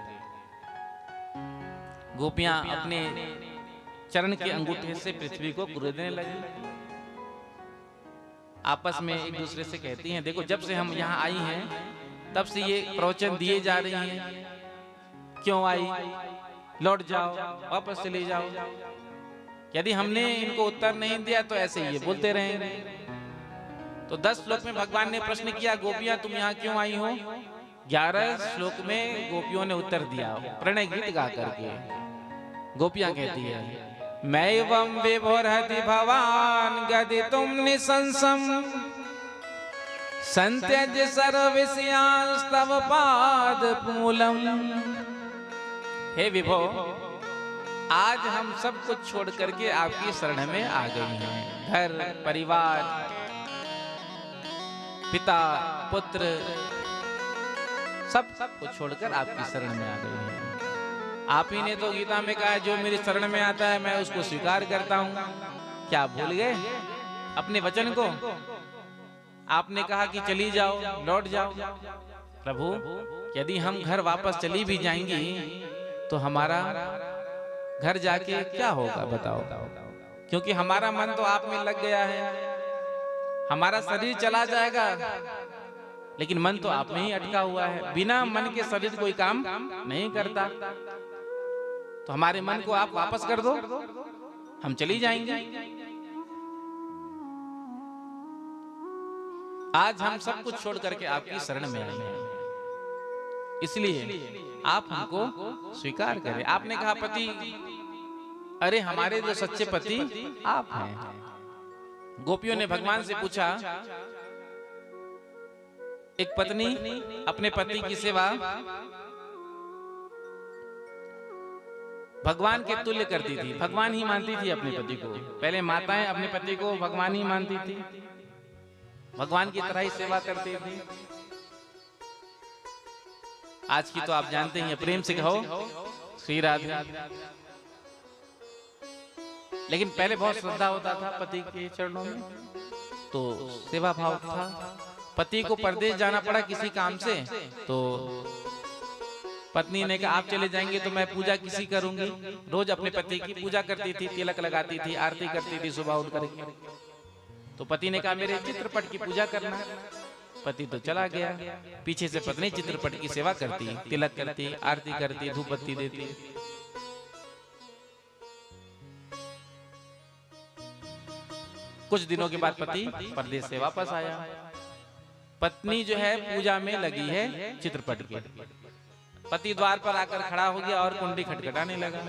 Speaker 1: गोपियां अपने चरण के अंगूठे से पृथ्वी को कुरेदने लगी। आपस में एक दूसरे से कहती हैं, देखो जब से हम यहाँ आई हैं तब से ये प्रवचन दिए जा रही हैं, क्यों आई, लौट जाओ, वापस चले जाओ। यदि हमने इनको उत्तर नहीं दिया तो ऐसे ही ये बोलते रहेंगे। तो 10 श्लोक में भगवान ने प्रश्न किया, गोपियां तुम यहाँ क्यों आई हो? 11 श्लोक में गोपियों ने उत्तर दिया प्रणय गीत गा करके। गोपियां कहती है, मैवं विभोरहति भवान गदितुं निसंसं संत्यज सर्वविषयांस्तव पादमूलम्। हे विभो, आज हम सब कुछ छोड़ करके आपकी शरण में आ गए हैं। घर परिवार, पिता पुत्र, सब कुछ छोड़कर आपकी शरण में आ गए हैं। आप ही ने तो गीता में कहा है, जो मेरी शरण में आता है मैं उसको स्वीकार करता हूँ। क्या भूल गए अपने वचन को? आपने कहा कि चली जाओ, लौट जाओ। प्रभु, यदि हम घर वापस चली भी जाएंगी तो हमारा घर जाके क्या होगा बताओ? क्योंकि हमारा मन तो आप में लग गया है, हमारा शरीर चला जाएगा लेकिन मन तो आप में ही अटका हुआ है। बिना मन के शरीर कोई काम नहीं करता। तो हमारे मन को आप वापस कर दो, हम चली जाएंगे। आज हम सब कुछ छोड़ करके आपकी शरण में आए हैं, इसलिए आप हमको स्वीकार करें। आपने कहा पति, अरे हमारे जो सच्चे पति आप हैं। गोपियों ने भगवान से पूछा, एक पत्नी अपने पति की सेवा भगवान के तुल्य करती थी, भगवान ही मानती थी अपने पति को। पहले माताएं अपने पति को भगवान ही मानती थी, भगवान की तरह ही सेवा करती थी। आज की तो आप जानते हैं, प्रेम से कहो श्री राधे। लेकिन पहले बहुत श्रद्धा होता था पति के चरणों में, तो सेवा भाव था। पति को परदेश जाना पड़ा किसी काम से, तो पत्नी ने कहा आप चले जाएंगे तो मैं पूजा किसी करूंगी। रोज अपने पति की पूजा करती थी, तिलक लगाती थी, आरती करती थी सुबह उठ करके। तो पति ने कहा मेरे चित्रपट की पूजा करना। पति तो चला गया, पीछे से पत्नी चित्रपट की सेवा करती, तिलक करती, आरती करती, धूप बत्ती देती। कुछ दिनों के बाद पति परदेश से वापस आया। पत्नी जो है पूजा में लगी है चित्रपट के। पति द्वार पर आकर खड़ा हो गया और कुंडी खटखटाने लगा।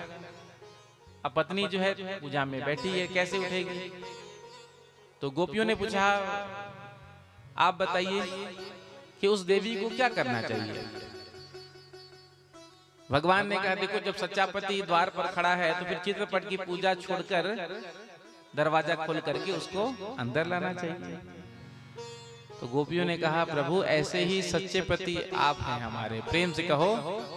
Speaker 1: अब पत्नी जो है पूजा में बैठी है, कैसे उठेगी? तो गोपियों ने पूछा, आप बताइए कि उस देवी को क्या करना चाहिए? भगवान ने कहा, देखो जब सच्चा पति द्वार पर खड़ा है तो फिर चित्रपट की पूजा छोड़कर दरवाजा खोल करके उसको अंदर लाना चाहिए। तो गोपियों ने कहा, प्रभु ऐसे ही सच्चे पति आप हैं हमारे। प्रेम से कहो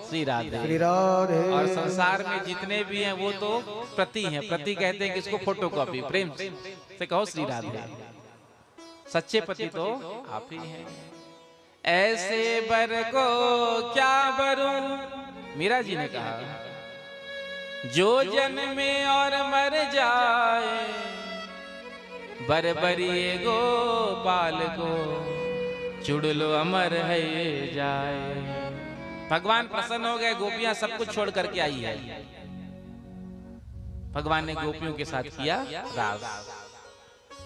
Speaker 1: श्री राधे।
Speaker 2: श्री राधे।
Speaker 1: और संसार में जितने भी हैं वो तो प्रति हैं। प्रति कहते हैं किसको? फोटोकॉपी। प्रेम से कहो श्री राधे। सच्चे पति तो आप ही हैं। ऐसे बर को क्या बरूं, मीरा जी ने कहा, जो जन्मे और मर जाए, बरबरिए गोपाल को चुड़लो अमर है जाए। भगवान प्रसन्न हो गए, गोपियां सब कुछ छोड़ करके आई है। भगवान ने गोपियों के साथ किया रास।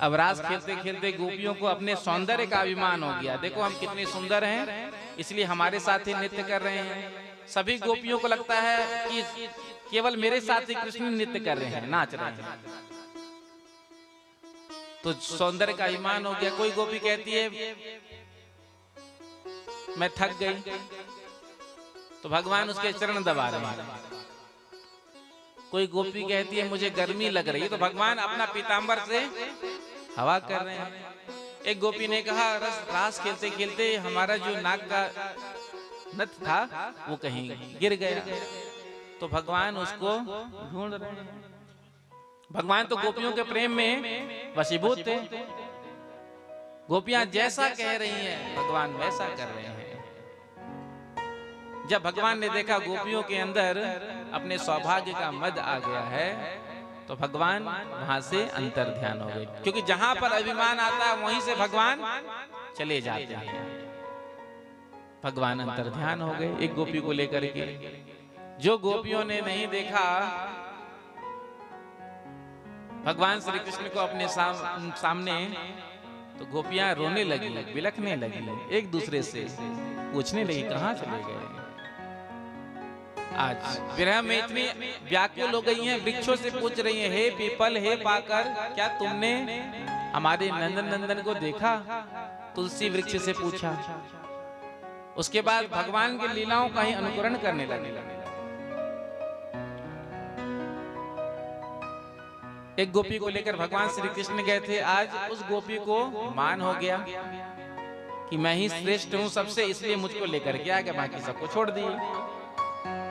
Speaker 1: अब रास खेलते खेलते गोपियों को अपने सौंदर्य का अभिमान हो गया। देखो हम कितने सुंदर हैं, इसलिए हमारे साथ ही नृत्य कर रहे हैं। सभी गोपियों को लगता है कि केवल मेरे साथ ही कृष्ण नृत्य कर रहे हैं, नाच रहे हैं। तो सौंदर्य का अभिमान हो गया। कोई गोपी कहती है मैं थक गई, तो भगवान उसके चरण दबा रहे हैं। कोई गोपी कहती है मुझे गर्मी लग रही है, तो भगवान अपना पीतांबर से हवा कर रहे हैं। एक गोपी ने कहा रास खेलते खेलते हमारा जो नाक का नथ था वो कहीं गिर गया, तो भगवान उसको ढूंढ रहे हैं। भगवान तो गोपियों के प्रेम में वशीभूत थे। गोपियां जैसा कह रही हैं भगवान वैसा कर रहे हैं। जब भगवान ने देखा गोपियों के अंदर अपने सौभाग्य का मद आ गया है, तो भगवान वहां से अंतर ध्यान हो गए। क्योंकि जहां पर अभिमान आता है वहीं से भगवान चले जाते हैं। भगवान अंतर ध्यान हो गए एक गोपी को लेकर के। जो गोपियों ने नहीं देखा भगवान श्री कृष्ण को अपने सामने, तो गोपियां रोने लगी, बिलखने लगी, एक दूसरे से पूछने लगी कहां चले गए। आज विरह में इतनी व्याकुल हो गई हैं, वृक्षों से पूछ रही हैं, हे पीपल, हे पाकर, क्या तुमने हमारे नंदन नंदन को देखा? तुलसी वृक्ष से पूछा। उसके बाद भगवान की लीलाओं का ही अनुकरण करने लगे। एक गोपी को लेकर भगवान श्री कृष्ण गए थे। आज उस गोपी को मान हो गया कि मैं ही श्रेष्ठ हूं सबसे, इसलिए मुझको लेकर के आ गया, बाकी सबको छोड़ दिए।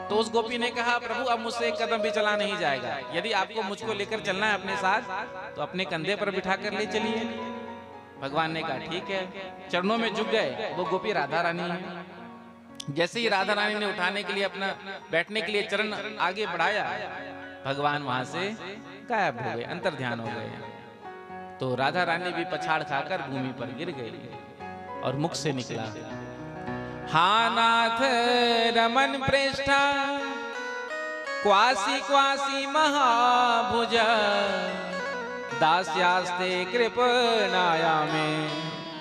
Speaker 1: तो उस गोपी ने कहा प्रभु अब मुझसे एक कदम भी चला नहीं जाएगा, यदि आपको मुझको लेकर चलना है अपने साथ तो अपने कंधे पर बिठा कर ले चलिए। भगवान ने कहा ठीक है। चरणों में झुक गए। वो गोपी राधा रानी है। जैसे ही राधा रानी ने उठाने के लिए अपना बैठने के लिए चरण आगे बढ़ाया, भगवान वहां से गायब हो गए, अंतर ध्यान हो गए। तो राधा रानी भी पछाड़ खाकर भूमि पर गिर गई और मुख से निकला, हा नाथ रमन पृष्ठा क्वासी क्वासी महाभुज दास्यास्ते कृपणाया में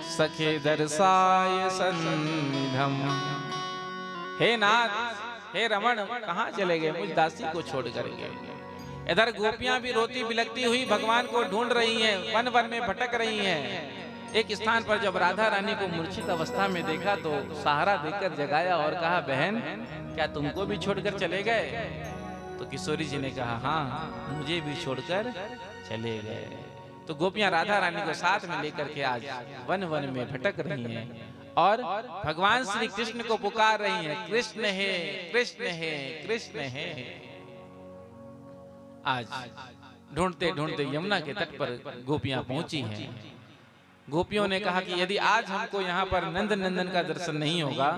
Speaker 1: सखे दर्शाय सन्निधम। हे नाथ, हे रमन, कहाँ चले गए? मुझ दासी को छोड़ कर गए। इधर गोपियां भी रोती बिलखती हुई भगवान को ढूंढ रही हैं, वन वन में भटक रही हैं। एक स्थान पर जब राधा रानी को मूर्छित अवस्था में देखा तो सहारा देकर जगाया और कहा बहन क्या तुमको भी छोड़कर चले गए? तो किशोरी जी ने कहा हाँ, मुझे भी छोड़कर चले गए। तो गोपियां राधा रानी को साथ में लेकर के आज वन वन में भटक रही हैं और भगवान श्री कृष्ण को पुकार रही हैं, कृष्ण है, कृष्ण है, कृष्ण है। आज ढूंढते ढूंढते यमुना के तट पर गोपियां पहुंची हैं। गोपियों ने कहा कि यदि आज हमको यहाँ पर नंद नंदन का दर्शन नहीं होगा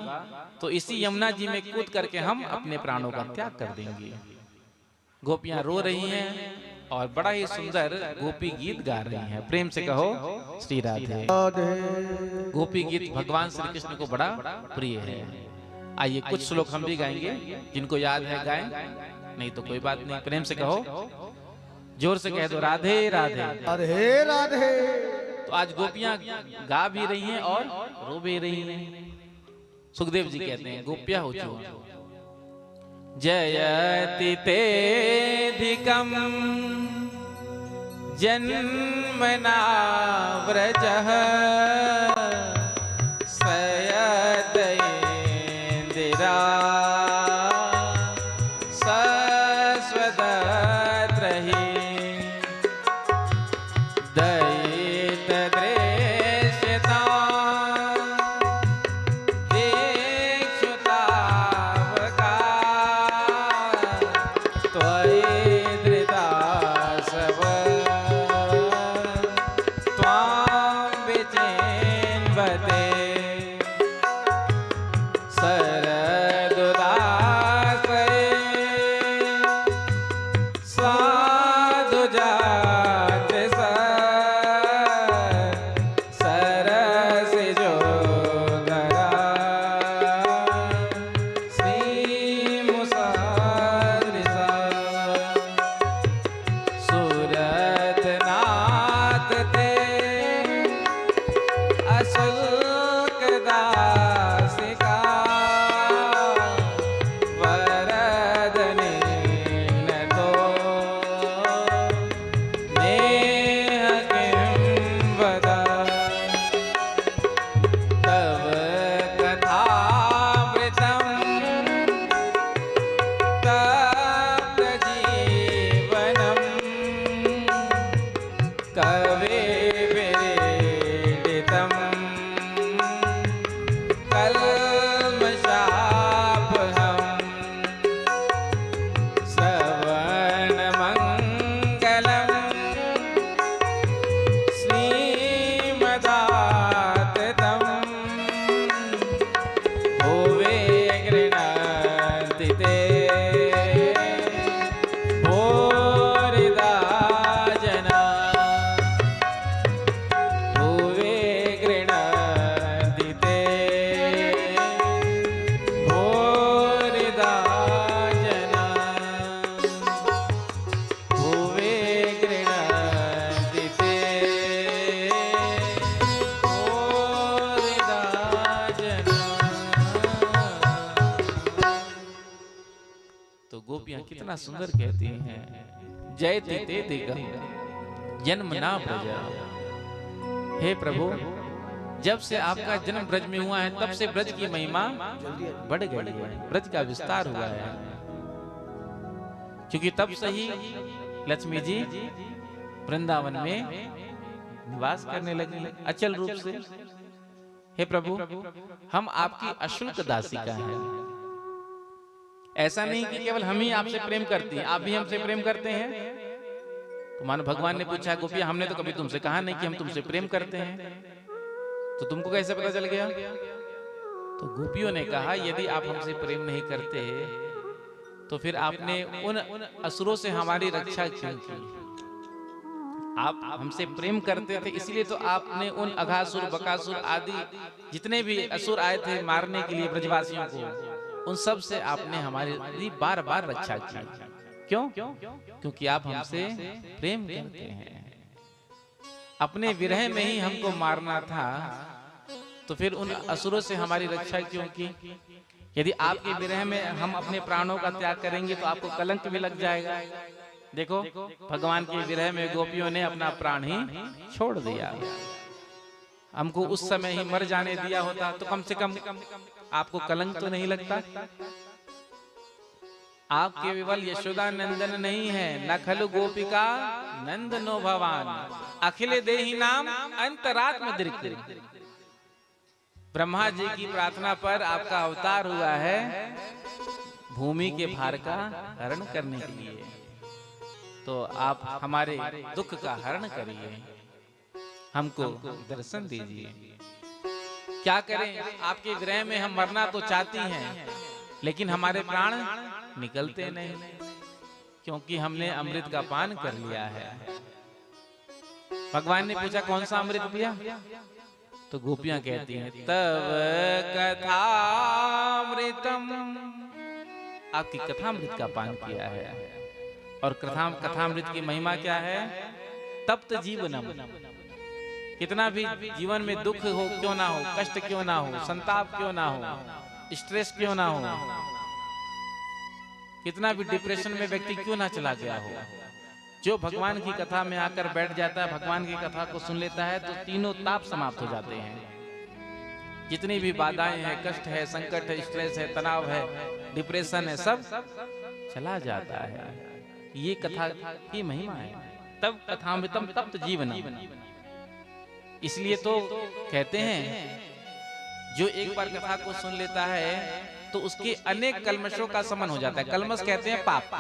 Speaker 1: तो इसी यमुना जी में कूद करके हम अपने प्राणों का त्याग कर देंगे। गोपियां रो रही हैं और बड़ा ही सुंदर गोपी गीत गा रही हैं। प्रेम से कहो श्री राधे। गोपी गीत भगवान श्री कृष्ण को बड़ा प्रिय है। आइए कुछ श्लोक हम भी गाएंगे, जिनको याद है गाएं, नहीं तो कोई बात नहीं। प्रेम से कहो, जोर से कह दो राधे राधे
Speaker 2: राधे राधे।
Speaker 1: तो आज गोपियां गा भी रही हैं और रो भी रही हैं। सुखदेव जी कहते हैं गोप्या हो चो जयति तेधिकम जन्मना व्रजः सयत इंदिरा बेचे कल्मषाप हम श्रवण मंगलम श्रीमदाततम भुवे गृह्णाति ते भोरिदा जना भुवे गृह्णाति ते भोरिदा जना भुवे गृह्णाति ते भोरिदा जना। तो गोपियां कितना सुंदर कहती हैं, जयति ते दिगम जन्म ना प्रजा। हे प्रभु, जब से आपका जन्म ब्रज में हुआ है तब से ब्रज की महिमा बढ़ गई है, ब्रज का विस्तार हुआ है। क्योंकि तब से ही लक्ष्मी जी वृंदावन में निवास करने लगी अचल रूप से। हे प्रभु, हम आपकी अशुल्क दासिका हैं। ऐसा नहीं कि केवल हम ही आपसे प्रेम करते हैं, आप भी हमसे प्रेम करते हैं। तो मानो भगवान ने पूछा, गोपियां हमने तो कभी तुमसे कहा नहीं कि हम तुमसे प्रेम करते हैं, तो तुमको कैसे पता चल गया? तो गोपियों ने कहा, यदि आप हमसे प्रेम नहीं करते तो फिर आपने उन असुरों से हमारी रक्षा क्यों की? आप हमसे प्रेम करते थे इसलिए तो आपने उन अघासुर बकासुर आदि जितने भी असुर आए थे मारने के लिए ब्रजवासियों को, उन सब से आपने हमारी बार बार रक्षा की। क्यों? क्योंकि आप हमसे प्रेम करते हैं। अपने विरह में ही हमको मारना था, तो फिर उन असुरों से हमारी रक्षा क्यों की? यदि आपके विरह में हम अपने प्राणों का त्याग करेंगे तो आपको कलंक भी लग जाएगा। देखो, भगवान के विरह में गोपियों ने अपना प्राण ही छोड़ दिया। हमको उस समय ही मर जाने दिया होता तो कम से कम आपको कलंक तो नहीं लगता। आप केवल यशोदा नंदन नहीं है, न खलु गोपिका नंदनो भवान अखिल देहि नाम अंतरात्म दृक्। ब्रह्मा जी की प्रार्थना पर आपका अवतार हुआ है भूमि के भार का हरण करने के लिए। तो आप हमारे दुख का हरण करिए, हमको दर्शन दीजिए। क्या करें, आपके विरह में हम मरना तो चाहती हैं, लेकिन हमारे प्राण निकलते नहीं, क्योंकि हमने अमृत का पान कर लिया है। भगवान ने पूछा, कौन सा अमृत पिया? तो गोपियां कहती हैं, तव कथामृतम, आपकी कथामृत का पान किया है। और कथामृत की महिमा क्या है? तप्त जीवनम। कितना भी जीवन में दुख हो क्यों ना हो, कष्ट क्यों ना हो, संताप क्यों ना हो, स्ट्रेस क्यों ना हो, कितना भी डिप्रेशन में व्यक्ति क्यों ना चला गया हो, जो भगवान की कथा में आकर बैठ जाता है, भगवान की कथा को सुन लेता है, तो तीनों ताप समाप्त हो जाते हैं। जितनी भी बाधाएं हैं, कष्ट है, संकट है, स्ट्रेस है, तनाव है, डिप्रेशन है, सब चला जाता है। ये कथा की महिमा है। तब कथामृतम तप्त जीवनम। इसलिए तो कहते हैं, जो एक बार कथा को सुन लेता है तो उसके अनेक कल्मशों का शमन हो जाता है। कल्मश कहते हैं पाप को।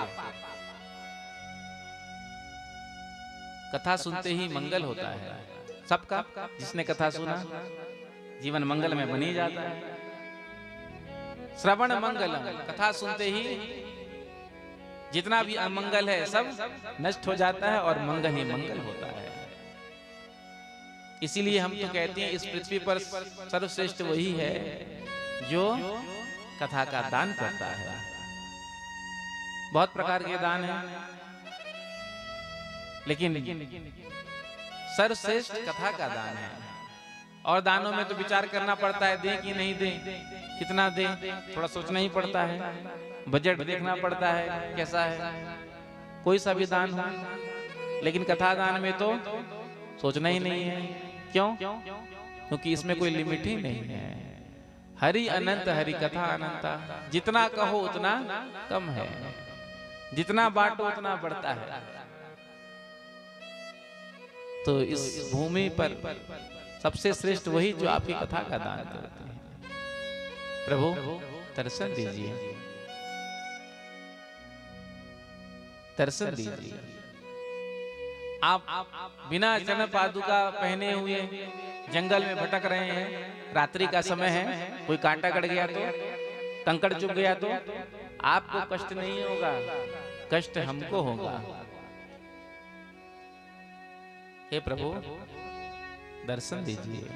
Speaker 1: कथा सुनते ही मंगल होता है सबका। जिसने कथा सुना जीवन मंगल में बन ही जाता है। श्रवण मंगलम, कथा सुनते ही जितना भी अमंगल है सब नष्ट हो जाता है और मंगल ही मंगल होता है। इसीलिए हम तो कहते हैं, इस पृथ्वी पर सर्वश्रेष्ठ वही है जो कथा का दान करता है। बहुत प्रकार के दान हैं, लेकिन सर्वश्रेष्ठ कथा का दान है। और दानों में तो विचार करना पड़ता है, दें कि नहीं दें, कितना दें, थोड़ा सोचना ही पड़ता है, बजट देखना पड़ता है कैसा है, कोई सा भी दान हो। लेकिन कथा दान में तो सोचना ही नहीं है। क्यों? क्योंकि इसमें कोई लिमिट ही नहीं है। हरि अनंत, हरि कथा अनंता। जितना कहो उतना कम है, जितना बांटो उतना बढ़ता है। तो इस भूमि पर सबसे श्रेष्ठ वही जो आपकी कथा का दान करते हैं। प्रभु दर्शन दीजिए, दर्शन दीजिए। आप बिना चरण पादुका पहने हुए जंगल में भटक रहे हैं, रात्रि का समय है, कोई कांटा कट गया तो, कंकड़ चुभ गया तो आपको कष्ट नहीं होगा, कष्ट हमको होगा। हे प्रभु दर्शन दीजिए।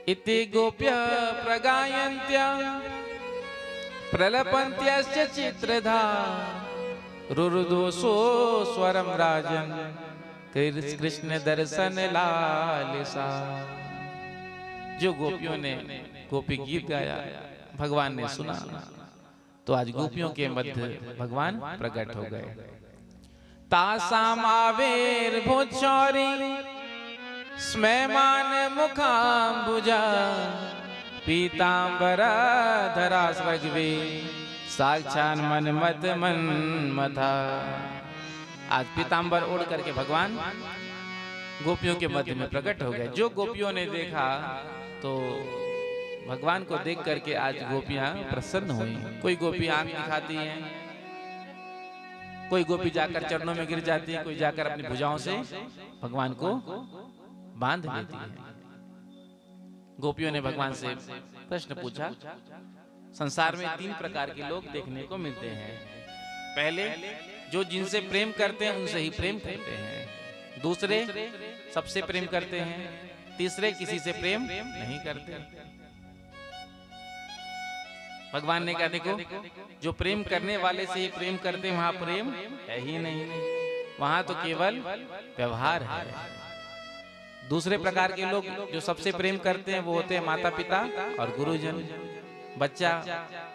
Speaker 1: इति गोप्य प्रगायन्त्य प्रलपन्त्यश्च चित्रधा रुरुदोषो स्वरम राजन कृष्ण दर्शन लालिसा। जो गोपियों ने गोपी गीत गाया, भगवान ने सुना, तो आज गोपियों के मध्य भगवान प्रकट हो गए। तासाम आविर्भूचौरी स्मयमान मुखाम्बुजा पीतांबर धरा स्वर्गवे साक्षान मन मत मन मथा। आज पीतांबर ओढ़ करके भगवान गोपियों के मध्य में प्रकट हो गए। जो गोपियों ने देखा तो भगवान को देख करके आज गोपियां प्रसन्न हुई। कोई गोपी आंख दिखाती हैं, कोई गोपी जाकर चरणों में गिर जाती है, कोई जाकर अपनी भुजाओं से भगवान को बांध लेती है। गोपियों ने भगवान से प्रश्न पूछा। संसार में 3 प्रकार के लोग देखने को मिलते हैं। पहले जो जिनसे प्रेम करते हैं उनसे ही प्रेम करते हैं, दूसरे सबसे प्रेम करते हैं, तीसरे किसी से प्रेम नहीं करते। भगवान ने कहा देखो, जो प्रेम करने वाले से ही प्रेम करते हैं वहां प्रेम है ही नहीं, वहां तो केवल व्यवहार है। दूसरे प्रकार के लोग जो सबसे प्रेम करते हैं वो होते हैं माता पिता और गुरुजन। बच्चा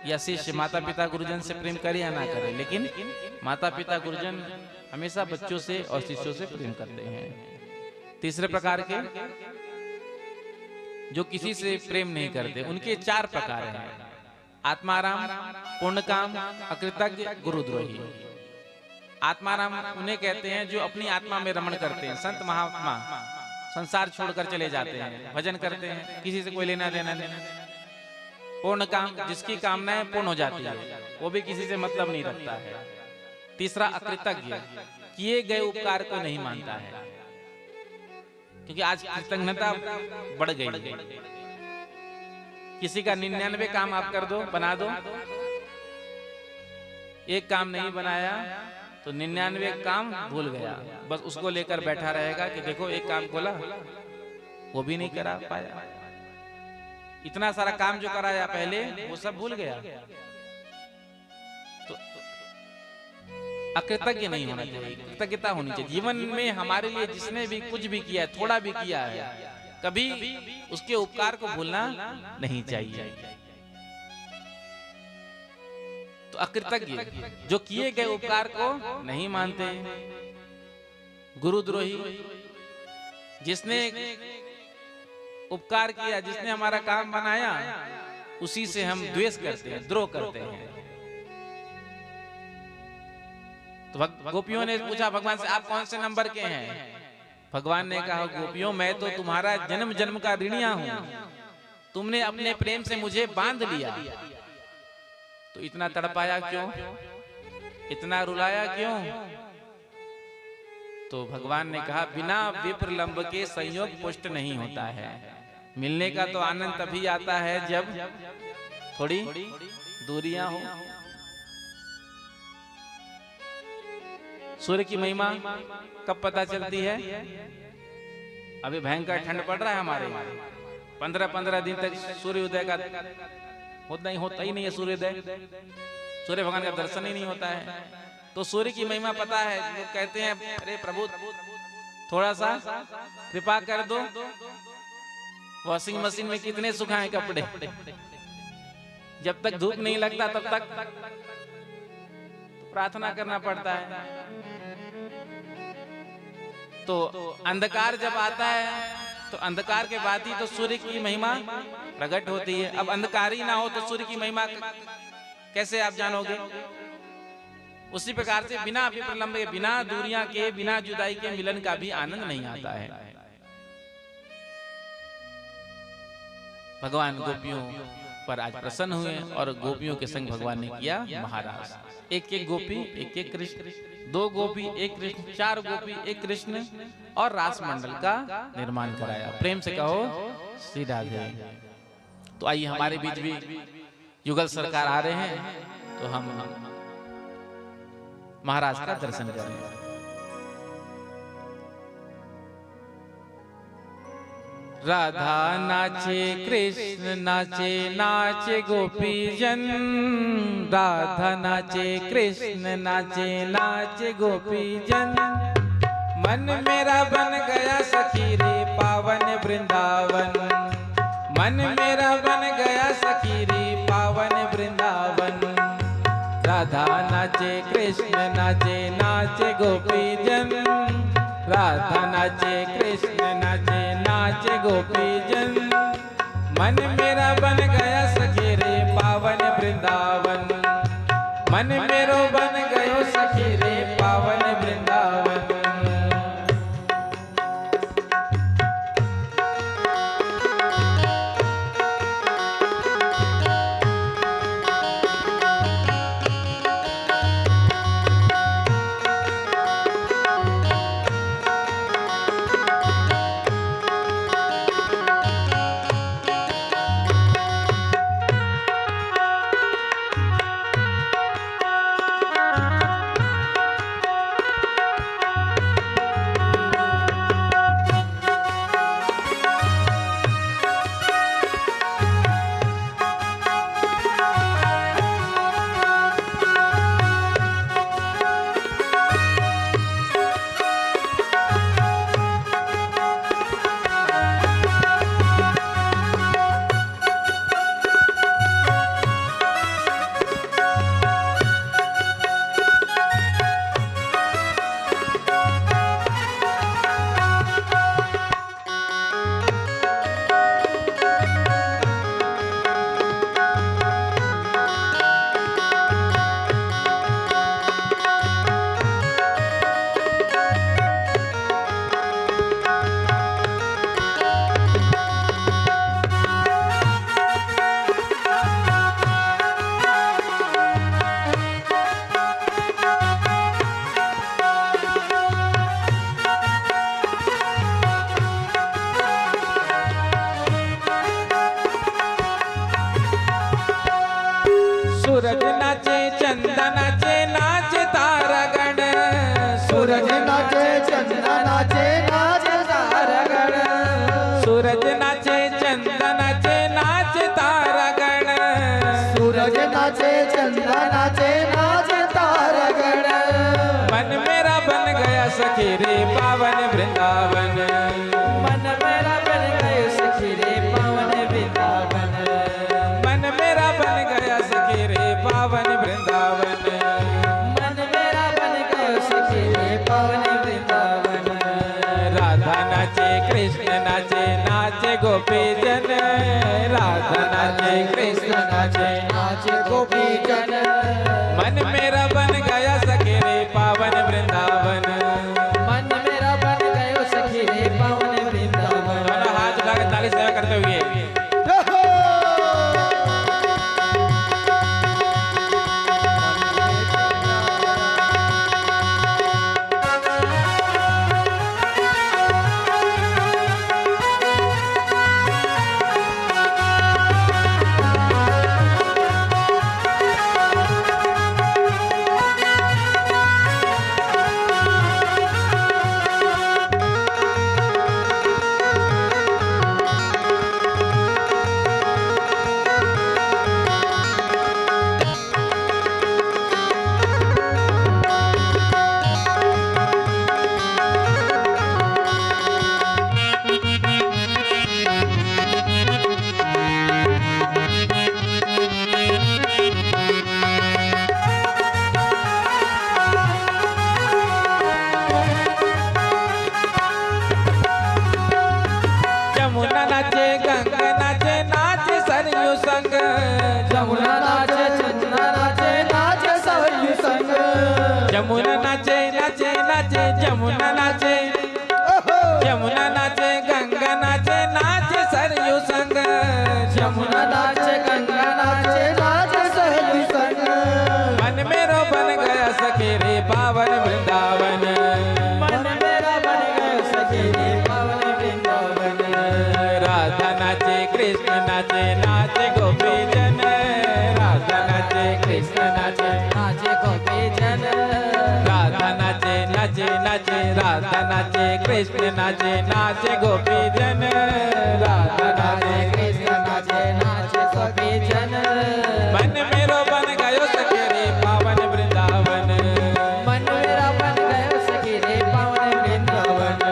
Speaker 1: या शिष्य माता पिता गुरुजन से प्रेम करे या ना करे, लेकिन माता पिता गुरुजन हमेशा बच्चों से और शिष्यों से प्रेम करते हैं। तीसरे प्रकार के जो किसी से प्रेम नहीं करते, उनके 4 प्रकार हैं। आत्माराम, पूर्णकाम, अकृतज्ञ, गुरुद्रोही। आत्माराम उन्हें कहते हैं जो अपनी आत्मा में रमण करते हैं। संत महात्मा संसार छोड़कर चले जाते हैं, भजन करते हैं, किसी से कोई लेना देना नहीं। पूर्ण काम, जिसकी कामनाएं पूर्ण हो जाती है, वो भी किसी से मतलब नहीं रखता है। तीसरा अकृतज्ञ, किए गए उपकार को नहीं मानता है, क्योंकि आज कृतज्ञता बढ़ गई है। किसी का 99 काम आप कर दो, बना दो, एक काम नहीं बनाया तो 99 काम भूल गया, बस उसको लेकर बैठा रहेगा कि देखो एक काम बोला वो भी नहीं करा पाया। इतना सारा काम जो कराया पहले वो सब भूल गया। तो अकृतज्ञ नहीं होना चाहिए, कृतज्ञता होनी चाहिए। जीवन में हमारे लिए जिसने भी कुछ भी किया है, थोड़ा भी किया है, कभी उसके उपकार को भूलना नहीं चाहिए। तो अकृतज्ञ जो किए गए उपकार को नहीं मानते। गुरुद्रोही जिसने उपकार किया, जिसने हमारा काम बनाया, उसी से हम द्वेष करते हैं, द्रोह करते हैं। तो गोपियों ने पूछा भगवान से, आप कौन से नंबर के हैं? भगवान ने कहा, गोपियों मैं तो तुम्हारा जन्म जन्म का ऋणिया हूं, तुमने अपने प्रेम से मुझे बांध लिया, तो इतना तड़पाया क्यों, इतना रुलाया क्यों? तो भगवान ने कहा, बिना विप्रलंब के संयोग पुष्ट नहीं होता है। मिलने का तो आनंद तभी आता है जब थोड़ी दूरियां हो। सूर्य की महिमा कब पता चलती है? अभी भयंकर ठंड पड़ रहा है हमारे यहाँ, 15-15 दिन तक सूर्योदय का होता ही नहीं है। सूर्योदय, सूर्य भगवान का दर्शन ही नहीं होता है। तो सूर्य की महिमा पता है। लोग कहते हैं, अरे प्रभु थोड़ा सा कृपा कर दो, वॉशिंग मशीन में कितने सुखाएं कपड़े, जब तक धूप नहीं लगता तब तक तो प्रार्थना करना पड़ता है। तो अंधकार जब आता है तो अंधकार के बाद ही तो सूर्य की महिमा प्रकट होती है। अब अंधकार ही ना हो तो सूर्य की महिमा कैसे आप जानोगे? उसी प्रकार से बिना विप्रलंब के, बिना दूरियां के, बिना जुदाई के मिलन का भी आनंद नहीं आता है। भगवान गोपियों पर आज प्रसन्न हुए और गोपियों के संग भगवान ने किया महाराज। एक एक गोपी एक एक कृष्ण, 2 गोपी एक कृष्ण, 4 गोपी एक कृष्ण और रास मंडल का निर्माण कराया। प्रेम से कहो श्री राधे। तो आइए हमारे बीच भी युगल सरकार आ रहे हैं, तो हम महाराज का दर्शन करें। राधा नाचे कृष्ण नाचे, नाचे गोपी जन। राधा नाचे कृष्ण नाचे, नाचे गोपी जन। मन मेरा बन गया सखी रे पावन वृंदावन। मन मेरा बन गया सखी रे पावन वृंदावन। राधा नाचे कृष्ण नाचे, नाचे गोपी जन। राधा नाचे कृष्ण नाचे, नाचे गोपी जन। मन मेरा बन गया सखी रे पावन वृंदावन। मन मेरो बन गयो सखी रे पावन वृंदावन। सूरज नाचे चंदा नाचे, नाचे तारागण।
Speaker 2: सूरज नाचे चंदा नाचे, नाचे तारागण।
Speaker 1: सूरज नाचे चंदा नाचे, नाचे तारागण।
Speaker 2: सूरज नाचे चंदा नाचे, नाचे तारागण।
Speaker 1: मन मेरा बन गया सखी रे पावन वृंदावन।
Speaker 3: मन मेरा बन गयो सखी रे पावन वृंदावन।
Speaker 1: मन मेरा बन गया सखी रे पावन वृंदावन।
Speaker 3: मन मेरा बन गयो सखी रे पावन वृंदावन।
Speaker 1: राधा नाचे कृष्ण नाचे, नाचे गोपी जन। राधा नाचे कृष्ण नाचे,
Speaker 2: नाचे गोपी जन।
Speaker 1: मन मेरा बन गया सखी रे पावन वृंदावन।
Speaker 3: मन मेरा बन गयो सखी रे पावन वृंदावन।
Speaker 1: दोनों हाथ उठा के ताली सेवा करते हुए जमुना नाचे गंगा नाचे, नाचे सरयू संग।
Speaker 3: जमुना नाचे चंदा नाचे, नाचे सरयू संग।
Speaker 1: जमुना नाचे नाचे नाचे, जमुना नाचे। यमुना नाचे गंगा नाचे, नाचे सरयू संग। राधा नाचे कृष्ण नाचे नाचे गोपी जन राधा नाचे
Speaker 3: कृष्ण नाचे नाचे गोपी जन
Speaker 1: मन मेरो बन गयो सखी रे पावन वृंदावन
Speaker 3: मन मेरा बन गयो सखी रे पावन वृंदावन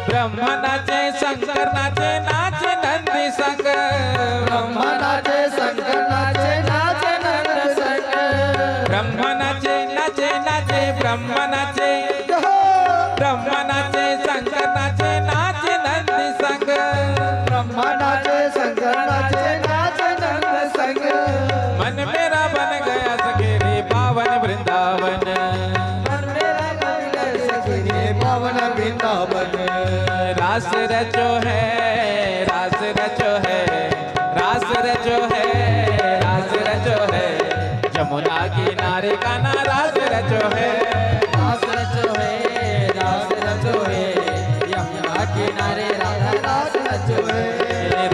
Speaker 1: ब्रह्म नाचे शंकर नाचे नाचे नंदी संग
Speaker 3: ब्रह्मा नाचे शंकर नाचे नाचे नंद संग
Speaker 1: ब्रह्म नाचे नाचे नाचे ब्रह्म नाचे ब्रह्म नाचे शंकर नाचे नाचे नंदी संग
Speaker 3: ब्रह्मा नाचे शंकर नाचे नाचे नंद संग
Speaker 1: मन मेरा बन गया सखी रे पावन वृंदावन
Speaker 3: मन मेरा बन गया सखी रे पावन वृंदावन
Speaker 1: रास रचो है रास रचो है रास रचो है रास रचो है जमुना किनारे का ना रास रचो है
Speaker 3: रास रचो है रास रचो है यमुना किनारे राधा रास रचो है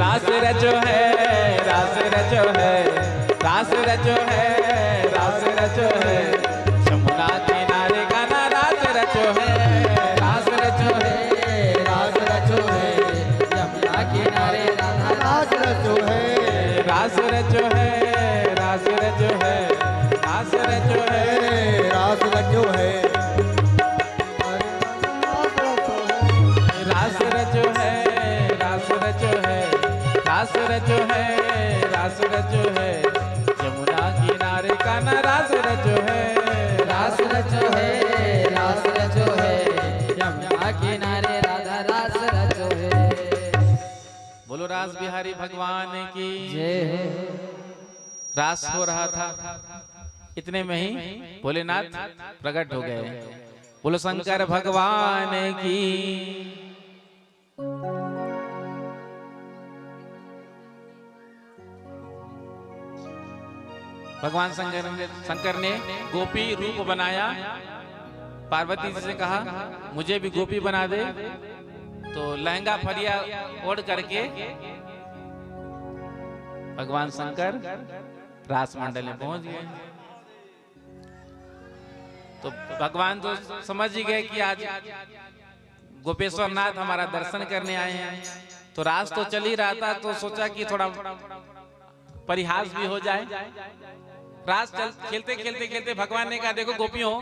Speaker 1: रास रचो है रास रचो है रास रचो है रास रचो है जमुना किनारे का ना रास रचो है
Speaker 3: रास रचो है रास रचो है यमुना किनारे राधा रास रचो है
Speaker 1: रास रचो है रास रचो है रास रचो है
Speaker 3: रास रचो है
Speaker 1: रास रचो है रास रचो है रास रचो है रास रचो है जमुना किनारे का ना रास रचो है
Speaker 3: रास रचो है रास रचो है यमुना किनारे राधा रास रचो है
Speaker 1: बोलो रास बिहारी भगवान की
Speaker 3: जय हो
Speaker 1: रास हो रहा था इतने में ही भोलेनाथ प्रकट हो गए बोलो शंकर भगवान की भगवान शंकर ने गोपी रूप बनाया पार्वती जी से कहा मुझे भी गोपी बना दे तो लहंगा फरिया ओढ़ करके भगवान शंकर रास मंडल में पहुंच गए तो भगवान तो समझ ही गए कि आज गोपेश्वर नाथ हमारा दर्शन करने आए हैं तो रास तो चल ही रहा था तो सोचा कि थोड़ा परिहास भी हो जाए रास खेलते खेलते खेलते भगवान ने कहा देखो गोपियों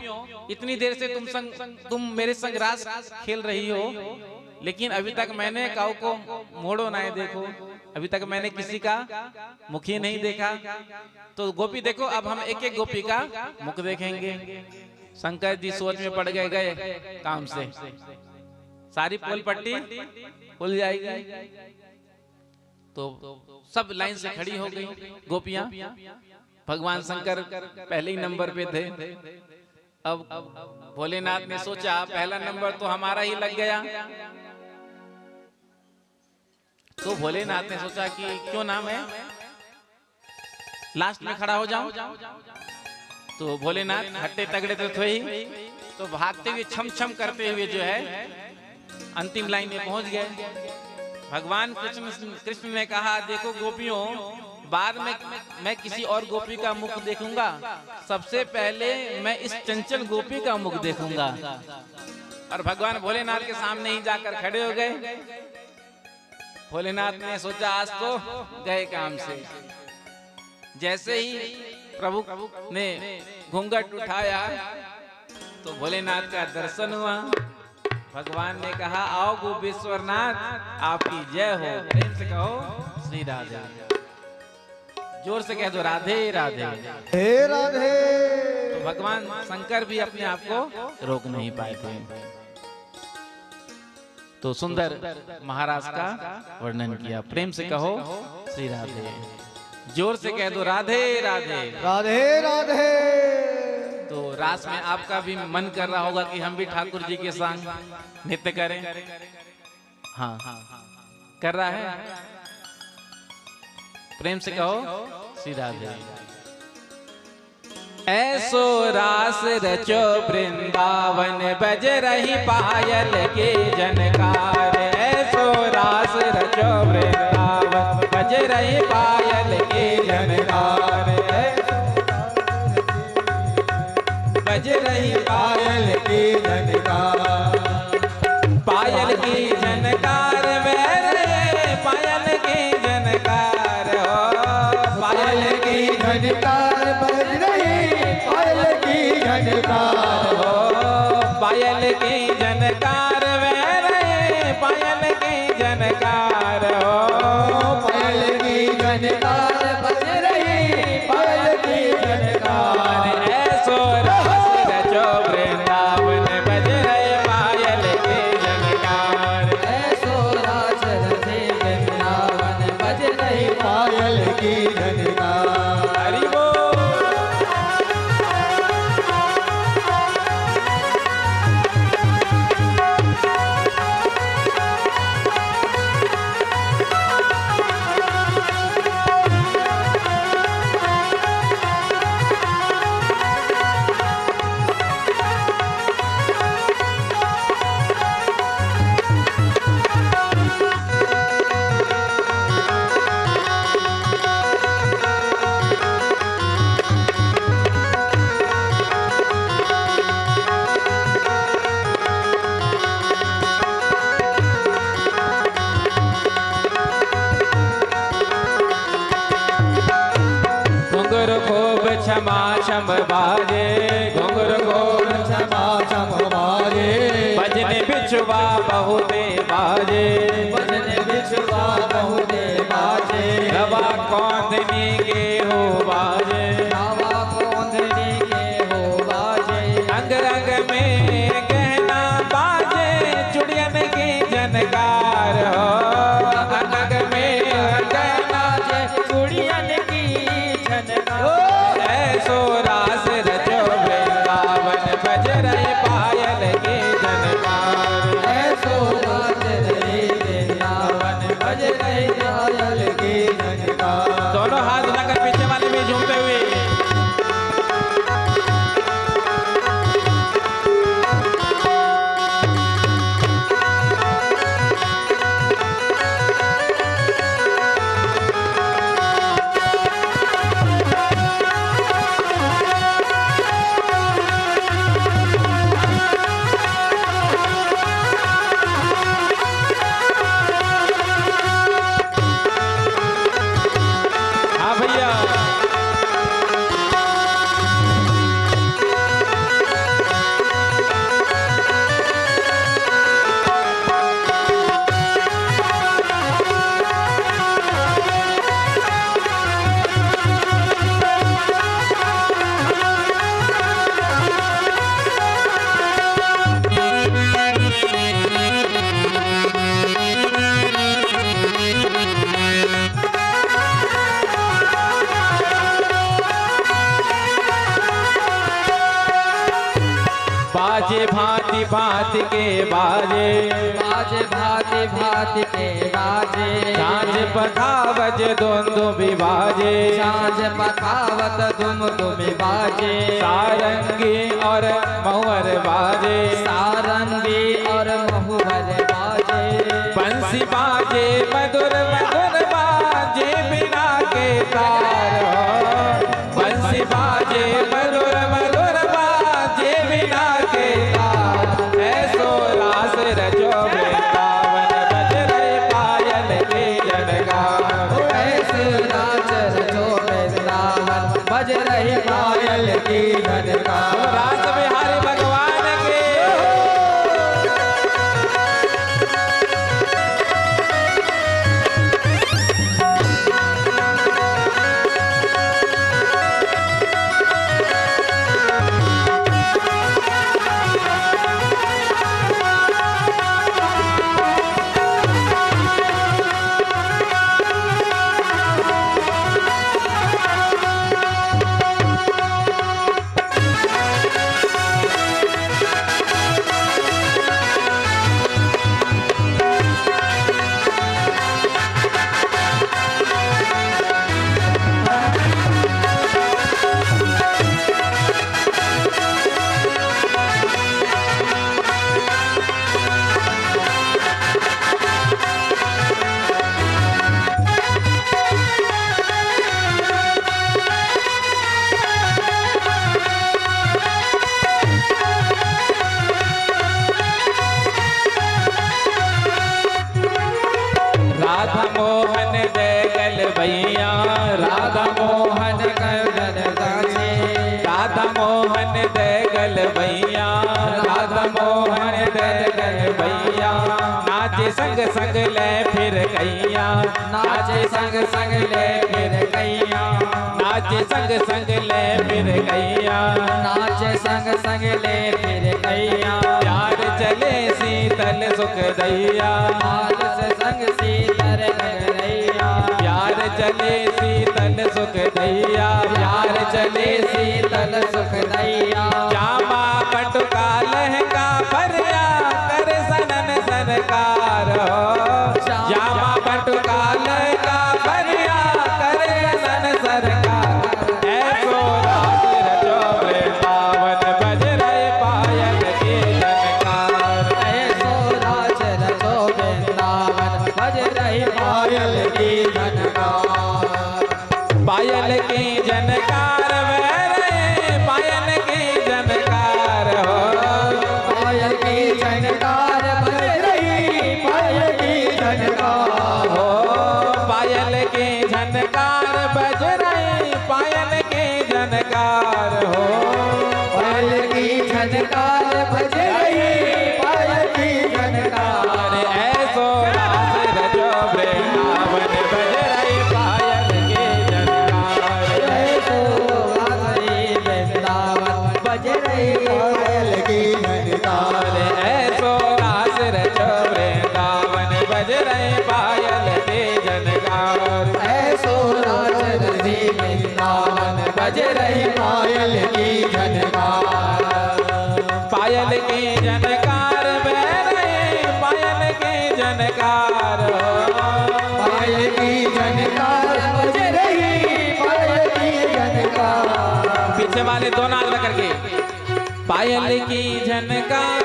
Speaker 1: इतनी देर से तुम मेरे संग रास खेल रही हो लेकिन अभी तक मैंने काऊ को मोड़ो ना देखो अभी तक मैंने किसी का मुख ही नहीं देखा तो गोपी देखो अब हम एक एक गोपी का मुख देखेंगे शंकर जी सोच में पड़ गए काम से सारी पोल पट्टी खुल जाएगी तो सब लाइन से खड़ी हो गई गोपियां भगवान शंकर पहले ही नंबर पे थे अब भोलेनाथ ने सोचा पहला नंबर तो हमारा ही लग गया तो भोलेनाथ ने सोचा कि क्यों ना मैं लास्ट में खड़ा हो जाऊं तो भोलेनाथ हट्टे तगड़े तो थे ही तो भागते हुए छम छम करते हुए जो है अंतिम लाइन में पहुंच गए भगवान कृष्ण ने कहा देखो गोपियों बाद में मैं किसी और गोपी का मुख देखूंगा सबसे पहले मैं इस चंचल गोपी का मुख देखूंगा और भगवान भोलेनाथ के सामने ही जाकर खड़े हो गए भोलेनाथ ने सोचा आज तो गए काम से जैसे ही प्रभु ने घूंघट उठाया तो भोलेनाथ का दर्शन हुआ भगवान ने कहा आओ गोपेश्वरनाथ आपकी जय हो प्रेम से कहो श्री राधे जोर से कह दो राधे राधे।
Speaker 2: हे राधे।
Speaker 1: तो भगवान शंकर भी अपने आप को रोक नहीं पाए थे। तो सुंदर महाराज का वर्णन किया। प्रेम से कहो श्री राधे। जोर से कह दो राधे राधे।
Speaker 2: राधे राधे।
Speaker 1: तो रास में आपका भी मन कर रहा होगा कि हम भी ठाकुर जी के संग नृत्य करें। हाँ कर रहा है। प्रेम से कहो श्री राधे। ऐसो रास रचो वृंदावन बज रही पायल के जनकार। ऐसो रास रचो वृंदावन बज रही पायल के जनकार। बज रही
Speaker 2: पायल की झनकार।
Speaker 1: पायल की झनकार मेरे पायल की झनकार हो।
Speaker 2: पायल की झनकार बज रही पायल की झनकार
Speaker 1: हो। पायल की झनकार मेरे पायल की झनकार हो।
Speaker 2: पायल की झनकार बज रही पायल की झनकार।
Speaker 1: ऐसो रास रचो वृंदावन बज रहे पायल की झनकार।
Speaker 3: ऐसो रास रचे वृंदावन बज रही
Speaker 2: पायल की झनकार।
Speaker 1: हरि बोल। घुंघरू खूब क्षमा क्षम बाजे। घुंघरू खूब
Speaker 2: क्षमा क्षम बाजे।
Speaker 1: भजन बिछुआ बहुते बाजे।
Speaker 3: भजन बिछुआ बहुते बाजे।
Speaker 1: रवा कौंधनी के हो बाजे।
Speaker 3: रावा कौंधनी के हो बाजे।
Speaker 1: अंग रंग में गहना बाजे। चुड़ियन की जनकार हो। अंग रंग में गहना
Speaker 3: कुड़ियन की झनकार।
Speaker 1: ऐसो रास रचो वृंदावन बज रहे पायल के जनकार।
Speaker 3: ऐसो रास रचे वृंदावन बज रही पायल
Speaker 2: की झनकार।
Speaker 1: दोनों हाथ लगाकर पीछे वाले भी झूमते हुए। हाँ भैया। बाजे भांति भांति के बाजे।
Speaker 3: बाजे भांति भांति के बाजे।
Speaker 1: सांझ पखावज दोनों भी बाजे।
Speaker 3: सांझ पखावत दुम दुम बाजे।
Speaker 1: सारंगी और महुअर बाजे।
Speaker 3: सारंगी और महुवर बाजे।
Speaker 1: बंसी बाजे मधुर मधुर बाजे बिना के तार हो। बंसी बाजे मधुर मधुर बाजे बिना के तार। ऐसो रास रचो वृंदावन बज रहे पायल के जनकार।
Speaker 3: ऐसे रास रचो वृंदावन बज रही
Speaker 2: पायल की झनकार।
Speaker 1: रास बिहारी भगवान के। राधा मोहन देगल भैया
Speaker 3: राधा मोहन गगन दासी
Speaker 1: राधा मोहन देगल भैया राधा मोहन देगल भैया नाचे संग संग ले फिर कैया
Speaker 3: नाचे संग संग ले फिर कैया
Speaker 1: नाचे संग संग ले फिर कैया
Speaker 3: नाचे संग संग ले फिर कैया
Speaker 1: प्यार चले शीतल सुख दैया
Speaker 3: माल से संग सीतर नगरैया
Speaker 1: प्यार चले शीतल सुख दैया
Speaker 3: प्यार चले शीतल सुख दैया
Speaker 1: जामा पटुका लहंगा भरिया कर सनन सरकार हो जामा पटुका लहंगा भरिया कर सनन सरकार ऐसो राज रचो वृंदावन बज रहे पायल की झनकार
Speaker 3: ऐसो राज रचो वृंदावन बज रही पायल की झनकार
Speaker 1: पायल की झनकार पायल की झनकार हो
Speaker 3: पायल की झनकार बज रही पायल की झनकार
Speaker 1: हो पायल की झनकार बज रही पायल की झनकार हो
Speaker 3: पायल की झनकार बज रही पायल की झनकार
Speaker 1: ऐसो रास रचो वृंदावन बज रही पायल की झनकार
Speaker 3: ऐसो राधे वृंदावन बज रही पायल की झनकार
Speaker 1: ऐसो रास रचो वृंदावन बज रही पायल की झनकार
Speaker 3: ऐसो राधे वृंदावन बज रही पायल की झनकार
Speaker 1: पायल की झनकार बह रही पायल की झनकार
Speaker 3: पायल की झनकार बज रही पायल की झनकार
Speaker 1: पीछे वाले दो नाल रख करके पायल की झनकार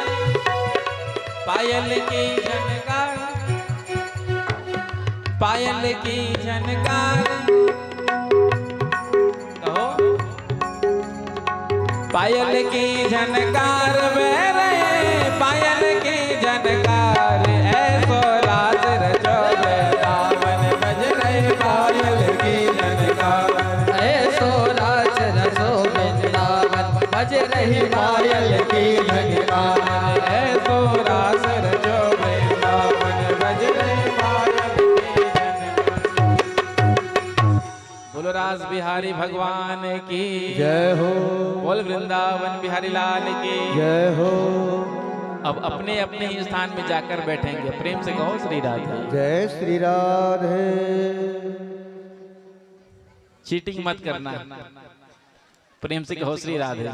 Speaker 1: पायल की झनकार पायल की झनकार कहो पायल की झनकार बह रहे पायल की झनकार ऐसो राज रचो वृंदावन बज रहे पायल की झनकार
Speaker 3: ऐसो राज रचो वृंदावन बज रही पायल की झनकार
Speaker 1: ऐसो रास रचो वृंदावन बज रहे पायल की झनकार बोलो रास बिहारी भगवान की
Speaker 2: जय हो
Speaker 1: बोल वृंदावन बिहारी लाल की
Speaker 2: जय हो
Speaker 1: अब अपने अपने ही स्थान में जाकर बैठेंगे प्रेम से कहो श्री राधे
Speaker 2: जय श्री राधे
Speaker 1: चीटिंग मत करना प्रेम से कहो श्री राधे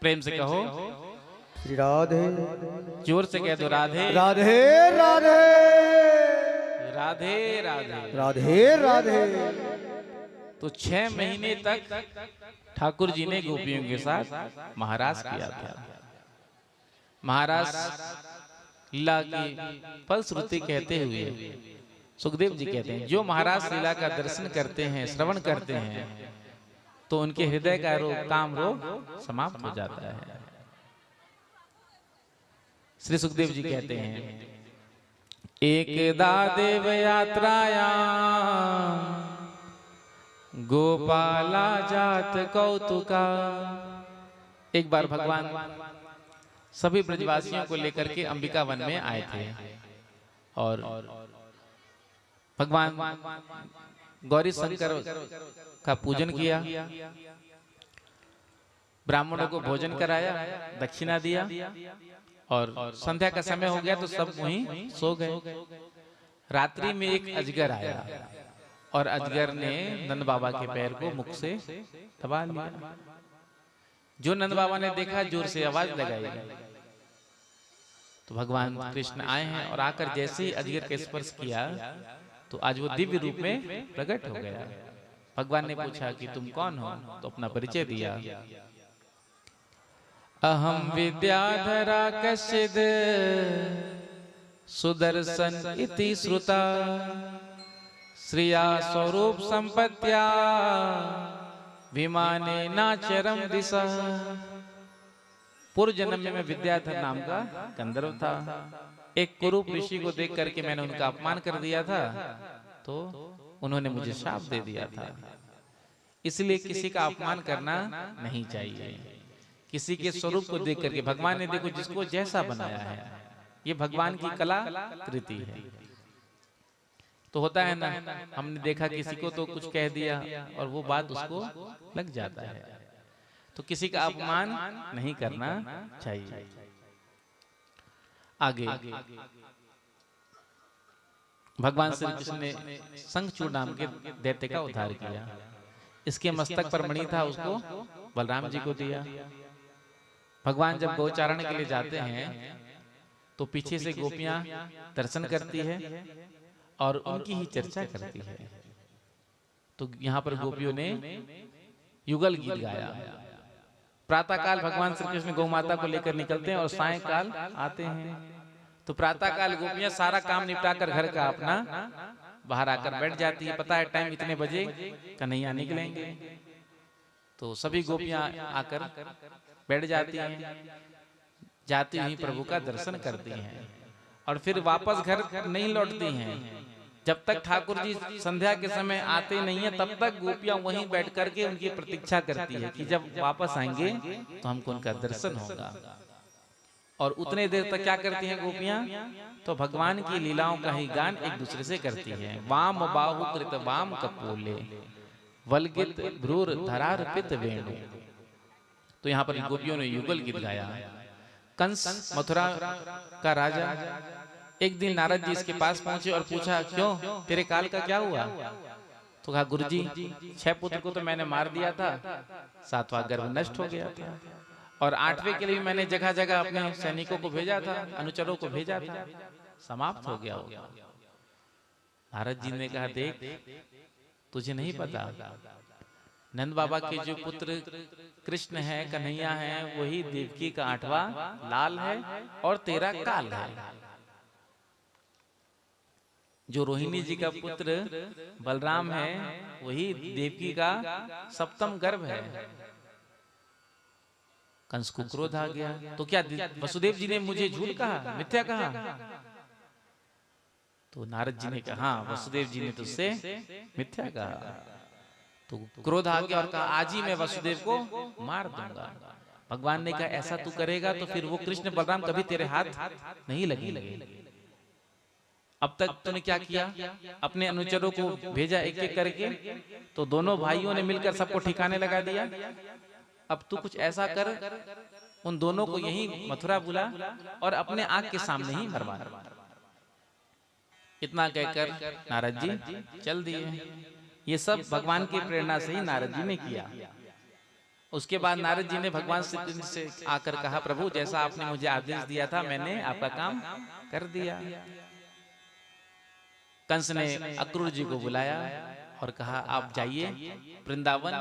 Speaker 1: प्रेम से कहो
Speaker 2: श्री राधे
Speaker 1: जोर से कह दो राधे
Speaker 2: राधे राधे
Speaker 1: राधे राधे
Speaker 2: राधे राधे
Speaker 1: तो 6 महीने तक ठाकुर जी ने गोपियों के साथ महाराज किया था। महाराज लीला की फलश्रुति कहते हुए सुखदेव जी कहते हैं जो महाराज लीला का दर्शन करते हैं श्रवण करते हैं तो उनके हृदय का रोग काम रोग समाप्त हो जाता है। श्री सुखदेव जी कहते हैं एकदा देव यात्रायाम गोपाला जात कौतुका। एक बार भगवान सभी ब्रजवासियों को लेकर के अंबिका वन में आए थे और भगवान गौरी शंकर का पूजन किया, ब्राह्मणों को भोजन कराया, दक्षिणा दिया और संध्या का समय हो गया तो सब वहीं सो गए। रात्रि में एक अजगर आया और अजगर ने नंद बाबा के पैर को मुख से दबा लिया। जो नंद बाबा ने देखा जोर से आवाज लगाई तो भगवान कृष्ण आए हैं और आकर जैसे ही अजगर के स्पर्श किया तो आज वो दिव्य रूप में प्रकट हो गया। भगवान ने पूछा कि तुम कौन हो, तो अपना परिचय दिया। अहम विद्याधरा कश्चिद सुदर्शन इति श्रुता श्रिया स्वरूप संपत्त्या विमाने नाचरम दिशा। पूर्व जन्म में मैं विद्याधर नाम का गंधर्व था। एक कुरूप ऋषि को देख करके मैंने उनका अपमान कर दिया था, तो उन्होंने मुझे शाप दे दिया था। इसलिए किसी का अपमान करना नहीं चाहिए। किसी के स्वरूप को देख करके, भगवान ने देखो जिसको जैसा बनाया है, ये भगवान की कला कृति है। तो होता है ना, हमने देखा किसी को तो कुछ कह दिया और वो बात उसको लग जाता है। तो किसी का अपमान नहीं करना चाहिए। आगे भगवान श्री कृष्ण ने शंखचूड़ नाम के दैत्य का उद्धार किया। इसके मस्तक पर मणि था, उसको बलराम जी को दिया। भगवान जब गोचारण के लिए जाते हैं तो पीछे से गोपियां दर्शन करती है और उनकी ही चर्चा करती है। तो यहाँ पर गोपियों ने युगल गीत गाया। प्रातः काल भगवान श्री कृष्ण गौ माता को लेकर निकलते हैं और सायंकाल आते हैं। तो प्रातः काल गोपियां सारा काम निपटाकर घर का अपना बाहर आकर बैठ जाती है। पता है टाइम इतने बजे कन्हैया निकलेंगे, तो सभी गोपियां आकर बैठ जाती हैं। जाती हुई प्रभु का दर्शन करती हैं और फिर वापस घर नहीं लौटती हैं। जब तक ठाकुर जी संध्या के समय आते नहीं है, तब तक गोपियां वहीं बैठ करके उनकी प्रतीक्षा करती है कि जब वापस आएंगे तो हमको उनका दर्शन होगा। और उतने देर तक क्या करती हैं गोपियां? तो भगवान की लीलाओं का ही गान एक दूसरे से करती हैं। वाम बाहु कृत वाम कपोले वलगित भ्रूर धरार्पित वेणु। तो यहाँ पर गोपियों ने युगल गीत गाया। कंस मथुरा का राजा एक दिन नारद जी इसके पास पहुंचे और पूछा, क्यों तेरे काल का क्या हुआ? तो कहा, गुरुजी 6 पुत्र को तो मैंने मार दिया था, 7वां गर्भ नष्ट हो गया था, और 8वें के लिए मैंने जगह जगह अपने सैनिकों को भेजा था, अनुचरों को भेजा था, समाप्त हो गया होगा। नारद जी ने कहा, देख तुझे नहीं पता, नंद बाबा के जो पुत्र कृष्ण है, कन्हैया है, वही देवकी का 8वां लाल है और तेरा काल है। जो रोहिणी जी का पुत्र बलराम है, वही देवकी का 7वां गर्भ है। कंस को क्रोध आ गया। तो क्या वसुदेव जी ने मुझे झूठ कहा, मिथ्या कहा? तो नारद जी ने कहा, हाँ वसुदेव जी ने तुझसे मिथ्या कहा। तो क्रोध आ गया और कहा, आज ही मैं वसुदेव को मार दूंगा। भगवान ने कहा, ऐसा तू करेगा तो फिर वो कृष्ण बलराम कभी तेरे हाथ नहीं लगेंगे। अब तक तूने क्या किया? अपने अनुचरों को भेजा एक एक करके, तो दोनों भाइयों ने मिलकर सबको ठिकाने लगा दिया। अब तू कुछ ऐसा कर, उन दोनों को यहीं मथुरा बुला और अपने आंख के सामने ही मरवा। इतना कहकर नारद जी चल दिए। ये सब भगवान की प्रेरणा से ही नारद जी ने किया। उसके बाद नारद जी ने भगवान श्री कृष्ण से आकर कहा, प्रभु जैसा आपने मुझे आदेश दिया था, मैंने आपका काम कर दिया। कंस ने अक्रूर जी को बुलाया और कहा, आप जाइए वृंदावन,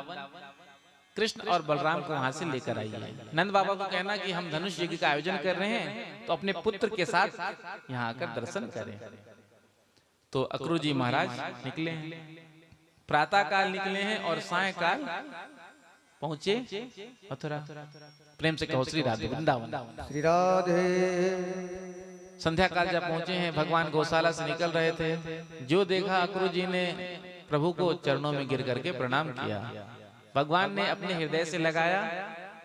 Speaker 1: कृष्ण और बलराम को वहां से लेकर आइए। नंद बाबा को कहना कि हम धनुष यज्ञ का आयोजन कर रहे हैं, तो अपने पुत्र के साथ यहाँ आकर दर्शन करें। तो अक्रूर जी महाराज निकले हैं, प्रातः काल निकले हैं और सायंकाल पहुंचे मथुरा। प्रेम से कहो श्री राधे वृंदावन।
Speaker 2: श्री राधे।
Speaker 1: संध्या काल जब पहुंचे हैं, भगवान गौशाला से निकल रहे थे। जो देखा, अक्रूर जी ने प्रभु को चरणों में गिर करके प्रणाम किया। भगवान ने अपने हृदय से लगाया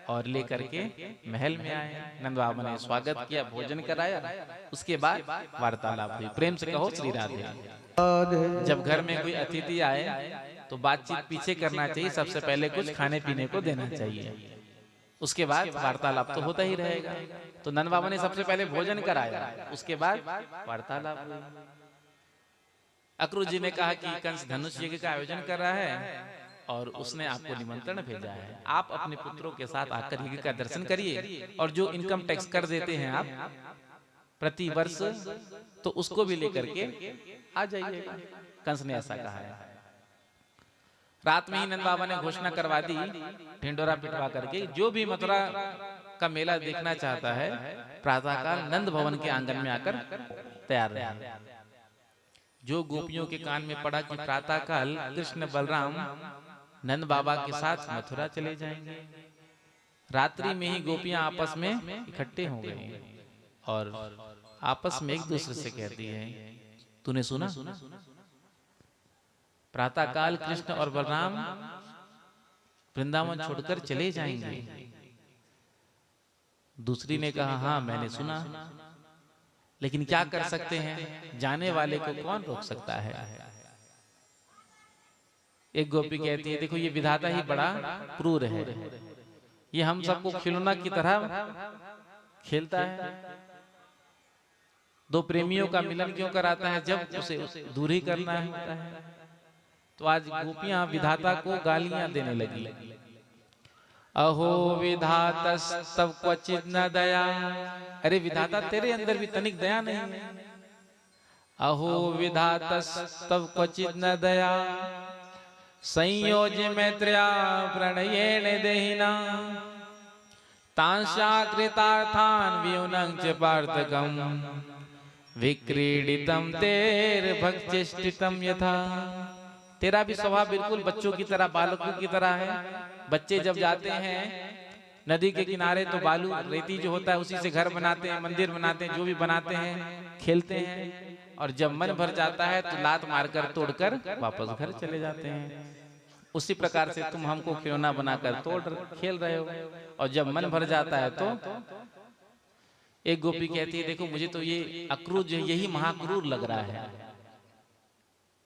Speaker 1: और लेकर के महल में आए। नंद बाबा ने स्वागत किया, भोजन कराया, उसके बाद वार्तालाप हुई। प्रेम से कहो श्री राधे। जब घर में कोई अतिथि आए तो बातचीत पीछे करना चाहिए, सबसे पहले कुछ खाने पीने को देना चाहिए, उसके बाद वार्तालाप तो होता ही रहेगा। तो नंद बाबा ने सबसे पहले भोजन कराया, उसके बाद वार्तालाप हुई। अक्रूर जी ने कहा कि कंस धनुष यज्ञ का आयोजन कर रहा है और उसने आपको निमंत्रण भेजा है, आप अपने पुत्रों के साथ आकर यज्ञ का दर्शन करिए, और जो इनकम टैक्स कर देते हैं आप प्रति वर्ष, तो उसको भी लेकर के आ जाइएगा। कंस ने ऐसा कहा है। रात में ही नंद बाबा ने घोषणा करवा दी, ढिंडोरा पिटवा करके, जो भी मथुरा का मेला देखना चाहता है प्रातःकाल नंद भवन के आंगन में आकर तैयार रहे। जो गोपियों के कान में पड़ा कि प्रातःकाल कृष्ण बलराम नंद बाबा के साथ मथुरा चले जाएंगे, रात्रि में ही गोपियां आपस में इकट्ठे हो गई और आपस में एक दूसरे से कहती है, तूने सुना प्रातःकाल कृष्ण और बलराम वृंदावन छोड़कर चले जाएंगे। दूसरी ने कहा, हाँ मैंने सुना, लेकिन क्या कर सकते हैं, जाने वाले को कौन रोक सकता है। एक गोपी कहती है, देखो ये विधाता ही बड़ा क्रूर है, ये हम सबको खिलौना की तरह खेलता है। दो प्रेमियों का मिलन क्यों कराता है जब उसे दूर ही करना होता है। तो आज गोपियां विधाता को गालियां देने लगी। अहो विधातस्तव क्वचित न दया, अरे विधाता तेरे अंदर भी तनिक दया नहीं है। अहो विधातस्तव क्वचित न दया, संयोज्य मैत्र्या प्रणयेन देहिना, तांशा कृतार्थान व्युनं च पार्थकम, विक्रीडितम तेर भक्तिष्ठितम यथा। तेरा भी स्वभाव बिल्कुल बच्चों की तरह, बालकों की तरह है। बच्चे जब जाते हैं नदी के किनारे तो बालू रेती जो होता है उसी से घर बनाते हैं, मंदिर बनाते हैं, जो भी बनाते हैं, खेलते हैं, और जब मन भर जाता है तो लात मारकर तोड़कर वापस घर चले जाते हैं। उसी प्रकार से तुम हमको खिलौना बनाकर तोड़ खेल रहे हो, और जब मन भर जाता है तो एक गोपी कहती है, देखो मुझे तो ये अक्रूर जो यही महाक्रूर लग रहा है।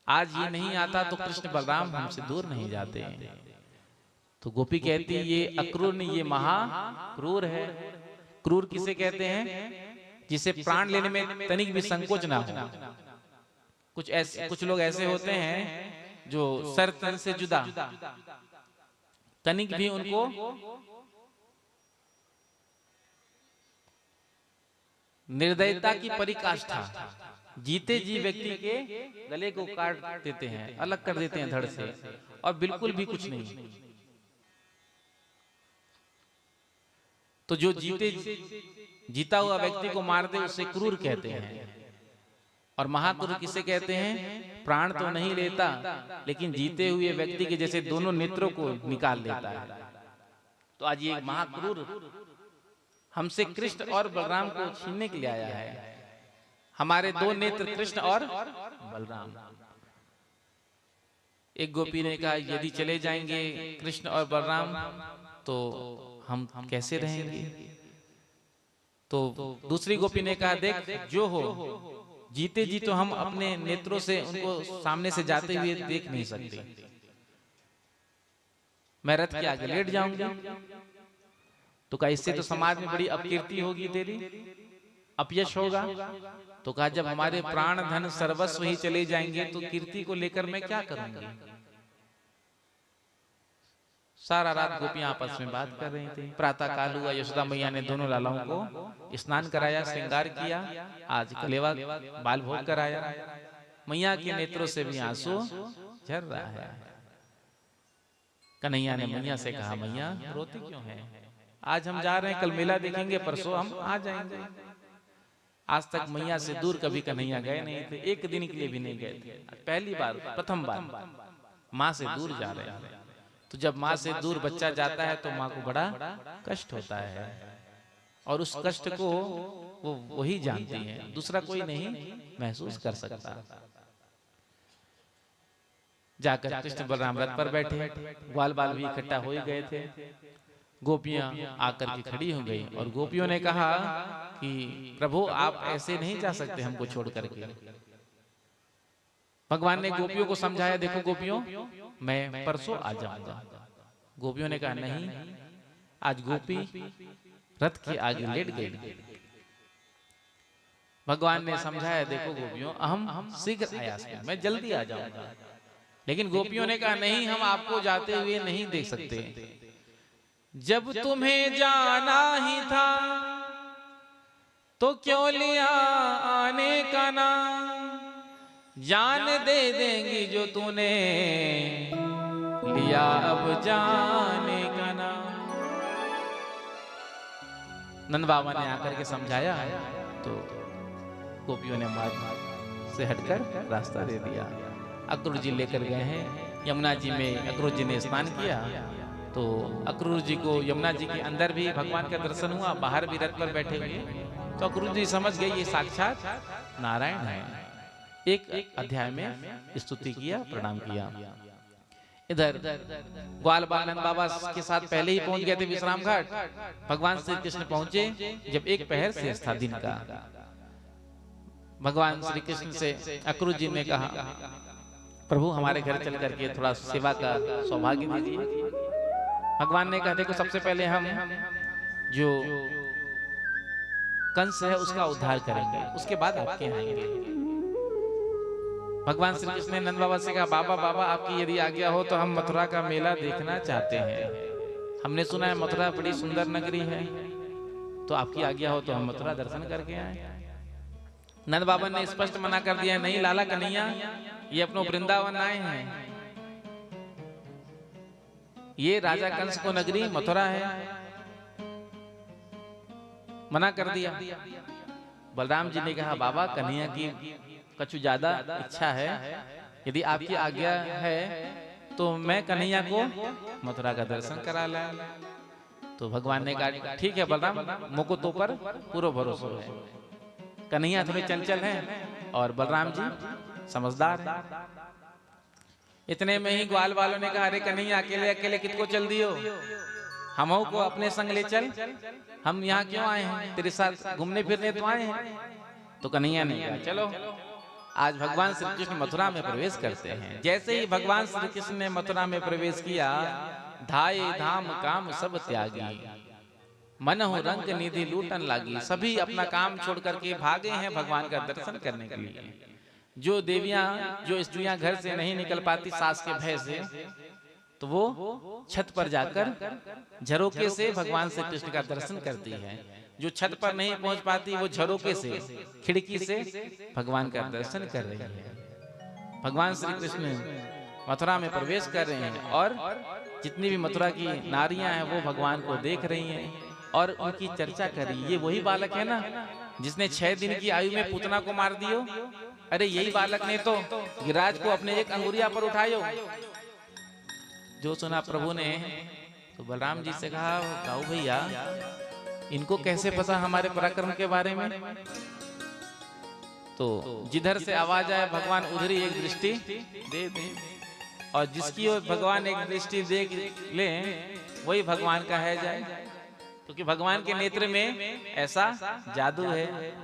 Speaker 1: आज ये नहीं आता तो कृष्ण बलराम हमसे दूर नहीं जाते हैं। तो गोपी कहती है, ये अक्रूर नहीं, ये महाक्रूर है। क्रूर किसे कहते हैं, जिसे प्राण लेने में तनिक भी संकोच ना हो। कुछ लोग ऐसे होते हैं जो सर तन से जुदा, तनिक भी उनको निर्दयता की पराकाष्ठा, जीते जी व्यक्ति के गले को काट देते हैं, अलग कर देते हैं धड़ से, और बिल्कुल भी कुछ नहीं। तो जो जीता हुआ व्यक्ति को मार दे उसे क्रूर कहते हैं। और महाक्रूर किसे कहते हैं, प्राण तो नहीं लेता लेकिन जीते हुए व्यक्ति के जैसे दोनों नेत्रों को निकाल लेता है। तो आज ये महाक्रूर हमसे कृष्ण और बलराम को छीनने के लिए आया है। हमारे दो नेत्र कृष्ण और बलराम। एक गोपी ने कहा, यदि चले जाएंगे कृष्ण और बलराम तो हम कैसे रहेंगे। तो दूसरी गोपी ने कहा, देख जो हो, जीते जी तो हम अपने नेत्रों से उनको सामने से जाते हुए देख नहीं सकते। मैं रथ के आगे लेट जाऊंगी। तो कहा, इससे तो समाज में बड़ी अपकीर्ति होगी, तेरी अपयश होगा। तो कहा, जब हमारे प्राण धन सर्वस्व ही चले जाएंगे तो कीर्ति को लेकर मैं क्या करूंगी। सारा रात गोपियां आपस में बात कर रही थी। प्रातः काल हुआ, यशोदा मैया ने दोनों लालाओं को स्नान कराया, श्रृंगार किया, आज कलेवा बाल भोग कराया। मैया के नेत्रों से भी आंसू झर रहा है। कन्हैया ने मैया से कहा, मैया रोती क्यों है, आज हम जा रहे हैं, कल मेला देखेंगे, परसों हम आ जाएंगे। आज तक मैया से दूर कभी कन्हैया गए नहीं थे, एक दिन के लिए भी नहीं गए थे। पहली बार, प्रथम बार माँ से दूर जा रहे हैं। तो जब माँ से दूर बच्चा जाता है तो माँ को बड़ा कष्ट होता है, और उस कष्ट को वो वही जानती है, दूसरा कोई नहीं महसूस कर सकता। जाकर कृष्ण बलराम रथ पर बैठे, ग्वाल बाल भी इकट्ठा हो ही गए थे। गोपियां आकर के खड़ी हो गई और गोपियों ने कहा कि प्रभु आप ऐसे नहीं जा सकते हमको छोड़ करके। भगवान ने गोपियों को समझाया, देखो गोपियों मैं परसों आ जाऊंगा। गोपियों ने कहा, नहीं, आज गोपी रथ के आगे लेट गई। भगवान ने समझाया, देखो गोपियों हम शीघ्र आयास में, मैं जल्दी आ जाऊंगा। लेकिन गोपियों ने कहा, नहीं, हम आपको जाते हुए नहीं देख सकते। जब तुम्हें जाना ही था तो क्यों लिया आने का नाम, जान दे देंगी जो तूने लिया अब जाने का नाम। नंद बाबा ने आकर के समझाया तो गोपियों ने मार्ग से हटकर रास्ता दे दिया। अक्रूर जी लेकर गए हैं यमुना जी में। अक्रूर जी ने स्नान किया तो अक्रूर जी को यमुना जी के अंदर भी भगवान का दर्शन हुआ, बाहर भी रथ पर बैठे हुए। तो अक्रूर जी समझ गए ये साक्षात नारायण है। एक अध्याय में स्तुति किया, प्रणाम किया। इधर ग्वाल बालन बाबा के साथ पहले ही पहुंच गए थे विश्राम घाट। भगवान श्री कृष्ण पहुंचे जब एक पहर से था दिन का। भगवान श्री कृष्ण से अक्रूर जी ने कहा, प्रभु हमारे घर चल करके थोड़ा सेवा का सौभाग्य दीजिए। भगवान ने कहा, देखो सबसे पहले हम जो कंस है उसका उद्धार करेंगे, उसके बाद आपके यहाँ आएंगे। भगवान श्री कृष्ण ने नंद बाबा से कहा, बाबा बाबा आपकी यदि आज्ञा हो तो हम मथुरा का मेला देखना चाहते हैं। हमने सुना है मथुरा बड़ी सुंदर नगरी है, तो आपकी आज्ञा हो तो हम मथुरा दर्शन करके आए। नंद बाबा ने स्पष्ट मना कर दिया, नहीं लाला कन्हैया, ये अपनो वृंदावन आए हैं, ये राजा कंस को नगरी मथुरा है। मना कर दिया। बलराम जी ने कहा, बाबा कन्हैया की कछु ज्यादा इच्छा है, यदि आपकी आज्ञा है तो मैं कन्हैया को मथुरा का दर्शन करा लाऊं। तो भगवान ने कहा, ठीक है बलराम, मुझको तो पर पूरा भरोसा है। कन्हैया थोड़े चंचल हैं और बलराम जी समझदार हैं। इतने में ही ग्वाल वालों ने कहा, अरे कन्हैया अकेले अकेले कितको चल दियो, हमों को अपने संग ले चल, हम यहाँ क्यों आए हैं, तेरे साथ घूमने फिरने तो आए हैं। तो कन्हैया ने कहा, चलो आज भगवान श्री कृष्ण मथुरा में प्रवेश करते हैं। जैसे ही भगवान श्री कृष्ण ने मथुरा में प्रवेश किया, धाये धाम काम सब त्यागी, मन हो रंग निधि लूटन लागी। सभी अपना काम छोड़ करके भागे हैं भगवान का दर्शन करने के लिए। जो देवियां, जो स्त्रियां घर से नहीं निकल पाती सास के भय से, तो वो छत पर जाकर झरोके से भगवान श्री कृष्ण का दर्शन करती है। जो छत पर नहीं पहुंच पाती वो झरोके से, खिड़की से भगवान का दर्शन कर रही है। भगवान श्री कृष्ण मथुरा में प्रवेश कर रहे हैं और जितनी भी मथुरा की नारियां हैं वो भगवान को देख रही हैं और उनकी चर्चा कर रही है। ये वही बालक है ना जिसने 6 दिन की आयु में पूतना को मार दियो। अरे यही बालक ने तो गिरिराज को अपने एक अंगुरिया पर उठायो। जो सुना प्रभु ने तो बलराम जी से कहा, काऊ भैया इनको कैसे पता हमारे पराक्रम के बारे में। तो जिधर से आवाज आए भगवान उधर ही एक दृष्टि दे दे, और जिसकी ओर भगवान एक दृष्टि देख ले वही भगवान का है जाए, क्योंकि भगवान के नेत्र में ऐसा जादू है।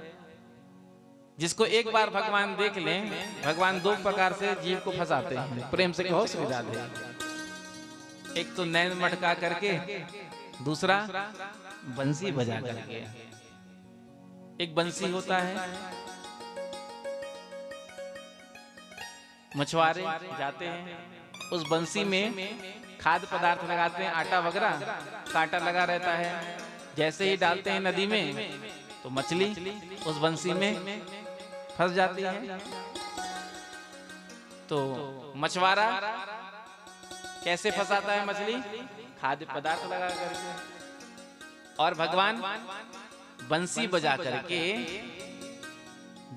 Speaker 1: जिसको एक बार भगवान देख ले, भगवान 2 प्रकार से जीव को फंसाते हैं। प्रेम से कहो श्री राधे। एक तो नैन मटका करके, दूसरा बंसी बजा करके। एक बंसी होता है, मछुआरे जाते हैं उस बंसी में खाद्य पदार्थ लगाते हैं, आटा वगैरह, कांटा लगा रहता है। जैसे ही डालते हैं नदी में तो मछली उस बंसी में फंस जाती है। तो मछुआरा कैसे फंसाता है मछली? खाद्य पदार्थ लगा करके। और भगवान बंसी बजा करके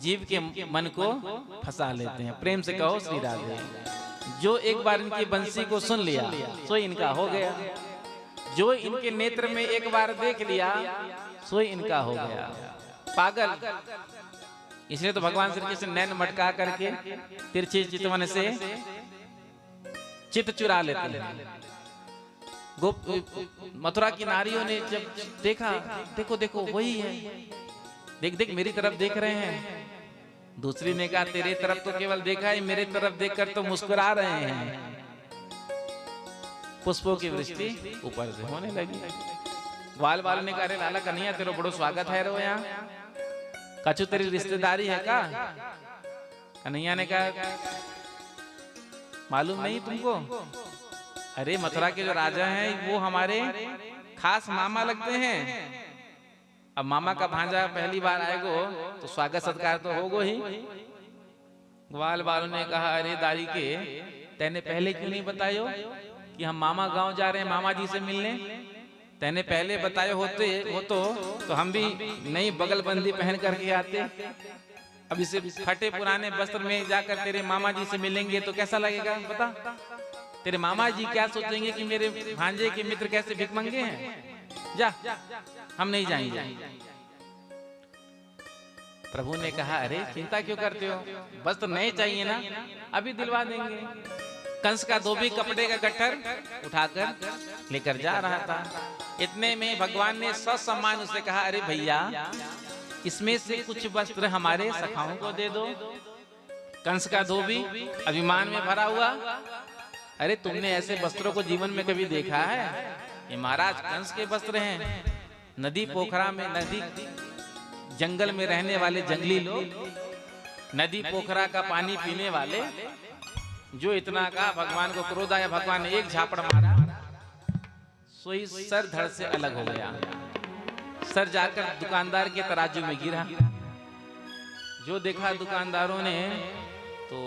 Speaker 1: जीव के मन को फंसा लेते हैं। प्रेम से कहो श्री राधे। जो एक बार इनकी बंसी को सुन लिया सो इनका हो गया। जो इनके नेत्र में एक बार देख लिया सो इनका हो गया। पागल। इसलिए तो भगवान श्री कृष्ण नैन मटका करके तिरछी चितवन से चित चुरा लेते हैं। मथुरा की नारियों ने जब देखा, देखो देखो वही है, देख देख मेरी तरफ देख रहे हैं। दूसरी ने कहा, तेरे तरफ तो केवल देखा है, मेरे तरफ देखकर तो मुस्कुरा रहे हैं। पुष्पों की वृष्टि ऊपर से होने लगी। ग्वाल वाल ने कहा, लाला कन्हैया तेरा बड़ो स्वागत है रो यहाँ, कछु तेरी रिश्तेदारी है का? कन्हैया ने कहा, मालूम नहीं तुमको? अरे मथुरा के जो राजा हैं वो हमारे खास मामा लगते हैं। अब मामा का भांजा पहली बार आएगो तो स्वागत सत्कार तो होगो ही। ग्वाल वालों ने कहा, अरे दारी के तैने पहले क्यों नहीं बतायो कि हम मामा गांव जा रहे हैं मामा जी से मिलने? तैने पहले बताए होते हो तो हम भी नई बगलबंदी पहन करके आते। अब इसे फटे पुराने वस्त्र में जाकर तेरे मामा जी से मिलेंगे तो कैसा लगेगा बता? तेरे मामा जी क्या सोचेंगे कि मेरे भांजे के मित्र कैसे भिख मंगे हैं, जा हम नहीं जाएंगे। प्रभु ने कहा अरे चिंता क्यों करते हो, बस तो नहीं चाहिए ना, अभी दिलवा देंगे। कंस का धोबी कपड़े का गट्ठर उठाकर लेकर जा रहा था। इतने में भगवान ने ससम्मान उससे कहा अरे भैया इसमें से कुछ वस्त्र हमारे सखाओं को दे दो। कंस का धोबी अभिमान में भरा हुआ, अरे तुमने ऐसे वस्त्रों को जीवन में कभी देखा है? ये महाराज कंस के वस्त्र हैं। नदी पोखरा में, नदी जंगल में रहने वाले जंगली लोग, नदी पोखरा का पानी पीने वाले, जो इतना का भगवान को क्रोध आया, भगवान ने एक झापड़ मारा, सोई सर धड़ से अलग हो गया। सर जाकर दुकानदार के तराजू में गिरा। जो देखा दुकानदारों ने तो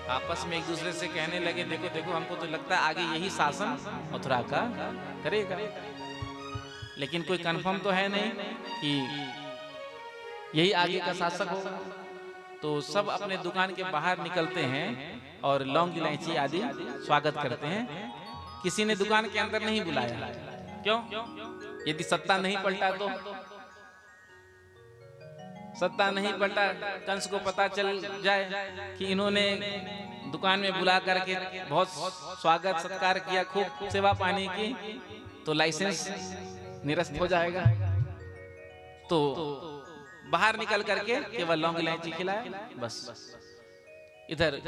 Speaker 1: आपस में एक दूसरे से कहने लगे देखो देखो हमको तो लगता है आगे यही शासन मथुरा का करेगा, लेकिन कोई कंफर्म तो है नहीं कि यही आगे का शासक होगा। तो सब अपने दुकान के बाहर निकलते हैं और लौंग इलायची आदि स्वागत करते हैं। किसी ने दुकान के अंदर नहीं बुलाया, क्यों? यदि सत्ता नहीं पलटा तो, सत्ता नहीं पलटा, कंस को पता चल जाए कि इन्होंने दुकान में बुला करके बहुत स्वागत सत्कार किया, खूब सेवा पानी की, तो लाइसेंस निरस्त हो जाएगा। तो बाहर निकल करके केवल लौंग इलायची खिलाया बस। इधर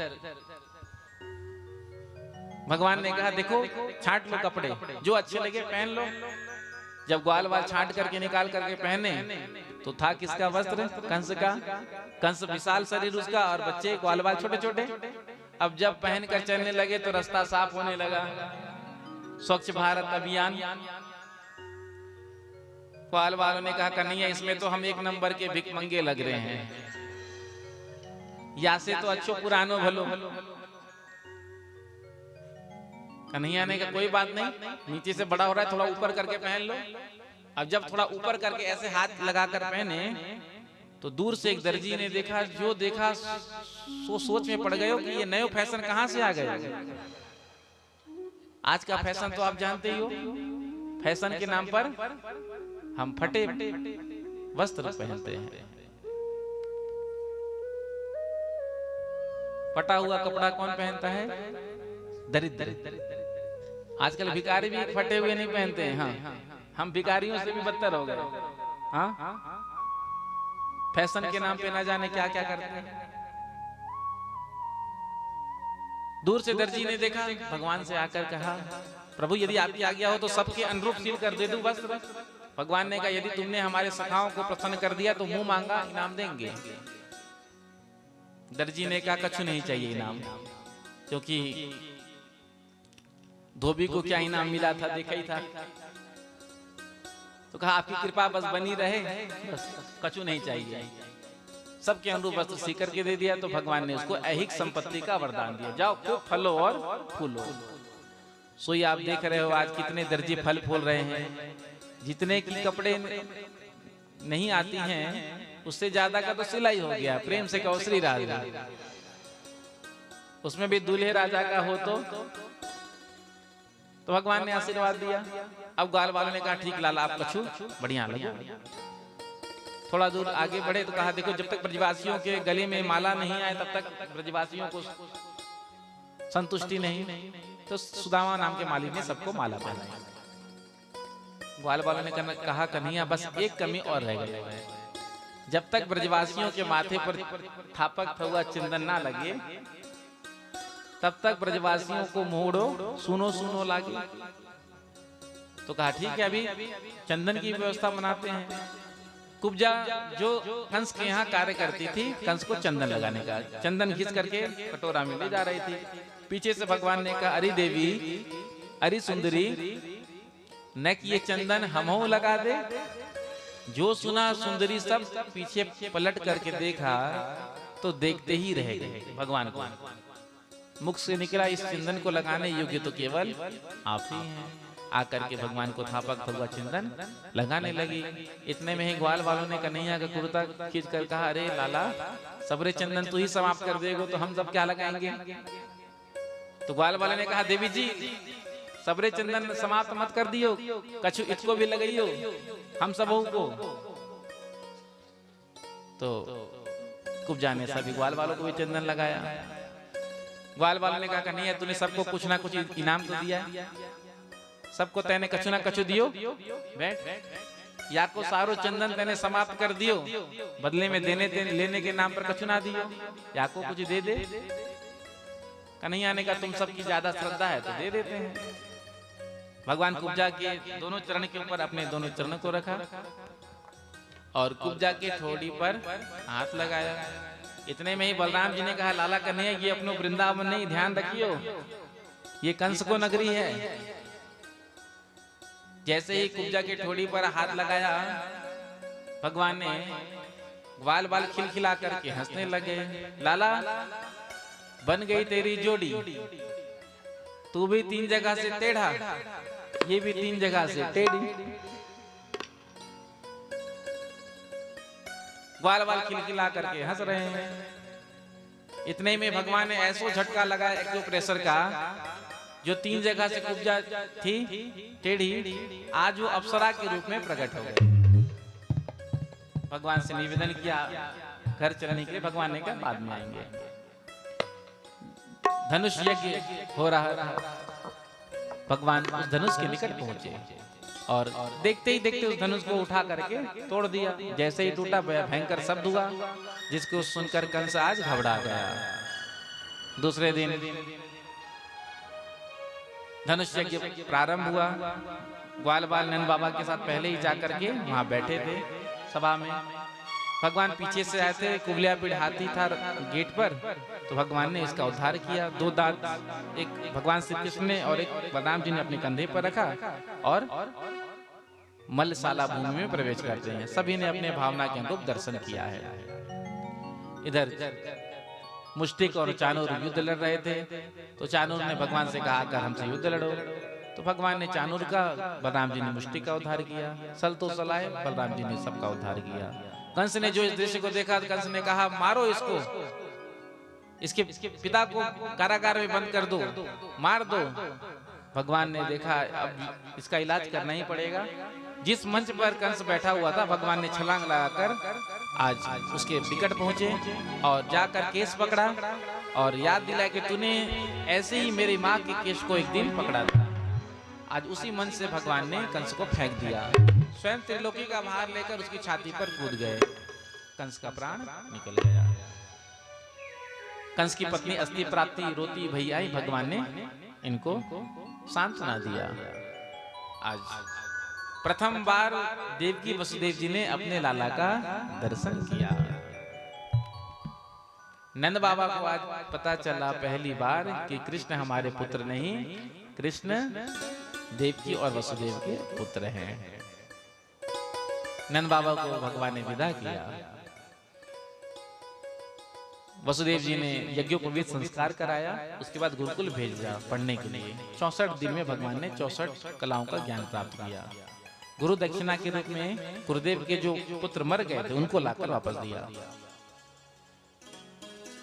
Speaker 1: भगवान ने कहा देखो छांट लो कपड़े, जो अच्छे लगे पहन लो। जब ग्वाल वाल छांट करके निकाल करके पहने तो था किसका वस्त्र? कंस का। कंस विशाल शरीर उसका और बच्चे ग्वाल वाल छोटे छोटे। अब जब पहन कर चलने लगे तो रास्ता साफ होने लगा। स्वच्छ भारत अभियान। ग्वाल वालों ने कहा कन्हैया इसमें तो हम एक नंबर के भिख मंगे लग रहे हैं, या से तो अच्छो पुरानो भलो। कन्हैया ने कहा कोई बात नहीं, नीचे से बड़ा हो रहा है थोड़ा ऊपर करके पहन लो। अब जब थोड़ा ऊपर करके ऐसे हाथ लगाकर पहने तो दूर से एक दर्जी ने देखा, जो देखा सोच में पड़ गए हो कि ये नया फैशन कहां से आ गए। आज का फैशन तो आप जानते ही हो, फैशन के नाम पर हम फटे वस्त्र पहनते हैं। फटा हुआ कपड़ा कौन पहनता है? दरिद्र। आजकल भिखारी भी फटे हुए नहीं पहनते हैं। हाँ, हम भिखारियों से भी बदतर हो गए। हाँ, फैशन के नाम पे ना जाने क्या क्या करते हैं। दूर से दर्जी ने देखा, भगवान से आकर कहा प्रभु यदि आपकी आज्ञा हो तो सबके अनुरूप सिल कर दे दूं वस्त्र। भगवान ने कहा यदि तुमने हमारे सखाओं को प्रसन्न कर दिया तो मुंह मांगा इनाम देंगे। दर्जी ने कहा कछु नहीं चाहिए इनाम, क्योंकि धोबी को क्या इनाम मिला था देखा ही था। तो कहा आपकी कृपा बस बनी रहे, बस कछु नहीं चाहिए। सबके अनुरूप वस्त्र सीकर के दे दिया। तो भगवान ने उसको ऐहिक संपत्ति का वरदान दिया, जाओ खूब फलो और फूलो। सोई आप देख रहे हो आज कितने दर्जी फल फूल रहे हैं। जितने की कपड़े नहीं आती हैं उससे ज्यादा का तो सिलाई हो गया। प्रेम से कहो श्री राधा। उसमें भी दूल्हे राजा का हो तो भगवान ने आशीर्वाद दिया। अब ग्वाल वालों ने कहा ठीक लाला आप कछु बढ़िया लगो। थोड़ा दूर आगे बढ़े तो कहा देखो जब तक ब्रजवासियों के गले में माला नहीं आए तब तक ब्रजवासियों को संतुष्टि नहीं। तो सुदामा नाम के मालिक ने सबको माला पहनाई। ग्वाल वालों ने कहा कन्हैया बस एक कमी और रह गई, जब तक ब्रजवासियों के माथे पर थापक हुआ चंदन ना लगे तब तक ब्रजवासियों को मोड़ो सुनो सुनो लागे। तो कहा ठीक है अभी चंदन की व्यवस्था बनाते हैं। कुब्जा जो कंस के यहाँ कार्य करती थी, कंस को चंदन लगाने का, चंदन घिस करके कटोरा में ले जा रही थी। पीछे से भगवान ने कहा अरे देवी अरे सुंदरी न कि ये चंदन हमहू लगा दे। जो सुना सुंदरी सब पीछे पलट करके देखा तो देखते ही रह गए। भगवान को मुख से निकला इस चंदन को लगाने योग्य तो केवल आप ही हैं। आकर के भगवान को थापक हुआ चंदन लगाने लगी। इतने में ही ग्वाल वालों ने कन्हैया का कुर्ता खींच कर कहा अरे लाला सबरे चंदन तू ही समाप्त कर देगो तो हम सब क्या लगाएंगे। तो ग्वाल वाले ने कहा देवी जी सबरे चंदन समाप्त मत कर दियो, कछु इसको भी लगाइयो हम सबों को। तो कुब्जा ने सभी ग्वाल वालों को भी चंदन लगाया। ग्वाल वालों ने कहा नहीं है तूने सबको कुछ ना कुछ इनाम तो दिया, सबको तैने कछु ना कछु दियो, बैठ या को सारो चंदन तैने समाप्त कर दियो, बदले में देने लेने के नाम पर कछु ना दियो, या को कुछ दे दे। कन्हैया ने कहा तुम सबकी ज्यादा श्रद्धा है तो दे देते हैं। भगवान कुब्जा के दोनों चरण के ऊपर अपने दोनों चरणों को रखा और कुब्जा के ठोड़ी पर हाथ लगाया। इतने में ही बलराम जी ने कहा लाला कन्हैया ये अपने वृंदावन नहीं, ध्यान रखियो ये कंस को नगरी है। जैसे ही कुब्जा के ठोड़ी पर हाथ लगाया भगवान ने ग्वाल बाल खिलखिला करके हंसने लगे। लाला बन गई तेरी जोड़ी, तू भी 3 जगह से टेढ़ा, ये भी 3 जगह से टेढ़ी। ग्वाल बाल खिलखिला करके हंस रहे हैं। इतने में भगवान ने ऐसो झटका लगाया एक्यूप्रेशर का जो 3 जगह से कुब्जा थी टेढ़ी आज वो अप्सरा के रूप में प्रकट हो गई। भगवान से निवेदन किया घर चलने के लिए। भगवान ने कहा बाद में आएंगे। धनुष यज्ञ हो रहा था। भगवान उस धनुष के निकट पहुंचे और देखते ही देखते उस धनुष को उठा करके तोड़ दिया। जैसे ही टूटा भयंकर शब्द हुआ जिसको सुनकर कंस आज घबरा गया। दूसरे दिन धनुष यज्ञ प्रारंभ हुआ। ग्वाल बाल नंद बाबा के साथ पहले ही जाकर के वहां बैठे थे सभा में। भगवान पीछे से आए थे। कुबलिया पीढ़ हाथी था गेट पर, तो भगवान ने इसका उद्धार किया। 2 दांत एक भगवान श्री कृष्ण ने और एक बलराम जी ने अपने कंधे पर रखा और मलशाला भूमि में प्रवेश करते हैं। सभी ने अपने भावना के अनुरूप दर्शन किया है। इधर मुष्टिक और चाणूर युद्ध लड़ रहे थे, तो चाणूर ने भगवान से कहा अगर हमसे युद्ध लड़ो, तो भगवान ने चाणूर का, बलराम जी ने मुष्टिक का उद्धार किया। सल तो सलाए, बलराम जी ने सबका उद्धार किया। कंस ने जो इस दृश्य को देखा, कंस ने कहा मारो इसको, इसके पिता को कारागार में बंद कर दो, मार दो। भगवान ने देखा अब इसका इलाज करना ही पड़ेगा। जिस मंच पर कंस बैठा हुआ था भगवान ने छलांग लगाकर आज उसके निकट पहुंचे और जाकर केस पकड़ा और याद दिलाया कि तूने ऐसे ही मेरी माँ के केस को एक दिन पकड़ा था। आज उसी मंच से भगवान ने कंस को फेंक दिया। स्वयं त्रिलोकी का भार लेकर उसकी छाती पर कूद गए। कंस का प्राण निकल गया। कंस की पत्नी अस्थि प्राप्ति रोती भैया ही भगवान ने इनको सांत्वना दिया। आज प्रथम बार देवकी वसुदेव जी ने अपने लाला का दर्शन किया। नंद बाबा को आज पता चला पहली बार कि कृष्ण हमारे पुत्र नहीं, कृष्ण देवकी और वसुदेव के पुत्र हैं। नंद बाबा को भगवान ने विदा किया। वसुदेव जी ने यज्ञोपवीत संस्कार कराया, उसके बाद गुरुकुल भेज दिया पढ़ने के लिए। 64 दिन में भगवान ने 64 कलाओं का ज्ञान प्राप्त किया। गुरु दक्षिणा के रूप में गुरुदेव के जो पुत्र मर गए थे उनको लाकर वापस दिया।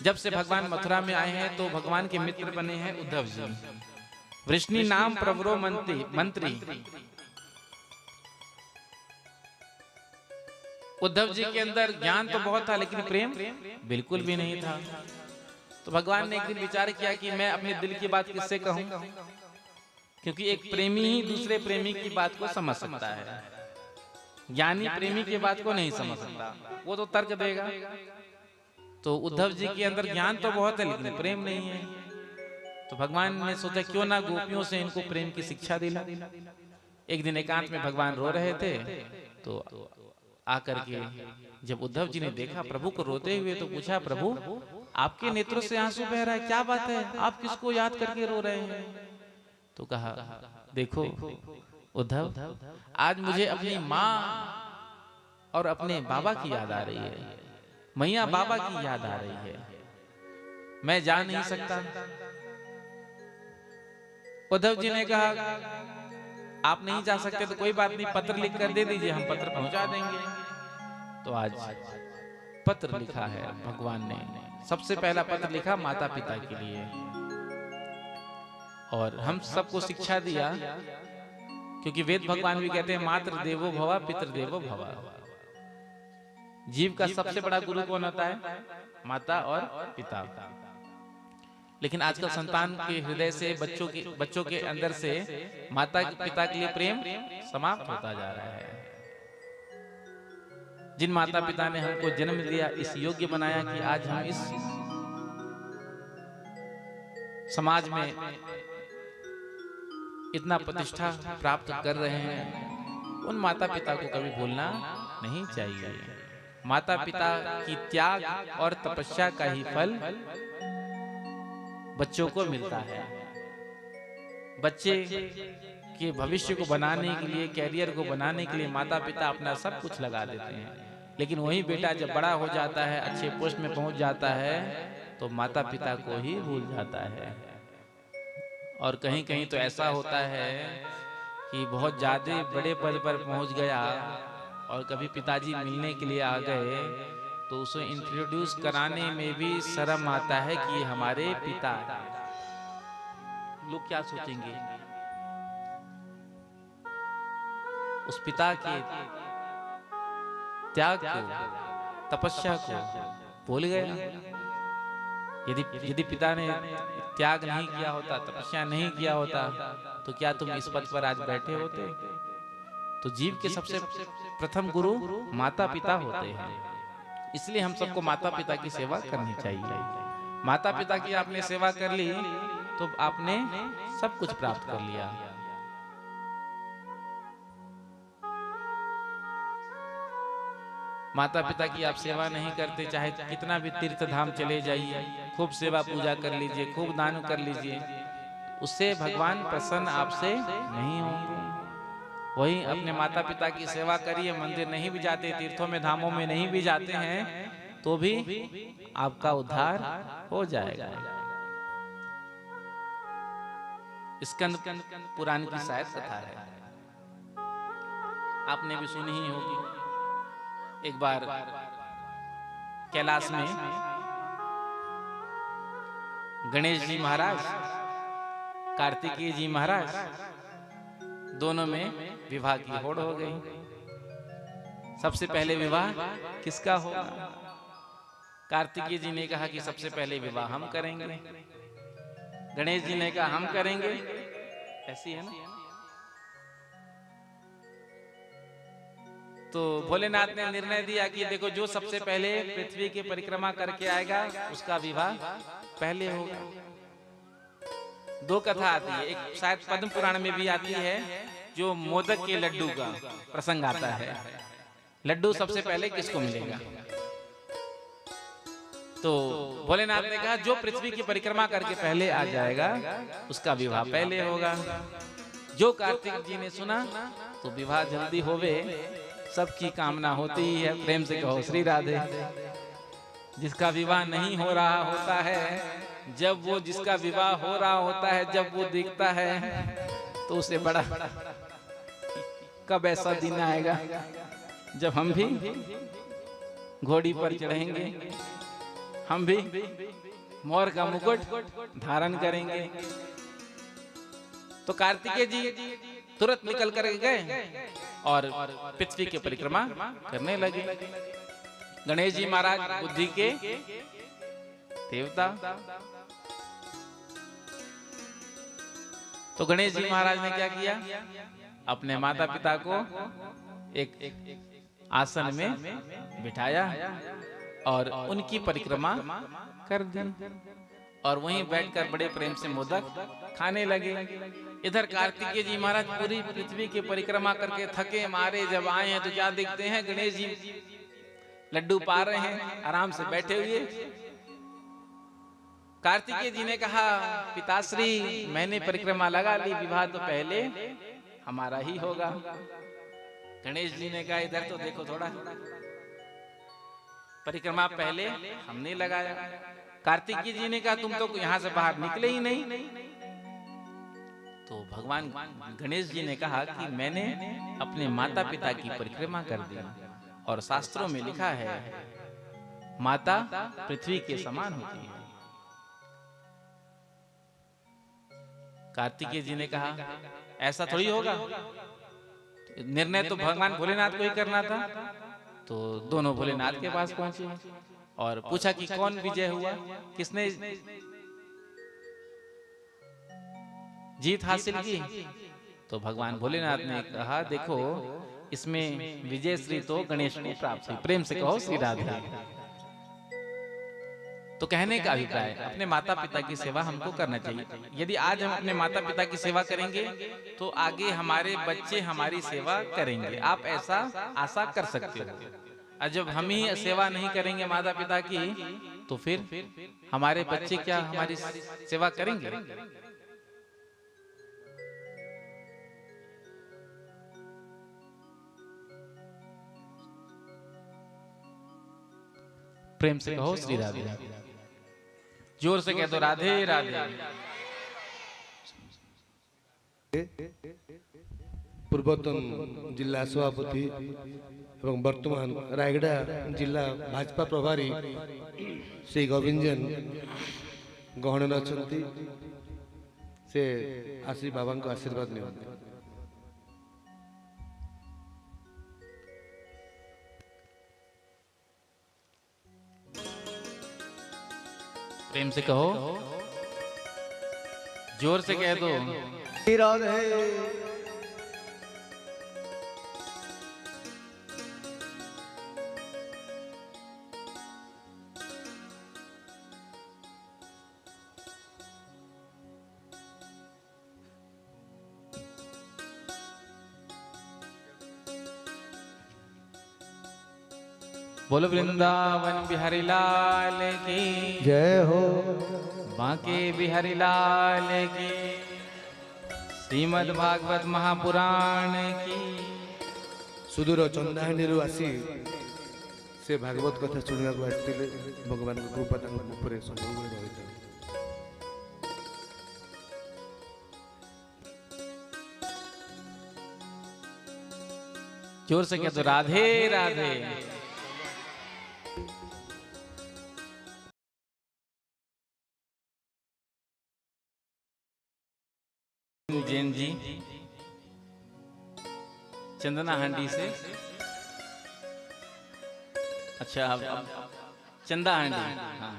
Speaker 1: जब से भगवान मथुरा में आए हैं तो भगवान के मित्र बने हैं उद्धव जी। वृष्णि नाम प्रवरो मंत्री। उद्धव जी के अंदर ज्ञान तो बहुत था लेकिन प्रेम बिल्कुल भी नहीं था। तो भगवान ने एक दिन विचार किया कि मैं अपने दिल की बात किससे कहूं, क्योंकि एक प्रेमी ही दूसरे प्रेमी की बात को समझ सकता है। ज्ञानी प्रेमी की बात को नहीं समझ सकता, वो तो तर्क देगा। तो उद्धव जी के अंदर ज्ञान तो बहुत है लेकिन प्रेम नहीं है। तो भगवान ने सोचा क्यों ना गोपियों से इनको प्रेम की शिक्षा दिला। एक दिन एकांत में भगवान रो रहे थे, तो आकर के जब उद्धव जी ने देखा प्रभु को रोते हुए, तो पूछा प्रभु आपके नेत्रों से आंसू बह रहा है, क्या बात है, आप किसको याद करके रो रहे हैं? तो कहा देखो उद्धव, आज मुझे अपनी माँ और अपने बाबा की याद आ रही है, मैया बाबा की याद आ रही है, मैं जा नहीं सकता। उद्धव जी ने कहा आप नहीं जा सकते तो कोई बात नहीं, पत्र लिख कर दे दीजिए, हम पत्र पहुंचा देंगे। तो आज पत्र लिखा है भगवान ने। सबसे पहला पत्र लिखा माता पिता के लिए। और हम सबको शिक्षा दिया, क्योंकि वेद भगवान भी कहते हैं मातृ देवो भव पितृदेवो भव। जीव का सबसे बड़ा गुरु कौन होता है? माता और पिता। लेकिन आजकल संतान के हृदय से बच्चों के अंदर से माता पिता के लिए प्रेम समाप्त होता जा रहा है। जिन माता पिता ने हमको जन्म दिया, इस योग्य बनाया कि आज हम इस समाज में इतना प्रतिष्ठा प्राप्त कर रहे हैं, उन माता पिता को कभी भूलना नहीं चाहिए। माता पिता की त्याग और तपस्या का ही फल बच्चों को मिलता है। बच्चे के भविष्य को बनाने के लिए, कैरियर को बनाने के लिए माता पिता अपना सब कुछ लगा देते हैं, लेकिन वही बेटा जब बड़ा हो जाता है, अच्छे पोस्ट में पहुंच जाता है, तो माता पिता को ही भूल जाता है। और कहीं कहीं तो ऐसा होता है कि बहुत ज्यादा बड़े पद पर पहुंच गया और कभी पिताजी मिलने के लिए आ गए तो उसे इंट्रोड्यूस कराने में भी शर्म आता है कि ये हमारे पिता हैं। लोग क्या सोचेंगे? उस पिता के त्याग को, तपस्या को भूल गया। यदि पिता ने त्याग नहीं किया होता, तपस्या नहीं किया होता, तो क्या तुम इस पद पर आज बैठे होते? तो जीव के सबसे प्रथम गुरु माता पिता होते हैं। इसलिए हम सबको माता पिता की सेवा करनी चाहिए। माता पिता की आपने सेवा कर ली तो आपने सब कुछ प्राप्त कर लिया। माता पिता की आप सेवा नहीं करते, चाहे कितना भी तीर्थ धाम चले जाइए, खूब सेवा पूजा कर लीजिए, खूब दान कर लीजिए, उससे भगवान प्रसन्न आपसे नहीं होंगे। वही अपने माता पिता की सेवा करिए, मंदिर नहीं भी जाते, तीर्थों में धामों में नहीं भी जाते हैं, तो भी आपका उद्धार हो जाएगा। स्कंद पुराण की शायद कथा है, आपने भी सुनी ही होगी। एक बार कैलाश में गणेश जी महाराज, कार्तिकेय जी महाराज, दोनों में विवाह की होड़ हो गई। सबसे पहले विवाह किसका होगा? कार्तिकेय जी ने कहा कि सबसे पहले विवाह हम करेंगे। गणेश जी ने कहा हम करेंगे। ऐसी है ना। तो भोलेनाथ ने निर्णय दिया कि देखो, जो सबसे पहले पृथ्वी की परिक्रमा करके आएगा उसका विवाह पहले होगा। दो कथा आती है, एक शायद पद्म पुराण में भी आती है, जो मोदक के लड्डू का प्रसंग आता है। लड्डू सबसे पहले किसको मिलेगा? तो भोलेनाथ ने कहा जो पृथ्वी की परिक्रमा करके पहले आ जाएगा उसका विवाह पहले होगा। जो कार्तिक जी ने सुना तो विवाह जल्दी होवे, सबकी कामना होती ही है। प्रेम से कहो श्री राधे। जिसका विवाह नहीं हो रहा होता है, जब वो जिसका विवाह हो रहा होता है, जब वो देखता है तो उसे बड़ा, कब ऐसा दिन आएगा जब हम भी घोड़ी पर चढ़ेंगे, हम भी मोर का मुकुट धारण करेंगे। तो कार्तिकेय जी तुरंत निकल कर गए और पृथ्वी की परिक्रमा करने लगे। गणेश जी महाराज बुद्धि के देवता, तो गणेश जी महाराज ने क्या किया? अपने माता पिता को एक आसन में बिठाया और उनकी परिक्रमा कर दी और वहीं बैठकर बड़े प्रेम से मोदक खाने लगे। इधर कार्तिकेय जी महाराज पूरी पृथ्वी की परिक्रमा करके थके मारे जब आए हैं तो क्या देखते हैं? गणेश जी लड्डू पा रहे हैं आराम से बैठे हुए। कार्तिकेय जी ने कहा, पिताश्री मैंने परिक्रमा लगा ली, विवाह तो पहले हमारा ही होगा। गणेश जी ने कहा, इधर तो देखो थोड़ा, परिक्रमा पहले हमने लगाया। कार्तिकेय जी ने कहा, तुम तो यहाँ से बाहर निकले ही नहीं। तो भगवान गणेश जी ने कहा कि मैंने अपने माता पिता की परिक्रमा कर दी और शास्त्रों में लिखा है माता पृथ्वी के समान होती है। कार्तिकेय जी ने कहा ऐसा थोड़ी होगा, निर्णय तो भगवान भोलेनाथ को ही करना था। तो दोनों भोलेनाथ के पास पहुंचे और पूछा कि कौन विजय हुआ, किसने जीत हासिल की। तो भगवान भोलेनाथ ने कहा देखो इसमें विजय श्री तो गणेश को प्राप्त हुई। प्रेम से कहो श्री राधे। तो कहने का अभिप्राय अपने माता पिता की सेवा हमको करना चाहिए। यदि आज हम अपने माता पिता की सेवा करेंगे तो आगे हमारे बच्चे हमारी सेवा करेंगे। आप ऐसा आशा कर सकते हो। और जब हम ही सेवा नहीं करेंगे माता पिता की तो फिर हमारे बच्चे क्या हमारी सेवा करेंगे? प्रेम से कहो श्री राधे। जोर से कह दो राधे राधे।
Speaker 4: पूर्वतन जिला सभापति एवं वर्तमान रायगड़ा जिला भाजपा प्रभारी श्री गोविंदजन गहन अच्छा से आशी बाबा को आशीर्वाद नि।
Speaker 1: प्रेम से कहो, जोर से कह दो
Speaker 2: राधे।
Speaker 1: बोलो वृंदावन बिहारी लाल की
Speaker 2: जय हो।
Speaker 1: बांके बिहारी लाल की। श्रीमद् भागवत महापुराण की।
Speaker 4: सुदूर चंदाहांडी आसी से भागवत कथा शुणा को आसते भगवान कृपा उपरे संभव रही।
Speaker 1: जोर से कह दो राधे राधे। जैन जी चंदना हांडी से, अच्छा अब चंदा हांडी, हाँ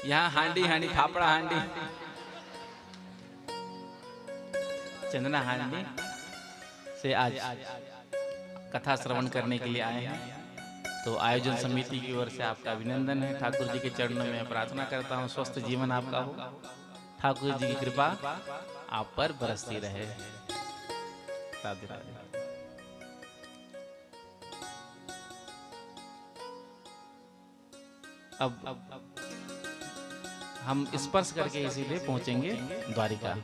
Speaker 1: यहाँ हांडी हांडी फाफड़ा हांडी चंदना हांडी से आज कथा श्रवण करने के लिए आए हैं। तो आयोजन समिति की ओर से आपका अभिनंदन है। ठाकुर जी के चरणों में प्रार्थना करता हूँ स्वस्थ जीवन आपका हो, ठाकुर जी की कृपा आप पर बरसती रहे। राधे राधे। अब हम स्पर्श करके इसीलिए पहुंचेंगे द्वारिका।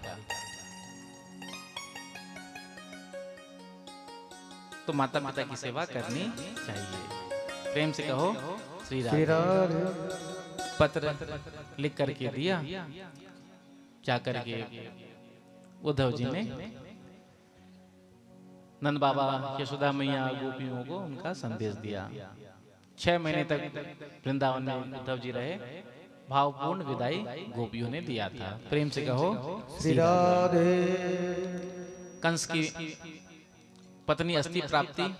Speaker 1: तो माता पिता की सेवा करनी चाहिए। प्रेम से कहो श्री राधे। पत्र लिख करके दिया, क्या करके उद्धव जी ने नंद बाबा यशोदा मैया गोपियों को उनका संदेश दिया। 6 महीने तक वृंदावन में उद्धव जी रहे, भावपूर्ण विदाई गोपियों ने दिया था। प्रेम से कहो
Speaker 2: श्री राधे।
Speaker 1: कंस की पत्नी अस्थि प्राप्ति,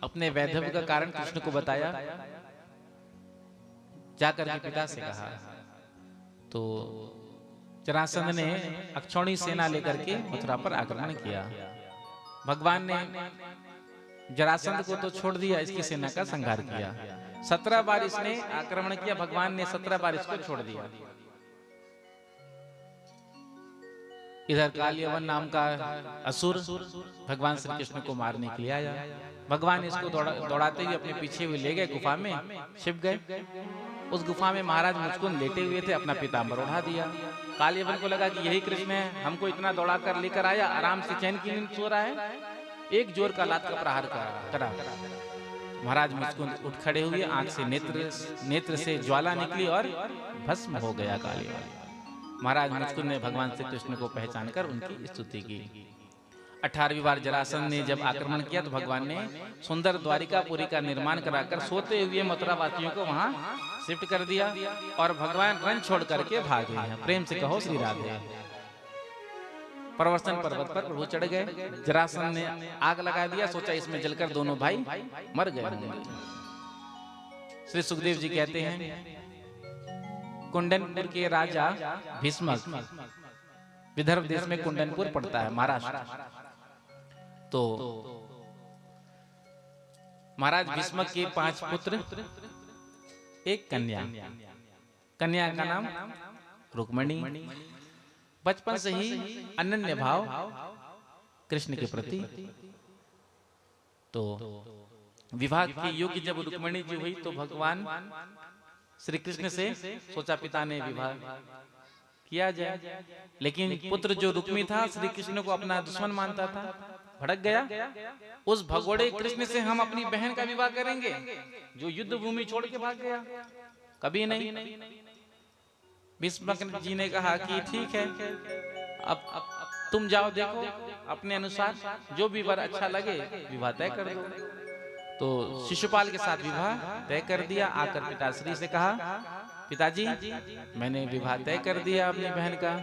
Speaker 1: अपने वैधव्य का कारण कृष्ण को बताया, जाकर के पिता से कहा। तो जरासंध ने अक्षौणी सेना लेकर के मथुरा पर आक्रमण किया। भगवान ने जरासंध को तो छोड़ दिया, इसकी सेना का संहार किया। 17 बार इसने आक्रमण किया, भगवान ने 17 बार इसको छोड़ दिया। इधर कालयवन नाम का असुर भगवान श्री कृष्ण को मारने के लिए आया। भगवान इसको दौड़ाते हुए अपने पीछे हुए ले गए, गुफा में छिप गए। उस गुफा में महाराज मुचकुंद लेटे हुए थे, अपना पीताम्बर उठा दिया। कालयवन को लगा कि यही कृष्ण है, हमको इतना दौड़ा कर लेकर आया, आराम से चैन की नींद सो रहा है, एक जोर का लात का प्रहार करा। महाराज मुचकुंद उठ खड़े हुए, आंख से नेत्र से ज्वाला निकली और भस्म हो गया कालयवन। महाराज मुचकुंद ने भगवान श्री कृष्ण को पहचान कर उनकी स्तुति की। 18वीं बार जरासंध ने जब आक्रमण किया तो भगवान ने सुंदर द्वारिकापुरी का निर्माण कराकर सोते हुए मथुरा वासियों को वहां शिफ्ट कर दिया और भगवान रन छोड़ करके भाग गए हैं। प्रेम से कहो श्री राधे। प्रवर्तन पर्वत पर प्रभु चढ़ गए, जरासंध ने आग लगा दिया, सोचा इसमें जलकर दोनों भाई मर गए होंगे। श्री सुखदेव जी कहते हैं कुंडनपुर के राजा भीष्मक, विदर्भ देश में कुंडनपुर पड़ता है महाराष्ट्र, तो महाराज भीष्मक के 5 पुत्र, एक कन्या, कन्या का नाम रुक्मणी। बचपन से ही अनन्य भाव कृष्ण के प्रति, तो विवाह के योग्य जब रुक्मणी जी हुई तो भगवान श्री कृष्ण से सोचा पिता ने विवाह किया जाए, लेकिन पुत्र जो रुक्मी था श्री कृष्ण को अपना दुश्मन मानता था, भड़क गया। उस भगोड़े कृष्ण से हम अपनी बहन का विवाह करेंगे जो युद्ध भूमि छोड़ के भाग गया? कभी नहीं। भीष्मक जी ने कहा कि ठीक है, अब तुम जाओ, देखो अपने अनुसार जो भी वर अच्छा लगे विवाह तय कर दो। तो शिशुपाल के साथ विवाह तय कर दिया। आकर पिताश्री से कहा, पिताजी मैंने विवाह तय कर दिया अपनी बहन का,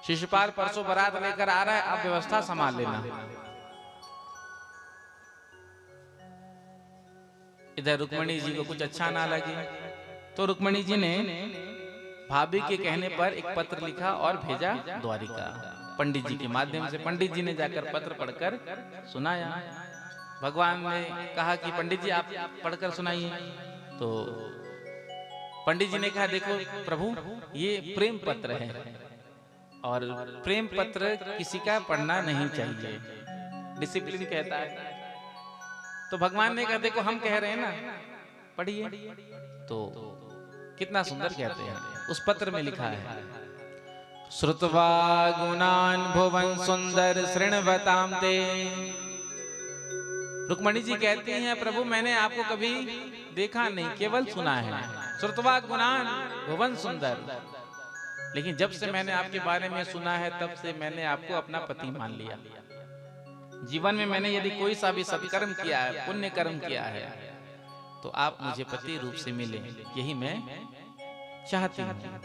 Speaker 1: शिशुपाल परसों बारात लेकर आ रहा है, आप व्यवस्था संभाल लेना। इधर रुक्मणी जी को कुछ अच्छा ना लगे, तो रुक्मणी जी ने भाभी के कहने पर एक पत्र लिखा और भेजा द्वारिका, पंडित जी के माध्यम से। पंडित जी ने जाकर पत्र पढ़कर सुनाया। भगवान ने कहा कि पंडित जी आप पढ़कर सुनाइए। तो पंडित जी ने कहा, देखो प्रभु ये प्रेम पत्र है और प्रेम पत्र किसी का पढ़ना नहीं चाहिए, डिसिप्लिन कहता है। तो भगवान ने कहा, देखो हम कह रहे हैं ना, पढ़िए। तो कितना सुंदर कहते हैं। उस पत्र में लिखा है, श्रुत्वा गुणान भुवन सुंदर शृण्वताम ते। रुक्मणी जी कहती हैं, प्रभु मैंने आपको कभी देखा नहीं, केवल सुना है। श्रुत्वा गुणान भुवन सुंदर, लेकिन जब से मैंने आपके बारे में सुना है तब से मैंने आपको अपना पति मान लिया। जीवन में मैंने यदि कोई सा भी सत्कर्म किया है, पुण्य कर्म किया है, तो आप मुझे पति रूप से मिले, यही मैं चाहती हूँ।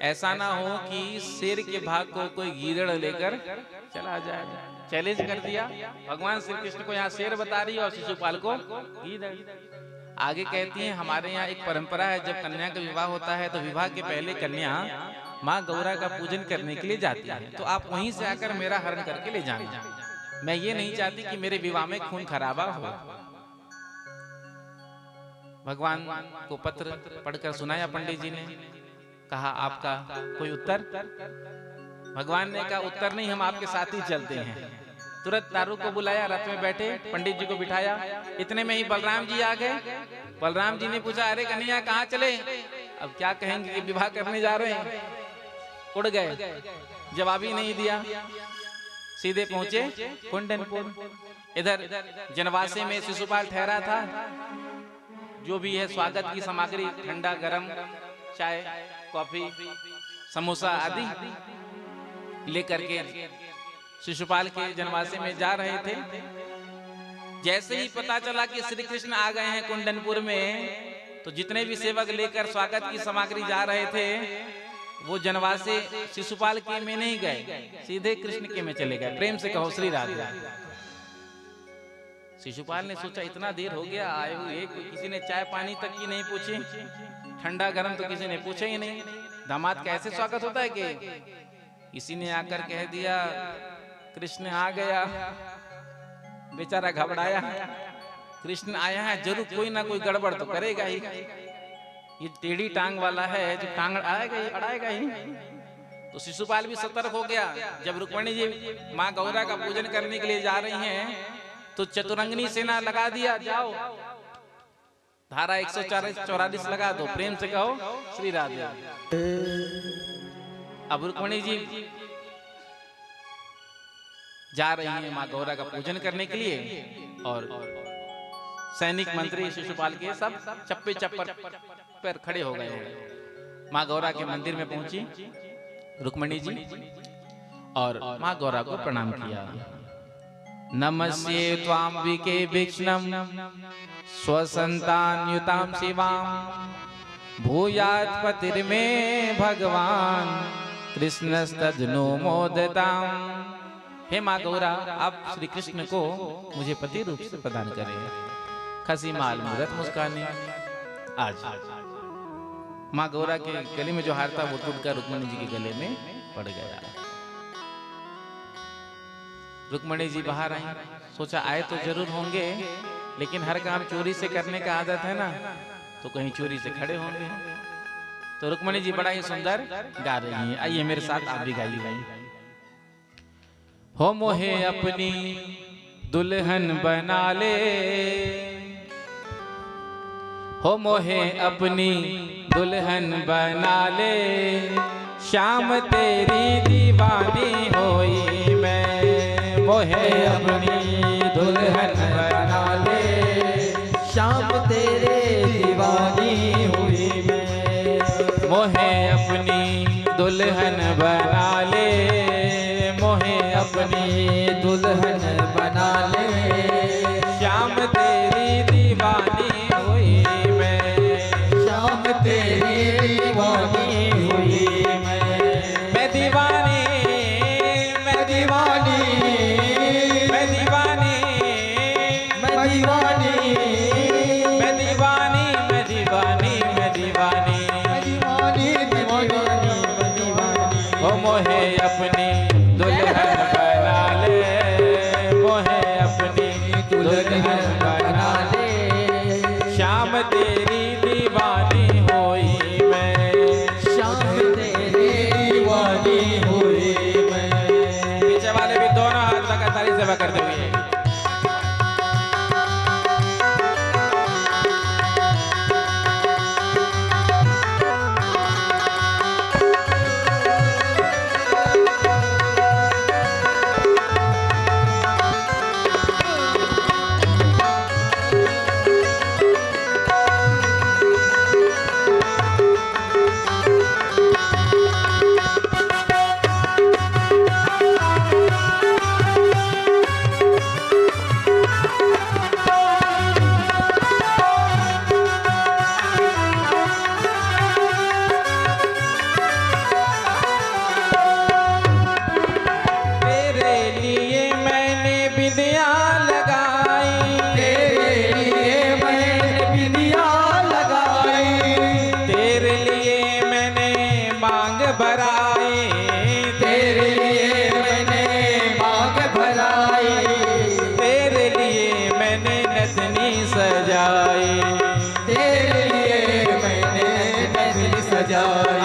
Speaker 1: ऐसा ना हो कि शेर के भाग को कोई गीदड़ लेकर चला जाए। चैलेंज कर दिया भगवान श्री कृष्ण को, यहाँ शेर बता रही है और शिशुपाल को गीदड़। आगे कहती हैं, हमारे यहाँ एक परंपरा है, जब कन्या का विवाह होता है तो विवाह के पहले कन्या माँ गौरा का पूजन करने के लिए जाती है, तो आप वहीं से आकर मेरा हरण करके ले जाना। मैं ये नहीं चाहती कि मेरे विवाह में खून खराबा हो। भगवान को पत्र पढ़कर सुनाया पंडित जी ने। कहा, आपका कोई उत्तर? भगवान ने कहा, उत्तर नहीं, हम आपके साथ ही चलते हैं। तुरंत तारू को बुलाया, रथ में बैठे, पंडित जी को बिठाया। इतने में ही बलराम जी आ गए। बलराम जी ने पूछा, अरे कन्हैया कहाँ चले? अब क्या कहेंगे कि विवाह करने जा रहे हैं। उड़ गए, जवाब ही नहीं दिया, सीधे पहुंचे कुंडनपुर। इधर जनवासे में शिशुपाल ठहरा था। जो भी है स्वागत की सामग्री, ठंडा गरम चाय, कॉफी, समोसा आदि लेकर के शिशुपाल के जनवासे में जा रहे थे। जैसे ही पता चला कि श्री कृष्ण आ गए हैं कुंडनपुर में, तो जितने भी सेवक लेकर स्वागत की सामग्री जा रहे थे, वो जनवासे शिशुपाल के में नहीं गए, सीधे कृष्ण के में चले गए। प्रेम से कहो श्री राधे। शिशुपाल ने सोचा, इतना देर हो गया आए हुए, किसी ने चाय पानी तक की नहीं पूछी, ठंडा गरम तो किसी ने पूछा ही नहीं। दामाद का ऐसे स्वागत होता है कि किसी ने आकर कह दिया कृष्ण आ गया, बेचारा घबराया। कृष्ण आया है, जरूर कोई ना कोई गड़बड़ तो करेगा ही। ये टेढ़ी टांग वाला है, जो टांग अड़ाएगा ही। तो शिशुपाल भी सतर्क हो गया। जब रुक्मणी जी माँ गौरा का पूजन करने के लिए जा रही हैं, तो चतुरंगनी सेना लगा दिया, जाओ धारा 144 लगा दो। प्रेम से कहो श्री राधे। अब रुक्मणी जी जा रही हैं माँ गौरा का पूजन करने के लिए, और सैनिक मंत्री शिशुपाल के सब चप्पे चप्पर पर खड़े हो गए हैं। माँ गौरा के मंदिर में पहुंची रुक्मणी जी और माँ गौरा को प्रणाम किया। नमस्ये त्वाम्बिके विष्णुम स्वसंतानयुतां शिवां भूयात् पतिर्मे भगवान कृष्णस्तज्नो मोदताम। हे माँ गौरा, आप श्री कृष्ण को मुझे पति रूप से प्रदान करें। खसी माल मूरत मुस्काने। आज माँ गौरा के गले में जो हार था वो टूटकर रुक्मणी जी के गले में पड़ गया। रुक्मणी जी बाहर आई, सोचा आए तो जरूर होंगे, लेकिन हर काम चोरी से करने का आदत है ना, तो कहीं चोरी से खड़े होंगे। तो रुक्मणी जी बड़ा ही सुंदर गा रही हैं। आइए मेरे साथ आप भी गाइए। हो मोहे अपनी दुल्हन बना ले, हो मोहे अपनी दुल्हन बना ले, शाम तेरी दीवानी होई मैं। मोहे अपनी दुल्हन बना ले,
Speaker 3: शाम तेरे दीवानी हुई मैं।
Speaker 1: मोहे अपनी दुल्हन बना ले, मोहे अपनी
Speaker 3: दुल्हन बना ले,
Speaker 1: शाम तेरी दीवानी हुई मैं।
Speaker 3: शाम तेरी दीवानी हुई
Speaker 1: मैं दीवानी, मैं दीवानी, मैं दीवानी,
Speaker 3: मैं दीवानी,
Speaker 1: मैं दीवानी, मैं दीवानी, मैं दीवानी,
Speaker 3: दीवानी, दीवानी।
Speaker 1: ओ मोहे अपनी दुल्हन बना ले, मोहे अपनी दुल्हन बना ले, शाम तेरी दीवानी होई मैं।
Speaker 3: शाम तेरी दीवानी हुई मैं।
Speaker 1: पीछे वाले भी दोनों हाथ लगातार सेवा करते हुए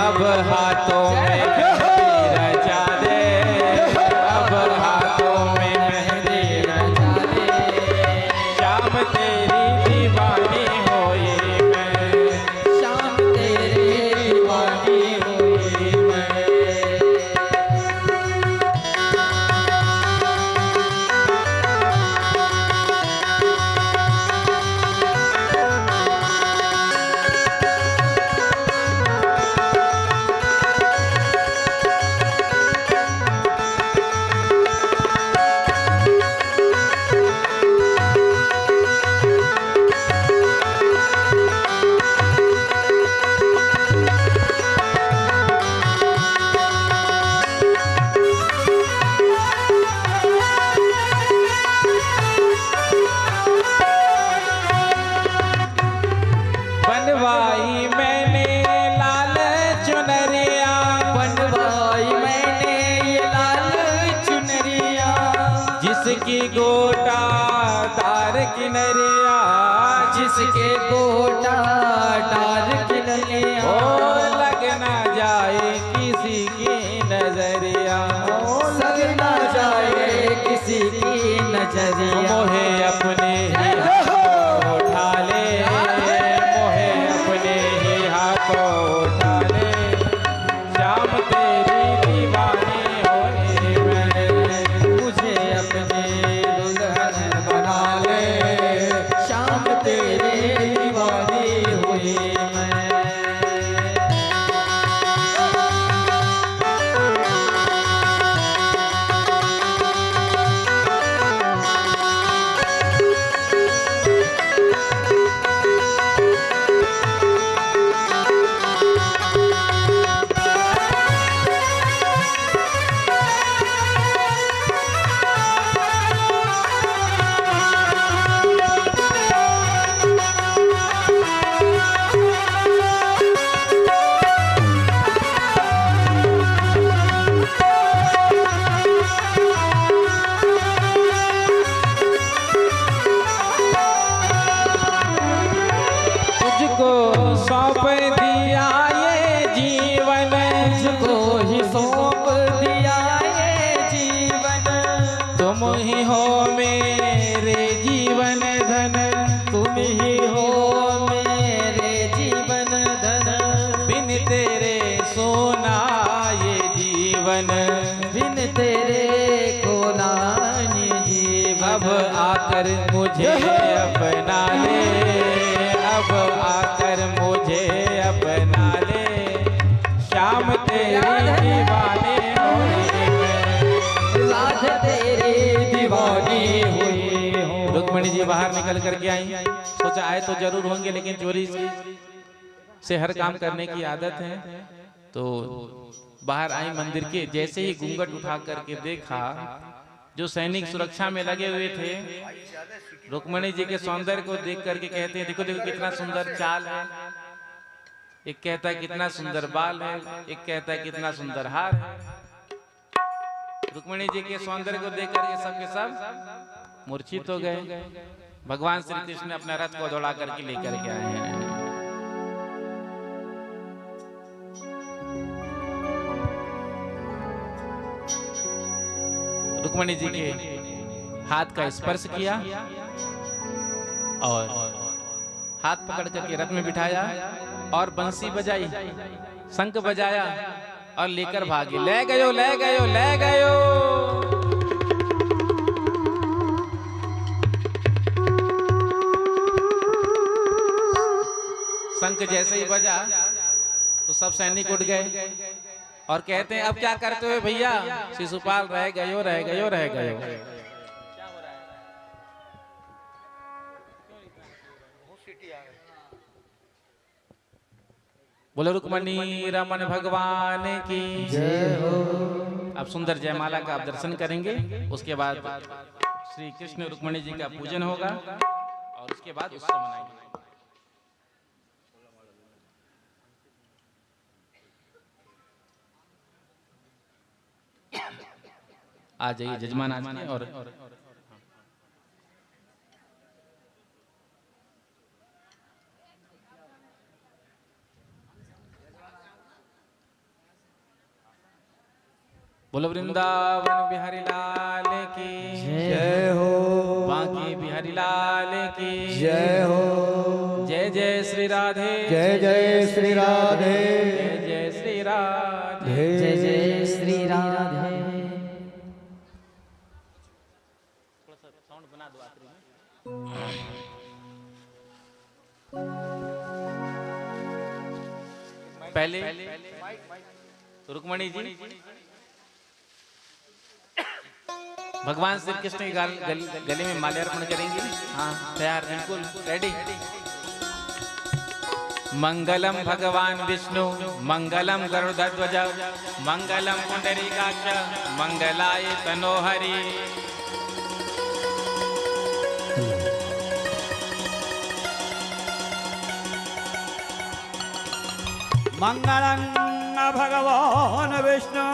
Speaker 1: अब हाथों में मेहंदी रचा दे, अब हाथों में मेहंदी रचा दे, शाम तेरी दीवानी होई मैं।
Speaker 3: शाम तेरी दीवानी हुई मैं।
Speaker 1: बनवाई मैंने लाल चुनरिया,
Speaker 3: बनवाई मैंने ये लाल चुनरिया,
Speaker 1: जिसकी गोटा तार किनरिया,
Speaker 3: जिसके गोटा डाल किनरिया,
Speaker 1: ओ लग ना जाए किसी की नजरिया,
Speaker 3: लग ना जाए किसी की नजरिया।
Speaker 1: मोहे अपने ही हाथों उठा ले, मोहे अपने ही हाथों उठा ले, शाम तेरी दीवानी होई मैं।
Speaker 3: मुझे अपनी दुल्हन बना ले, शाम तेरी दीवानी हुई मैं।
Speaker 1: मुझको सौंप दिया ये जीवन,
Speaker 3: मुझको ही सौंप दिया ये जीवन,
Speaker 1: तुम ही हो मेरे जीवन धन,
Speaker 3: तुम ही हो मेरे जीवन धन,
Speaker 1: बिन तेरे सोना ये जीवन,
Speaker 3: बिन तेरे खोना ये जीवन।
Speaker 1: अब आकर मुझे अपना ले, अब आकर मुझे अपना ले, शाम तेरी दीवानी हुई मैं,
Speaker 3: रात तेरी दीवानी हुई हूँ।
Speaker 1: रुक्मिणी जी बाहर निकल करके आई, सोचा आए तो जरूर होंगे लेकिन चोरी से हर काम करने की आदत है, तो बाहर आई मंदिर के। जैसे ही घूंघट उठा करके देखा, जो सैनिक सुरक्षा में लगे हुए थे रुक्मिणी जी के सौंदर्य को देख करके कहते हैं देखो देखो कितना सुंदर चाल है, एक कहता है कितना सुंदर बाल है, एक कहता है कितना सुंदर हार है। रुक्मिणी जी के सौंदर्य को देख करके सबके सब मूर्छित हो गए। भगवान श्री कृष्ण अपना रथ को दौड़ा करके लेकर के आए हैं। रुक्मिणी जी के हाथ का स्पर्श किया और हाथ पकड़ करके रथ में बिठाया और बंसी बजाई, शंख बजाया और लेकर भागे। ले गयो ले गयो ले गयो। शंख जैसे ही बजा तो सब सैनिक उठ गए और कहते हैं अब क्या करते हो भैया? शिशुपाल रह गयो रह गयो रह गयो। बोलो रुक्मिणी रमन भगवान की
Speaker 3: जय हो।
Speaker 1: अब सुंदर जयमाला का आप दर्शन करेंगे, उसके बाद श्री कृष्ण रुक्मिणी जी का पूजन होगा और उसके बाद उत्सव मनाएंगे। आ जाइए जजमान आज के और बोलो वृंदावन बिहारी लाल की
Speaker 2: जय हो।
Speaker 1: बांके बिहारी लाल की
Speaker 2: जय हो।
Speaker 1: जय जय श्री राधे
Speaker 2: जय जय श्री राधे।
Speaker 1: जय जय श्री राधे
Speaker 3: जय जय श्री राधे। पहले रुक्मिणी जी भगवान श्री कृष्ण के गले में माल्यार्पण करेंगे। हाँ तैयार, बिल्कुल रेडी। मंगलम भगवान विष्णु मंगलम गरुड़ध्वज मंगलम पुंडरीकाक्ष मंगलाय तनोहरि।
Speaker 2: मंगलं भगवान विष्णु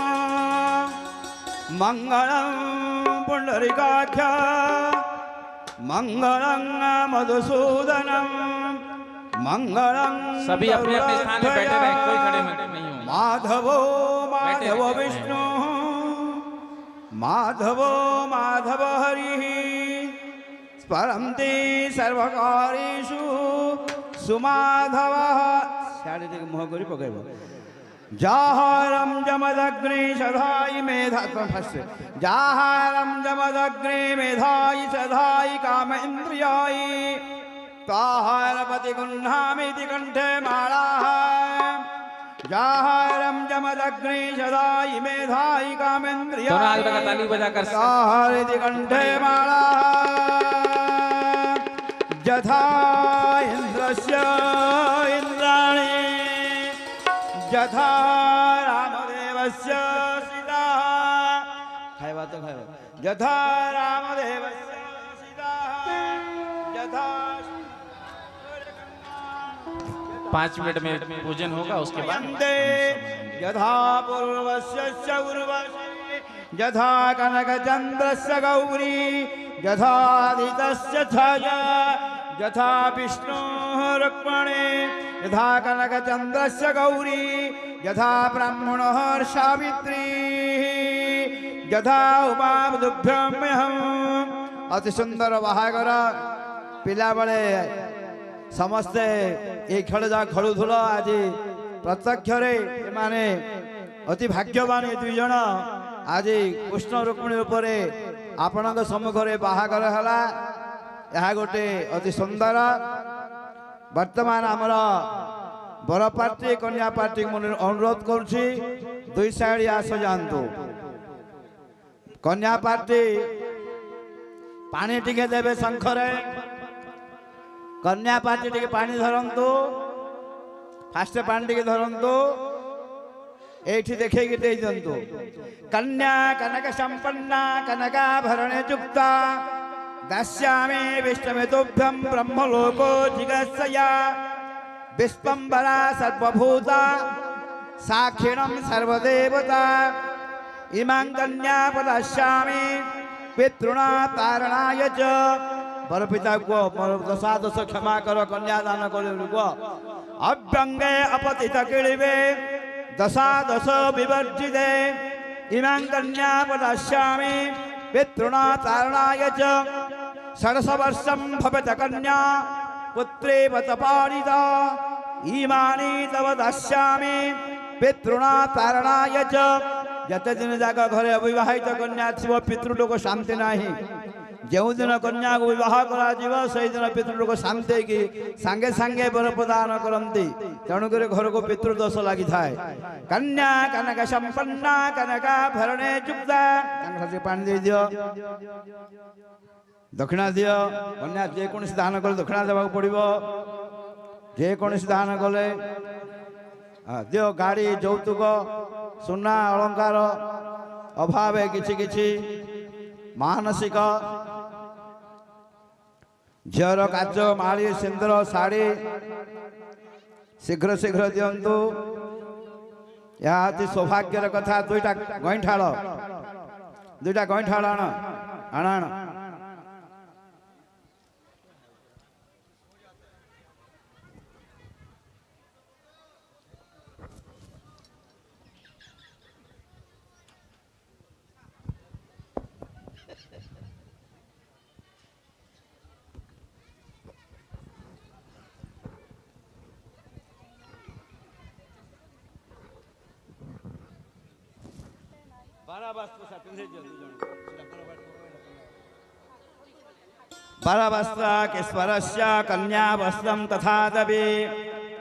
Speaker 2: मंगलं पुंडरीकाक्ष मंगलं मधुसूदनं मंगलं
Speaker 1: सभी अपने अपने स्थान पे बैठे रहे, कोई खड़े नहीं हो।
Speaker 2: माधवो माधव विष्णु माधवो माधव हरिः स्मरन्ति सर्वकार्येषु सुमाधवः। शारीरिक मुह करी पकड़ो। जाहारम जमदग्नि सधाई मेधाई जाहारम जमदग्नि मेधाई सधाई काम इंद्रियाई ताहारपति गुन्हामिति कंठे मालाः। जाहारम जमदग्नि सदाई मेधाई काम इंद्रियाई
Speaker 1: ताली बजाकर
Speaker 2: ताहारिति कंठे मालाः। यथा इंद्रस्य इंद्राणि यथा रामदेवस्य सीता। खाइबा तो खाइबा। यथा रामदेवस्य सीता यथा
Speaker 1: 5 मिनट में पूजन होगा, उसके बाद
Speaker 2: वन्दे यथा पूर्वस्य उर्वशी यथा कनकचन्द्रस्य गौरी यथादितस्य छाया यथा विष्णोः रुक्मणे यथा कनकचन्द्रस्य गौरी यथा ब्राह्मणः सावित्री यथा उमाभ्युभ्यम्यहम्। अति सुंदर बाहागर पिला बेले समस्ते ये खेल जा खेलुल आज प्रत्यक्ष माने अति भाग्यवान दुई जन आज कृष्ण रुक्मिणी उपरे आपण सम्मुखें बाहागर है। यह गोटे अति सुंदर वर्तमान आमर बर पार्टी कन्या पार्टी अनुरोध करुछि दुई साइड आस जातु कन्या पार्टी पानी टिके देवे शंखरे कन्या पार्टी टिके पानी धरंतु फास्ट पानी टिके धरंतु एठी देखे दे दिंतु। कन्या कनक संपन्ना कनकाभरणे युक्ता दास्यामि विष्णुमेतुभ्यं ब्रह्मलोको जिगस्सया विश्वम्भरा सर्वभूता साक्षिणं सर्वदेवता इमां कन्या प्रदास्यामि पितृणा तारणाय च। बर पिता को दशादश क्षमा कर कन्यादान को अभ्यंगे अपतित किलिवे दशादश विवर्जिते इमां कन्या प्रदास्यामि पितृणा तारणाय च। षडश वर्षं भवत कन्या पुत्रे वत पारिता इमानि तव दास्यामि पितृणा तारणाय च। जते दिन जाक घरे अविवाहित कन्या थी पितृलोक शांति नाही जो दिन कन्या को विवाह करा से दिन पितृलोक शांति की सांगे सांगे बर प्रदान करती तेणुक घर को पितृदोष लगी थाए। कन्या कनक संपन्ना कनकाभरणे युक्ता पानी दे दियो दक्षिणा दियो कन्या जेकोसी दान कले दक्षिणा देवाक पड़िबो जेकोसी दान कले दियो गाड़ी यौतुक सुना अलंकार अभाव किछि किछि मानसिक झीर काच माली सिंदूर साड़ी शीघ्र शीघ्र दिंतु। यह अति सौभाग्यर कथा दुईटा गईठाड़ आण आण आण बारावस्त्र केश्वरस्य कन्या वस्त्रं तथा दवे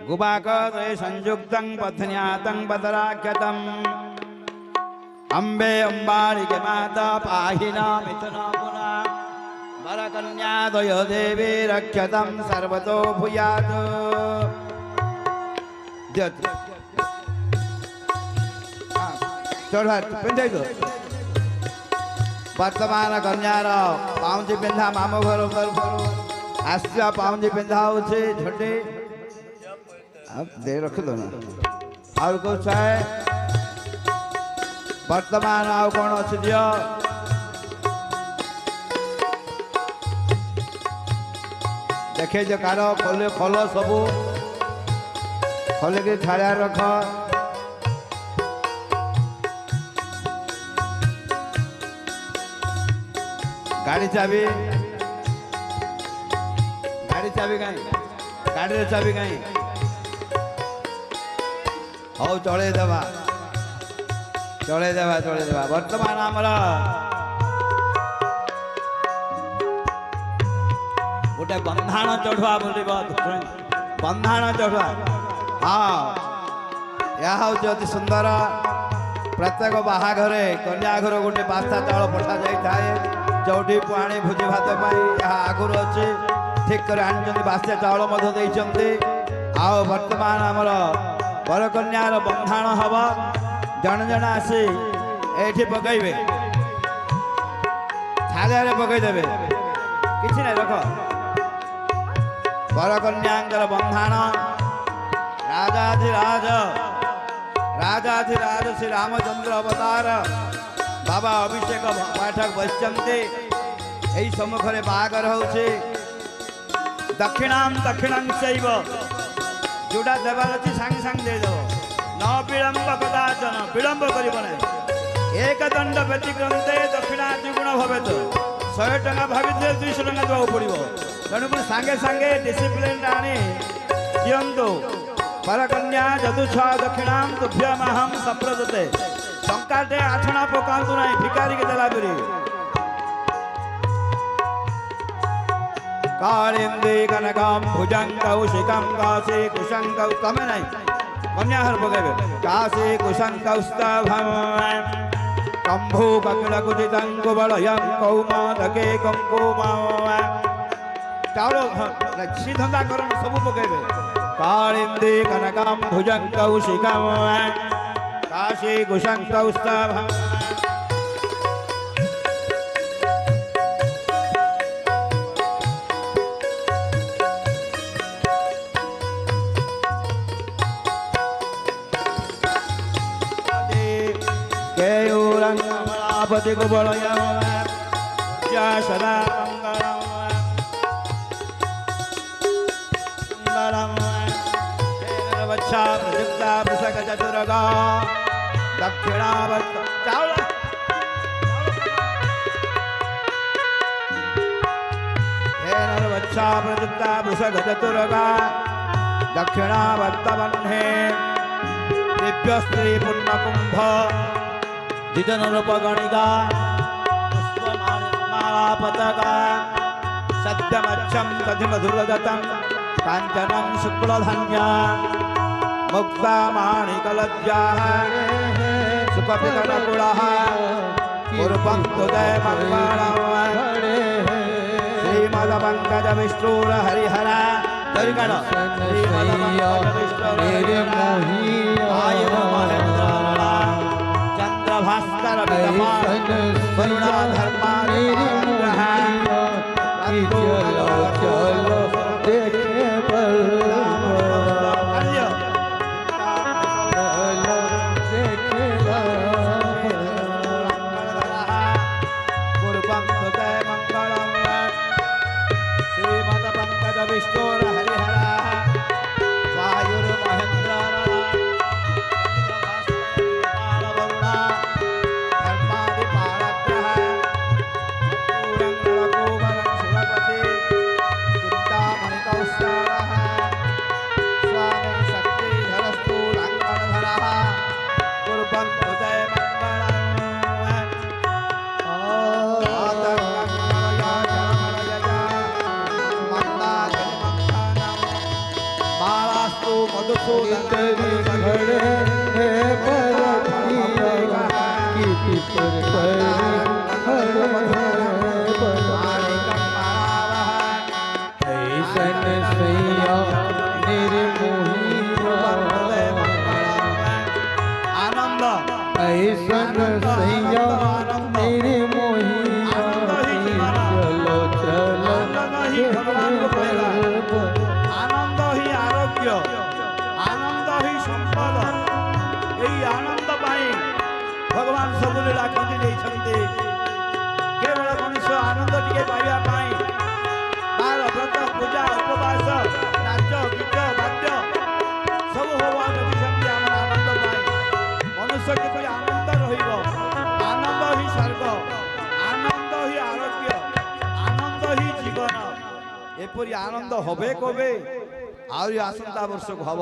Speaker 2: गुबाकदे संयुक्तं पत्न्यातं बदराख्यतम्। अम्बे अम्बालिके माता पाहिना मिथुना पुना वरकन्यादय देवी रक्षतं सर्वतो भूयात्। वर्तमान कन्यार पाउंजी पिंधा मामो घर आसिया पाउंजी पिंधा होचे झोटे अब दे रख दो ना और कुछ है वर्तमान आउ कौन अच्छी दियो देखे जो कारो खोले खोलो सबू खोले के छाया रख गाड़ी चाबी कहीं गाड़ी चाबी कहीं हौ चले देवा वर्तमान आमर गोटे बंधाण चढ़ुआ बोल बंधाण चढ़ुआ हाँ यह हूँ अति सुंदर प्रत्येक बाहाघरे कन्या घर गोटे पास्ता चाउल पठा जाए जोटी पानी भोजी भात आगुर अच्छे ठीक कर बास्या चाउल आओ वर्तमान आमर बरकन्यार बंधाण हम जन जन आसी ये पकईबे थालिया पकईदे कि रख बरकन्यांकर बंधाण राजाधिराज श्री रामचंद्र अवतार बाबा अभिषेक पाठक बसते यही सम्मुखें बाहागर हो दक्षिणां दक्षिणं चैव जोड़ा देवार अच्छी सांगे सांगे दे दो न विलंब कदाचन विलंब करिब नहीं एक दंड व्यतिक्रमते दक्षिणा द्विगुण भवेत 100 टका भाविले 200 टका देवा पड़ो तेणुक सांगे सांगे डिसिप्लिन आनी दियंतु परकन्या जदुछा दक्षिणां तुभ्यमहं सप्रदते टंकाटे आठणा पकांतु नहीं भिखारी के देला बेरी कालिंदी कनकं भुजंगौ शिखं काशी कुशंगौ तमे नहीं कन्या हर पकेबे काशी कुशंगौ स्तभं कंभू ककिल कुचितं कुबलयं कौमादके कंकुमं चावलो सीधंदा करन सब पकेबे कालिंदी कनकं भुजंगौ शिखं काशी कुशंगौ स्तभं केयूरंगमलापति कुबलयं या सदा वच्छा प्रयुक्ता प्रसक चतुरगा दक्षिणावर्त चावला वच्छा प्रयुक्ता प्रसक चतुरगा दक्षिणावर्त बन्हे दिव्य स्त्री पुण्य कुंभ द्विजन रूप गणिका पुष्पमाला पताका सत्यमच्छं तधिमधुरदतं कांचनं शुक्लधन्या मुक्ता माणिकलज्जाः सुखपितनकुलः पूर्वं तुदय मङ्गलम् श्रीमदपङ्कजविष्णुर हरिहर हरिगण श्रीमदपङ्कजविष्णुर आयुर्महेन्द्र चंद्रभास्कर वरुणा धर्मा आनंद ही आरोग्य आनंद ही संपद यही आनंद पाई भगवान सब लीला कर केवल मनुष्य आनंद टिके पाइबा पाई बार व्रत पूजा उपवास नाच गीत वाद्य सब भगवान रखिछन्ति आम आनंद पाई मनुष्य किपरि आनंद रहिबो आनंद ही स्वर्ग आनंद ही आरोग्य आनंद ही जीवन एपरि आनंद होबे कबे आउरी आसंता वर्ष हब।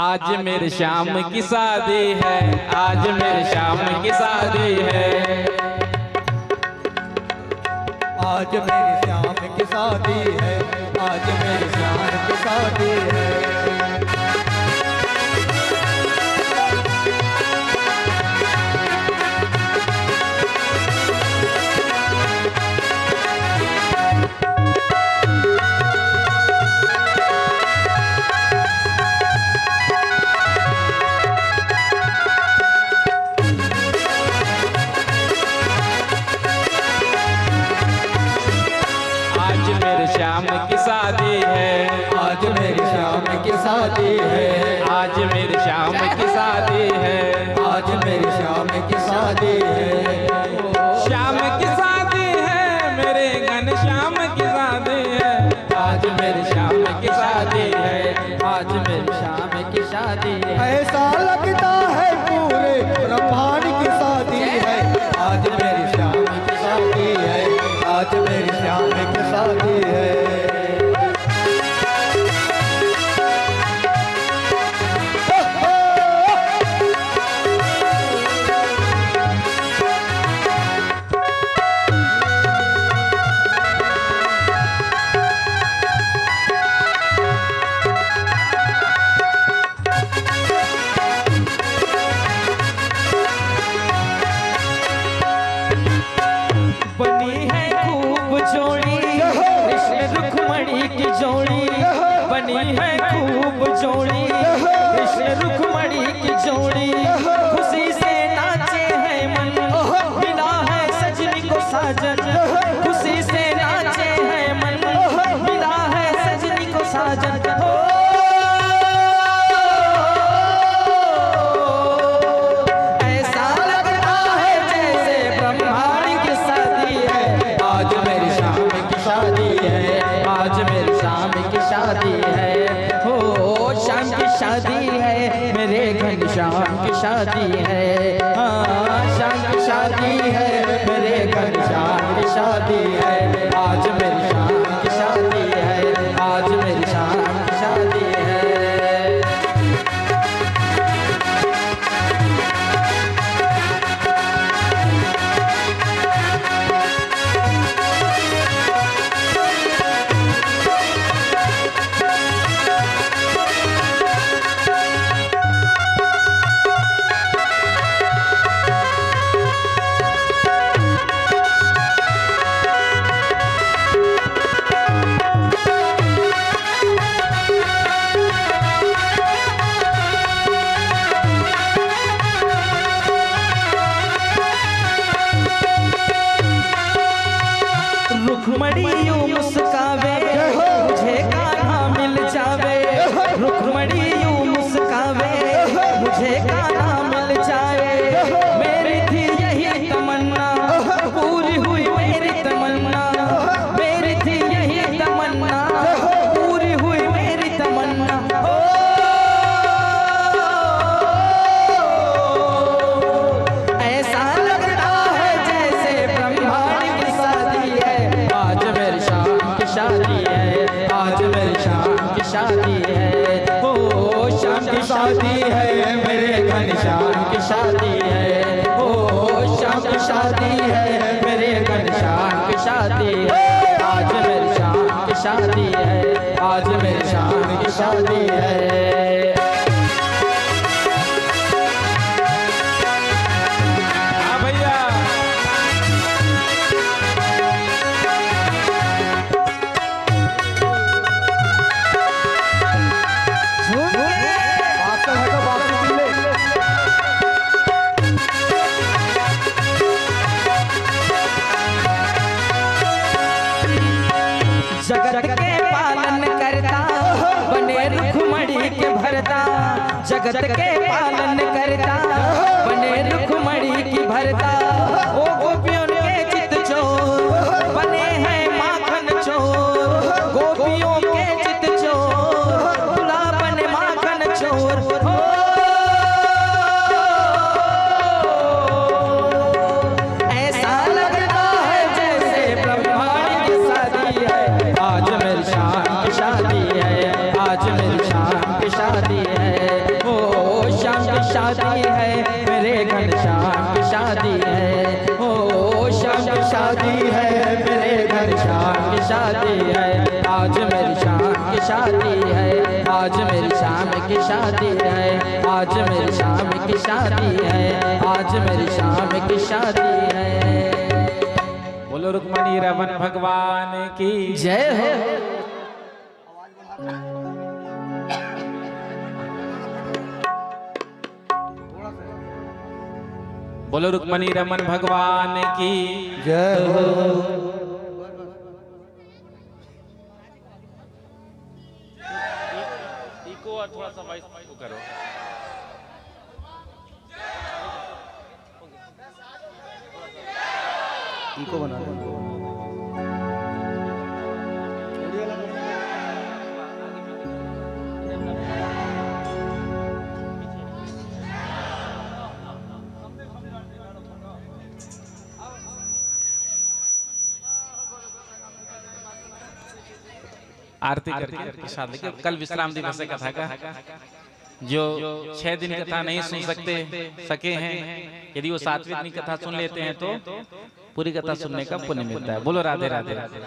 Speaker 1: आज मेरे श्याम की शादी है, आज मेरे श्याम की शादी है।
Speaker 2: आज मेरे श्याम की शादी है, आज मेरे श्याम की शादी है।
Speaker 1: श्याम की शादी है,
Speaker 2: आज मेरे श्याम की शादी है,
Speaker 1: आज मेरे श्याम की शादी है,
Speaker 2: आज मेरे श्याम की शादी है।
Speaker 1: श्याम की शादी है, मेरे घन श्याम की शादी है, आज मेरे श्याम की शादी है, आज मेरे श्याम की शादी है।
Speaker 2: ऐसा लगता है पूरे ब्रह्मांड की शादी है, आज मेरे श्याम की शादी है, आज मेरे श्याम की शादी है।
Speaker 3: बनी है खूब जोड़ी कृष्ण रुक्मणी की जोड़ी, बनी है खूब जोड़ी कृष्ण रुक्मणी की जोड़ी। खुशी से नाचे हैं मन, मिला है सजनी को साजन, खुशी से नाचे हैं मन, मिला है सजनी को साजन। हो ऐसा लगता है जैसे ब्रह्मांड की शादी है, आज मेरी शाम की शादी है, आज मेरी शाम की शादी है। हो शाम की शादी है, मेरे घन श्याम की शादी है। हाँ शाम की शादी है, मेरे घन श्याम की शादी है, आज मेरी शाम की शादी है, आज मेरी शाम की शादी है। रुक्मणी यूं मुस्कावे, मुझे कान्हा मिल जावे, रुक्मणी यूं मुस्कावे, मुझे कान्हा मिल जाए। मेरी थी यही तमन्ना, पूरी हुई मेरी तमन्ना, मेरी थी यही तमन्ना, पूरी हुई मेरी तमन्ना। हो ऐसा लगता है जैसे ब्रह्मांड की शादी है, आज मेरी शाम की शादी है, आज मेरी शाम की शादी है। हो शाम की शादी है, मेरे घन श्याम की शादी है। हो शाम की शादी है, मेरे घन श्याम की शादी है, आज मेरी शाम की शादी है, आज मेरी शाम की शादी है।
Speaker 1: हाँ भैया,
Speaker 3: जगत के पालन करता, बने रुक्मणी के भरता, जगत के पालन करता, बने रुक्मणी की भरता। ओ गोपियों के चित चोर, बने हैं माखन चोर, गोपियों के चित चोर, दूल्हा बने माखन चोर। हो ऐसा लगता है जैसे ब्रह्मांड की शादी है, आज मेरी शाम की शादी है, आज मेरी शाम की शादी है। शादी है, मेरे घनश्याम की शादी है। ओ श्याम की शादी है, मेरे घनश्याम की शादी है। आज मेरी शाम की शादी है, आज मेरी शाम की शादी है, आज मेरी शाम की शादी है, आज मेरी शाम की शादी है।
Speaker 2: बोलो रुक्मणी रमन भगवान की
Speaker 3: जय हो।
Speaker 2: बोलो रुक्मणी रमन भगवान की
Speaker 4: जय हो।
Speaker 1: इको और थोड़ा सा वॉइस करो।
Speaker 4: इनको बना दो।
Speaker 1: आरती करके प्रसाद लेके कल विश्राम दिवस है कथा का। जो 6 दिन कथा नहीं सुन सके हैं, यदि वो 7वें दिन कथा सुन लेते हैं तो पूरी कथा सुनने का पुण्य मिलता है। बोलो राधे राधे राधे।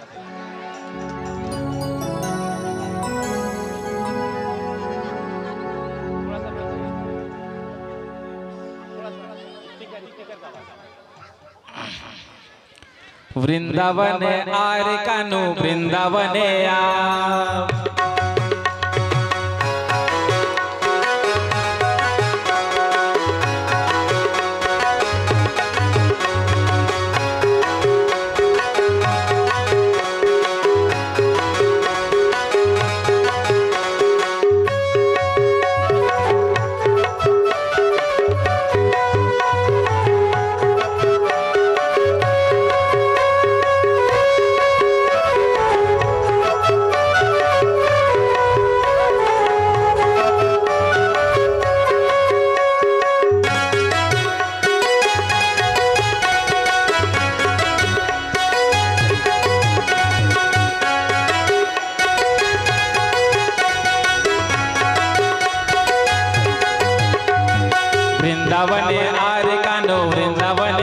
Speaker 1: वृंदावन आर कानू वृंदावन आ वृंदावन आर कानो वृंदावन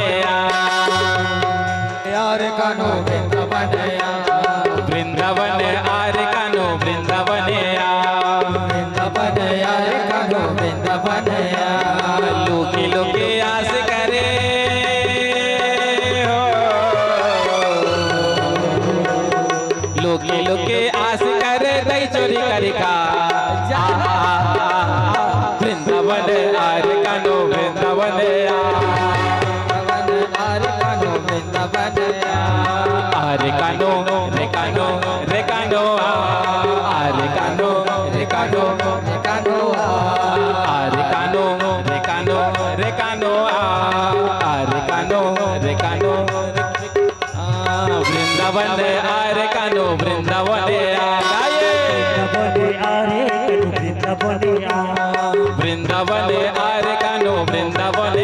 Speaker 3: यार कानो वृंदावन
Speaker 1: वृंदावन आर कानो वृंदावन
Speaker 3: वृंदावन यार कानो वृंदावन
Speaker 1: लोके लोके आस करे लोके लोके आस करे दई चोरी करिका वृंदावन आर कानो वृंदावन
Speaker 3: आर कानो वृंदावन
Speaker 1: आर कानो रे कानो रे कानो आर कानो रे कानो
Speaker 3: रे कानो
Speaker 1: आर कानो रे कानो रे कानो आर कानो रे कानो वृंदावन आर कानो वृंदावन वृंदावन आर कानो वृंदावन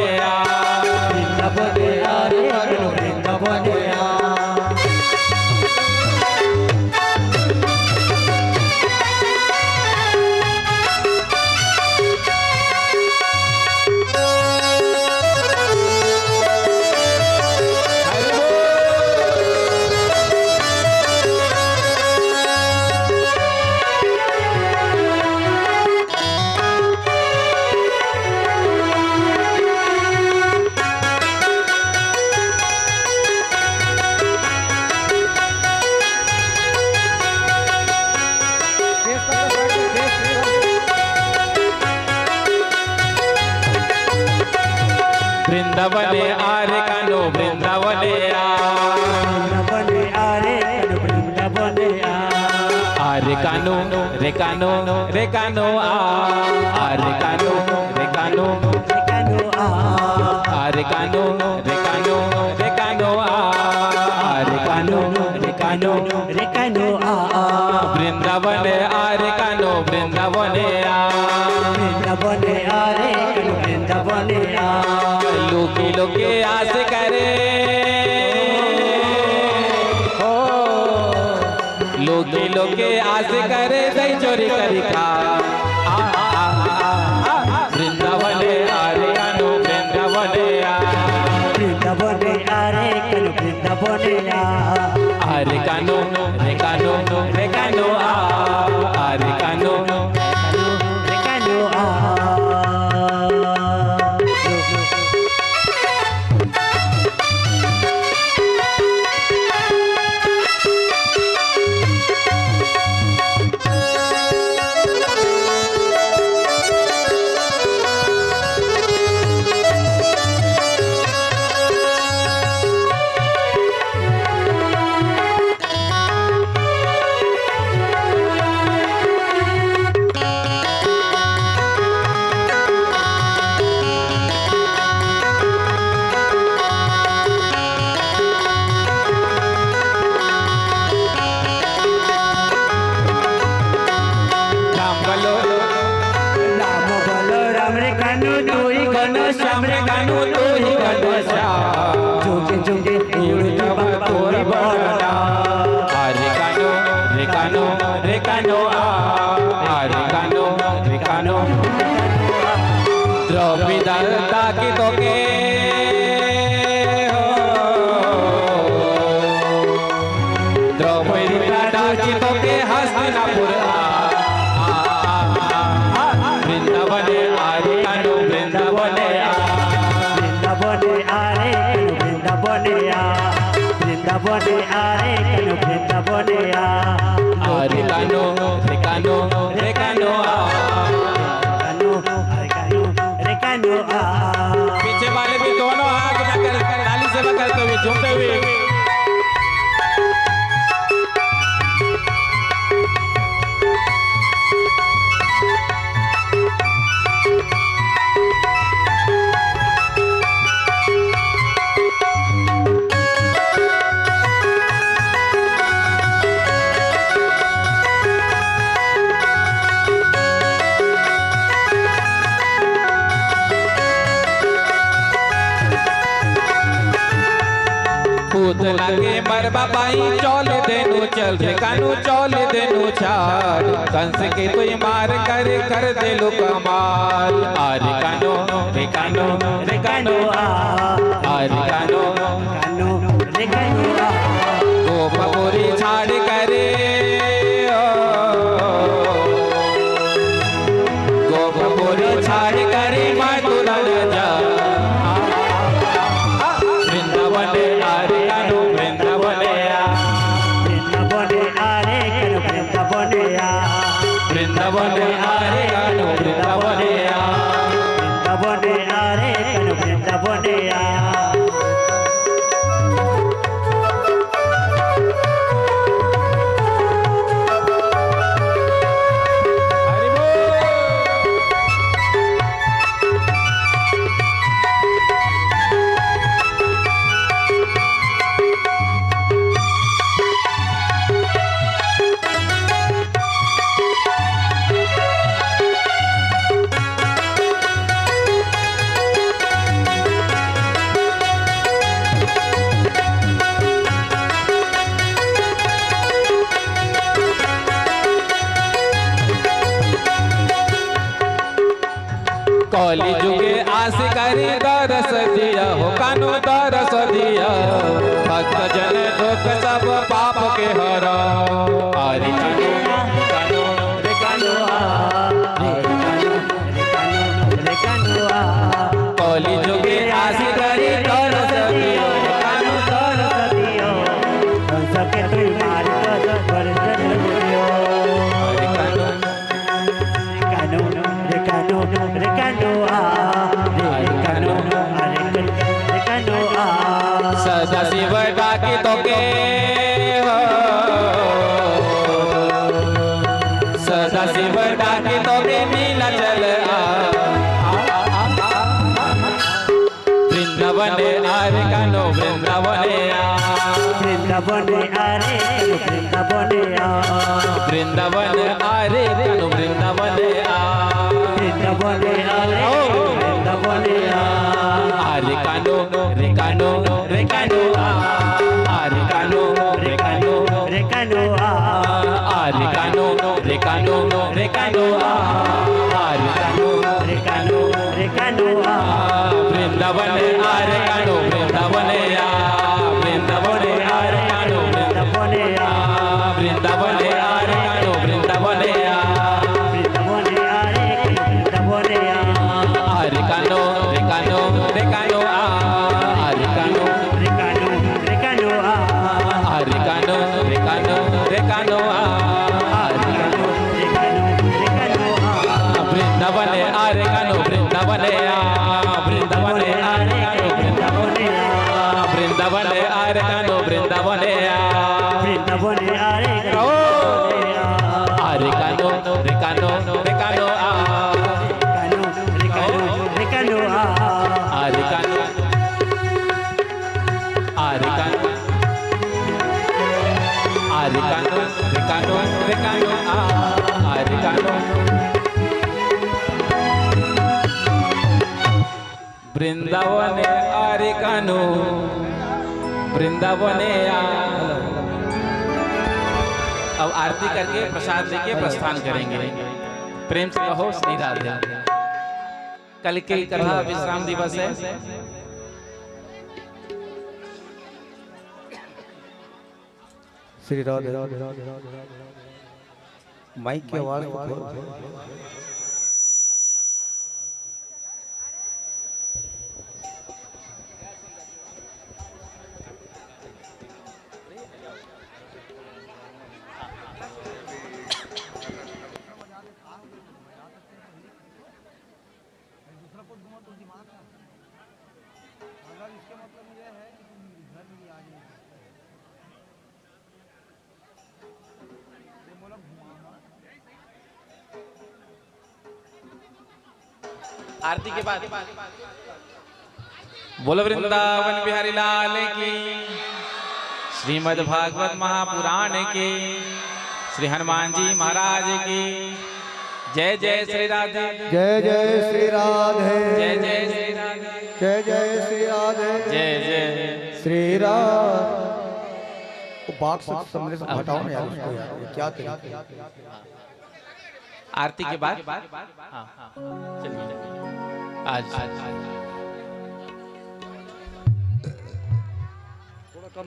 Speaker 1: वृंदावन आर कानो वृंदावन आर कानो रे कानो रे कानो आर कानो रे कानो आर कानो रे कानो रे कानो आर कानो रे कानो
Speaker 5: रे कानो
Speaker 1: वृंदावन आर कानो वृंदावन लोके लोके आस करे लोके लोके आस करे दई चोरी करी खा वृंदावन आर
Speaker 3: वृंदावनिया
Speaker 1: रे कानो रे कानो रे कानो रे कानो
Speaker 3: रे कानो जुगे जुगे तोरी बड़ा
Speaker 1: रे कानो रे कानो रे कानो रे कानो द्रौपदी की तो के द्रौपदी की तो के हस्तिनापुर वृंदावन रे कानो वृंदावन
Speaker 3: वृंदावने आरे कनु वृंदावने
Speaker 1: रे कानो रे कानो रे कानो
Speaker 3: रे कानो
Speaker 1: पीछे वाले भी दोनों हाथ उठाकर ताली सेवा करते हुए झूमते हुए कूद लगे मरबा पाई चौल देनु चल रे कानू चौल देनु छाड़ कंस के कोई मार कर दे लो कमाल रे कानो रे कानो रे कानो रे कानो
Speaker 3: रे कानो
Speaker 1: गोप गोरी छाड़ करे गोप गोरी छाड़ करे मातुरा जा वृंदावन आरे कानो वृंदावन
Speaker 3: आरे कनु वृंदावन
Speaker 1: कली जुगे आस करी दरस दिया हो कानू दरस दिया भक्त जन दुख सब पाप के हरा रे कानो रे कानो कली जुगे आस करी दरस दिया कानू दरस दिया
Speaker 3: सबके तुई मार कर वर्जन दियो रे कानो
Speaker 1: सदा शिव डाकी तो के सदा शिव डाकी तो के नीला चल वृंदावन आरे कानो वृंदावन
Speaker 3: वृंदावन आरे वृंदावन
Speaker 1: वृंदावन आरे कानो वृंदावन
Speaker 3: वृंदावन आरे वृंदावन
Speaker 1: रे कानो रे कानो रे कानो रे कानो रे कानो
Speaker 3: रे कानो
Speaker 1: रे कानो रे कानो रे कानो रे कानो
Speaker 3: रे कानो रे कानो
Speaker 1: वृंदावन रे कानो वृंदावन वृंदावन वृंदावन वृंदावन वृंदावन आरे कानो वृंदावन आरे कानो रे कानो रे कानो आरे कानो आरे कानो आरे कानो रे कानो रे कानो आरे कानो वृंदावन आरे कानो वृंदावन अब आरती करके प्रसाद लेके प्रस्थान करेंगे। प्रेम से कहो श्री राधे। कल की कथा विश्राम दिवस है।
Speaker 4: श्री राधे। माइक की आवाज
Speaker 1: आरती के बाद बोलो वृंदावन बिहारी लाल की, श्रीमद् भागवत महापुराण की, श्री हनुमान जी महाराज की जय। जय श्री राधे।
Speaker 2: जय जय श्री राधे।
Speaker 1: जय जय श्री राधे।
Speaker 2: जय जय श्री राधे।
Speaker 1: जय जय
Speaker 2: श्री राधे। बात समझे से हटाओ ना यार उसको यार, ये क्या तरीका।
Speaker 1: आरती के बाद हाँ चलिए आज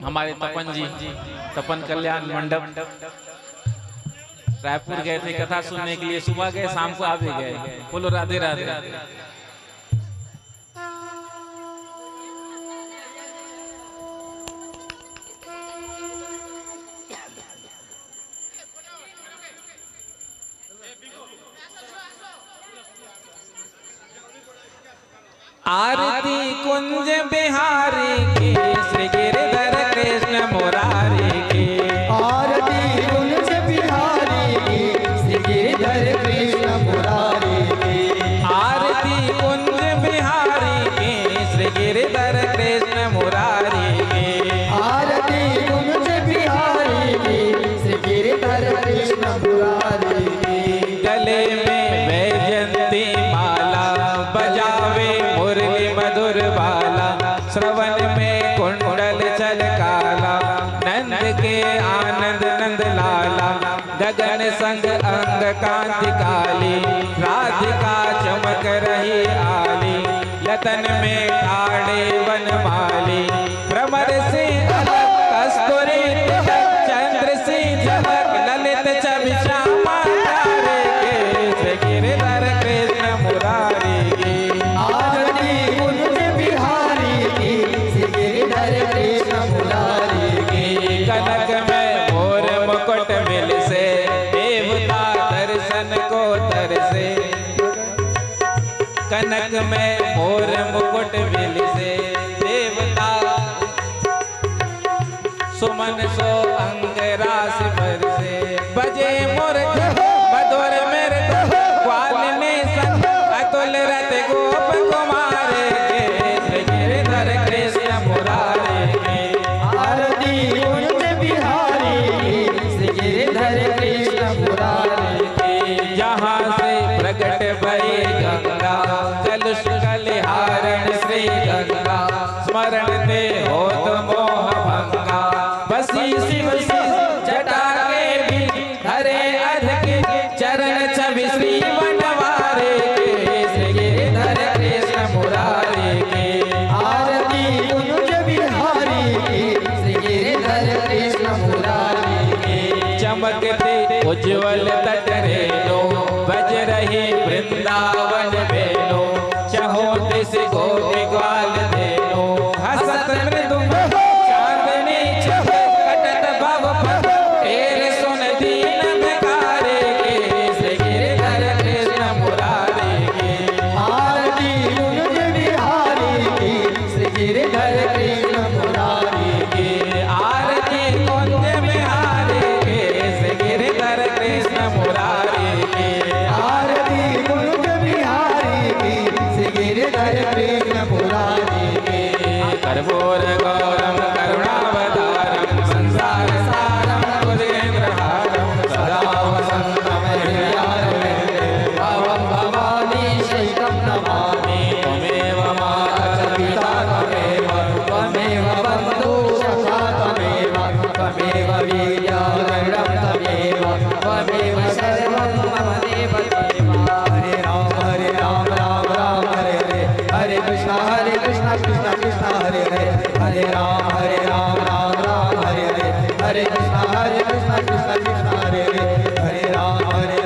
Speaker 1: हमारे तपन जी तपन कल्याण मंडप रायपुर गए थे कथा सुनने के लिए। सुबह गए शाम को आ भी गए। बोलो राधे राधे। आरती कुंज बिहारी की, श्री गिरधर कृष्ण मुरारी की।
Speaker 2: आरती कुंज बिहारी की, श्री गिरधर कृष्ण मुरारी की।
Speaker 1: आरती कुंज बिहारी की, श्री गिरधर कृष्ण मुरारी की।
Speaker 2: आरती कुंज बिहारी की, श्री गिरधर कृष्ण मुरारी की।
Speaker 1: गले में वैजयंती माला, बजावे मुरली मधुर बाला। श्रवण में कुंडल चल काला, नंद के आनंद नंद लाला। गगन संग अंग कांति काली, राधिका चमक रही आली। लतन में ठाड़े वनमाली, भ्रमर से अलग कस्तूरी तिलक। चंद्र से झलक ललित छवि श्यामा प्यारे के, श्री गिरधर कृष्ण मुरारी की।
Speaker 2: आरती कुंज बिहारी की, श्री गिरधर कृष्ण मुरारी की।
Speaker 1: कनक में मोर मुकुट मिल से, देवता दर्शन को तरसे। कनक में मोर मुकुट मिल से, देवता सुमन सो अंग रास भर से। बजे मोर मधुर मेरे ग्वाल में संग, अतुल रत गोप कुमार के, श्री गिरधर कृष्ण मुरारी के।
Speaker 2: आरती कुंज बिहारी की, श्री गिरधर कृष्ण मुरारी की।
Speaker 1: जहाँ से प्रकट भई गंगा, कलुष कलिहारण श्री गंगा। स्मरण ते होत मोह भंगा, बसी शिव जटा के भी हरे अध के। चरण छवि श्री बनवारे के, श्री गिरधर कृष्ण मुरारी
Speaker 2: हरे कृष्ण कृष्ण कृष्ण हरे हरे हरे राम